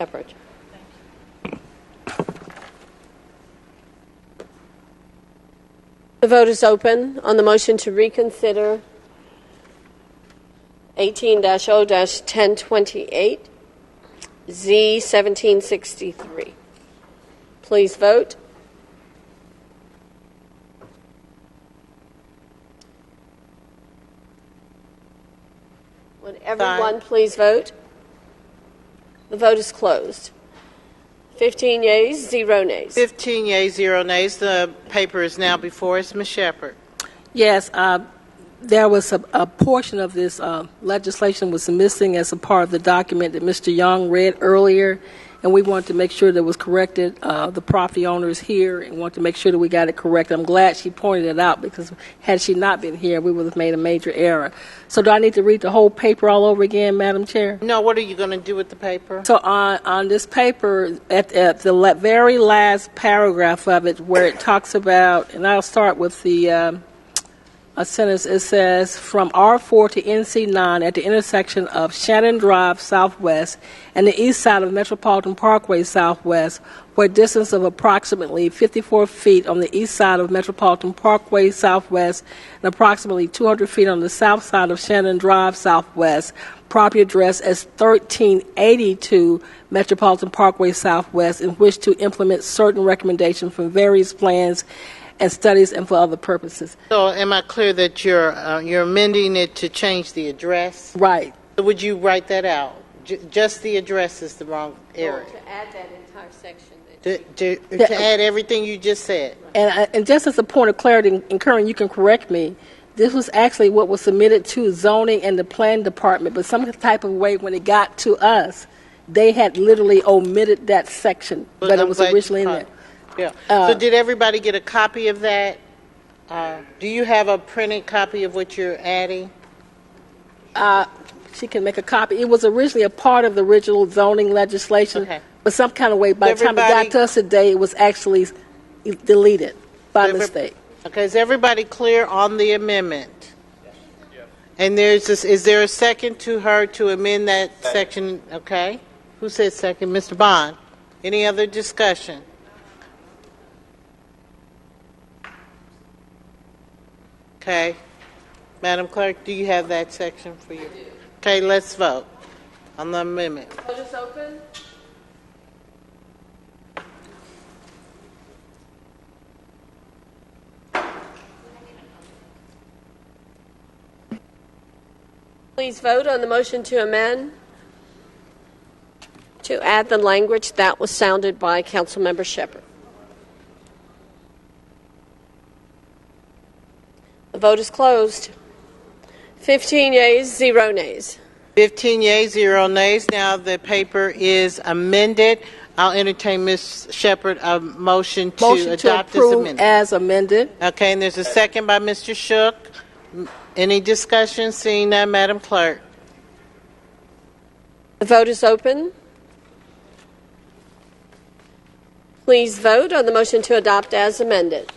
F: Approach. The vote is open on the motion to reconsider 18-0-1028, Z1763. Please vote. Would everyone please vote? The vote is closed. 15 yeas, 0 nays.
B: 15 yeas, 0 nays. The paper is now before us. Ms. Shepherd.
R: Yes, there was a portion of this legislation was missing as a part of the document that Mr. Young read earlier, and we wanted to make sure that it was corrected. The property owner is here and want to make sure that we got it correct. I'm glad she pointed it out because had she not been here, we would have made a major error. So do I need to read the whole paper all over again, Madam Chair?
B: No, what are you going to do with the paper?
R: So on this paper, at the very last paragraph of it where it talks about, and I'll start with the a sentence, it says, from R4 to NC9 at the intersection of Shannon Drive Southwest and the east side of Metropolitan Parkway Southwest, where a distance of approximately 54 feet on the east side of Metropolitan Parkway Southwest and approximately 200 feet on the south side of Shannon Drive Southwest, property address as 1382 Metropolitan Parkway Southwest, in which to implement certain recommendations from various plans and studies and for other purposes.
B: So am I clear that you're amending it to change the address?
R: Right.
B: So would you write that out? Just the address is the wrong area.
F: To add that entire section.
B: To add everything you just said.
R: And just as a point of clarity, and Karen, you can correct me, this was actually what was submitted to zoning and the plan department, but some type of way when it got to us, they had literally omitted that section, but it was originally in there.
B: Yeah. So did everybody get a copy of that? Do you have a printed copy of what you're adding?
R: She can make a copy. It was originally a part of the original zoning legislation, but some kind of way, by the time it got to us today, it was actually deleted by mistake.
B: Okay, is everybody clear on the amendment? Yes. And is there a second to her to amend that section? Okay. Who said second? Mr. Bond. Any other discussion? Okay. Madam Clerk, do you have that section for you? Okay, let's vote on the amendment.
F: Vote is open. Please vote on the motion to amend to add the language that was sounded by Councilmember Shepherd. The vote is closed. 15 yeas, 0 nays.
B: 15 yeas, 0 nays. Now the paper is amended. I'll entertain Ms. Shepherd a motion to adopt this amendment.
R: As amended.
B: Okay, and there's a second by Mr. Shook. Any discussion? Seeing none, Madam Clerk.
F: The vote is open. Please vote on the motion to adopt as amended.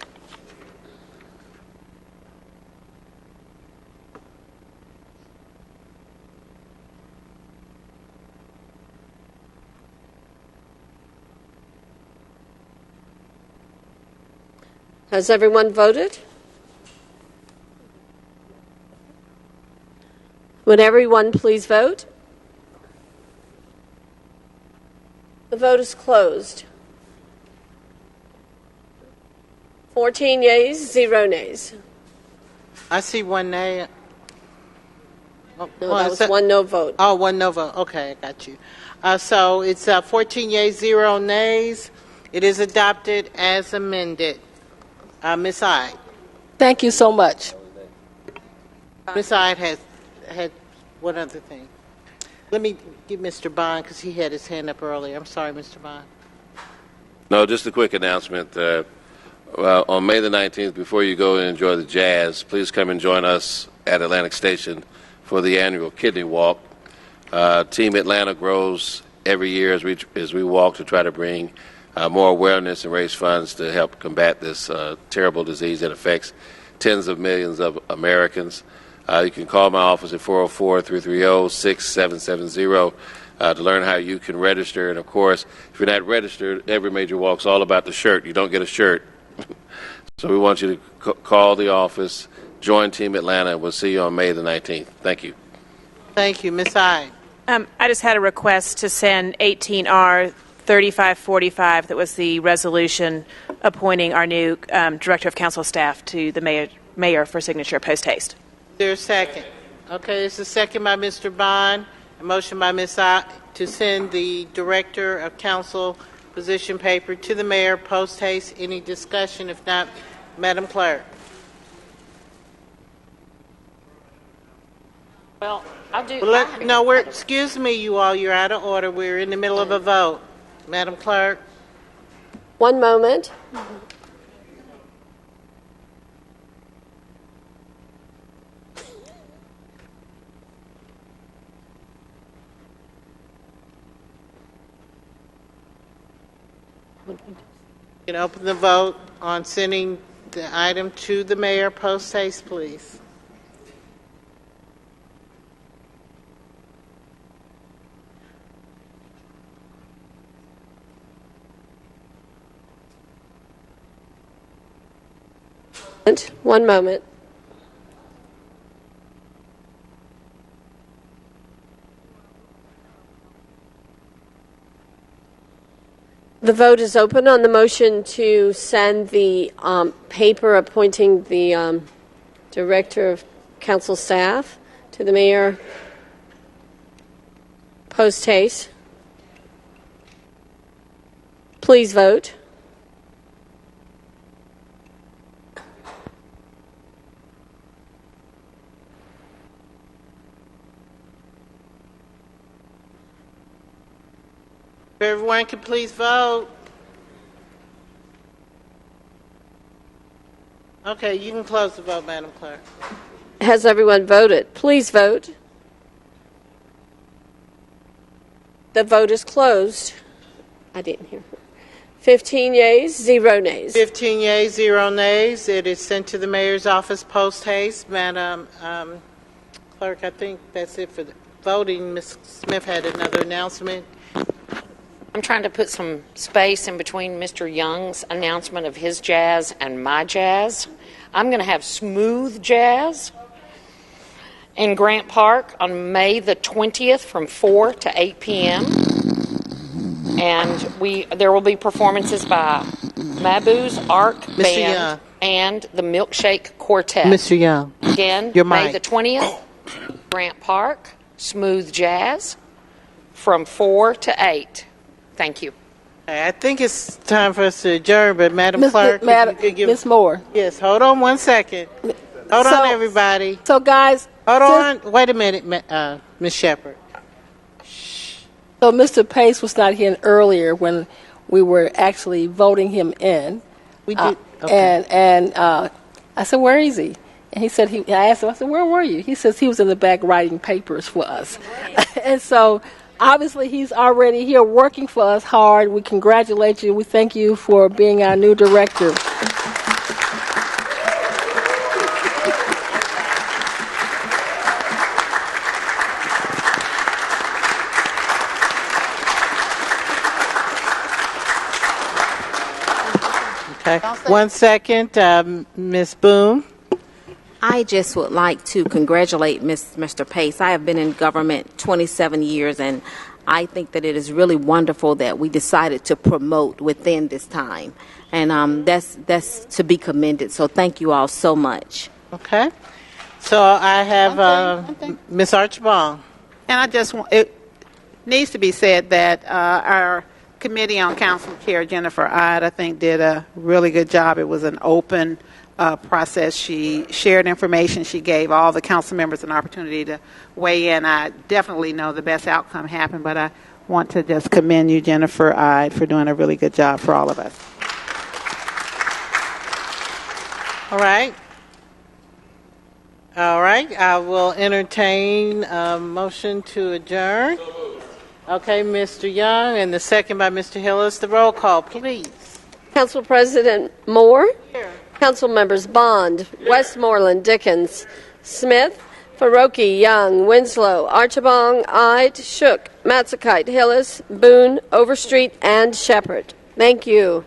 F: Has everyone voted? Would everyone please vote? The vote is closed. 14 yeas, 0 nays.
B: I see one nay.
F: No, that was one no vote.
B: Oh, one no vote. Okay, I got you. So it's 14 yeas, 0 nays. It is adopted as amended. Ms. Ide.
R: Thank you so much.
B: Ms. Ide had one other thing. Let me give Mr. Bond, because he had his hand up earlier. I'm sorry, Mr. Bond.
Q: No, just a quick announcement. On May the 19th, before you go and enjoy the jazz, please come and join us at Atlantic Station for the annual Kidney Walk. Team Atlanta grows every year as we walk to try to bring more awareness and raise funds to help combat this terrible disease that affects tens of millions of Americans. You can call my office at 404-330-6770 to learn how you can register. And, of course, if you're not registered, every major walk's all about the shirt. You don't get a shirt. So we want you to call the office, join Team Atlanta, and we'll see you on May the 19th. Thank you.
B: Thank you. Ms. Ide.
J: I just had a request to send 18R 3545, that was the resolution appointing our new Director of Council Staff to the mayor for signature post haste.
B: Is there a second? Okay, it's a second by Mr. Bond. A motion by Ms. Ide to send the Director of Council position paper to the mayor post haste. Any discussion? If not, Madam Clerk.
O: Well, I'll do.
B: Excuse me, you all. You're out of order. We're in the middle of a vote. Madam Clerk.
F: One moment.
B: You can open the vote on sending the item to the mayor post haste, please.
F: One moment. The vote is open on the motion to send the paper appointing the Director of Council Staff to the mayor post haste. Please vote.
B: If everyone can please vote. Okay, you can close the vote, Madam Clerk.
F: Has everyone voted? Please vote. The vote is closed. I didn't hear. 15 yeas, 0 nays.
B: 15 yeas, 0 nays. It is sent to the mayor's office post haste. Madam Clerk, I think that's it for the voting. Ms. Smith had another announcement.
O: I'm trying to put some space in between Mr. Young's announcement of his jazz and my jazz. I'm going to have smooth jazz in Grant Park on May the 20th from 4 to 8 p.m. And there will be performances by Mabu's Arc
B: Mr.
O: Band
B: Young.
O: and the Milkshake Quartet.
B: Mr. Young.
O: Again,
B: Your
O: May
B: mic.
O: the 20th, Grant Park, smooth jazz from 4 to 8. Thank you.
B: I think it's time for us to adjourn, but Madam Clerk, if you could give...
R: Ms. Moore.
B: Yes, hold on one second. Hold on, everybody.
R: So, guys...
B: Hold on. Wait a minute, Ms. Shepherd.
R: So, Mr. Pace was not here earlier when we were actually voting him in.
B: We did. Okay.
R: And I said, where is he? And he said, I asked him, I said, where were you? He says he was in the back writing papers for us. And so... obviously, he's already here working for us hard. We congratulate you. We thank you for being our new director.
B: Okay. 1 second, Ms. Boone.
P: I just would like to congratulate Mr. Pace. I have been in government 27 years, and I think that it is really wonderful that we decided to promote within this time. And that's to be commended. So thank you all so much.
B: Okay. So I have Ms. Archibald.
M: And I just want, it needs to be said that our Committee on Council Care, Jennifer Ide, I think did a really good job. It was an open process. She shared information. She gave all the council members an opportunity to weigh in. I definitely know the best outcome happened, but I want to just commend you, Jennifer Ide, for doing a really good job for all of us.
B: All right. All right. I will entertain a motion to adjourn. Okay, Mr. Young, and the second by Mr. Hillis. The roll call, please.
F: Council President Moore.
B: Here.
F: Council members Bond, Westmoreland, Dickens, Smith, Faroki, Young, Winslow, Archibong, Ide, Shook, Matsakite, Hillis, Boone, Overstreet, and Shepherd. Thank you.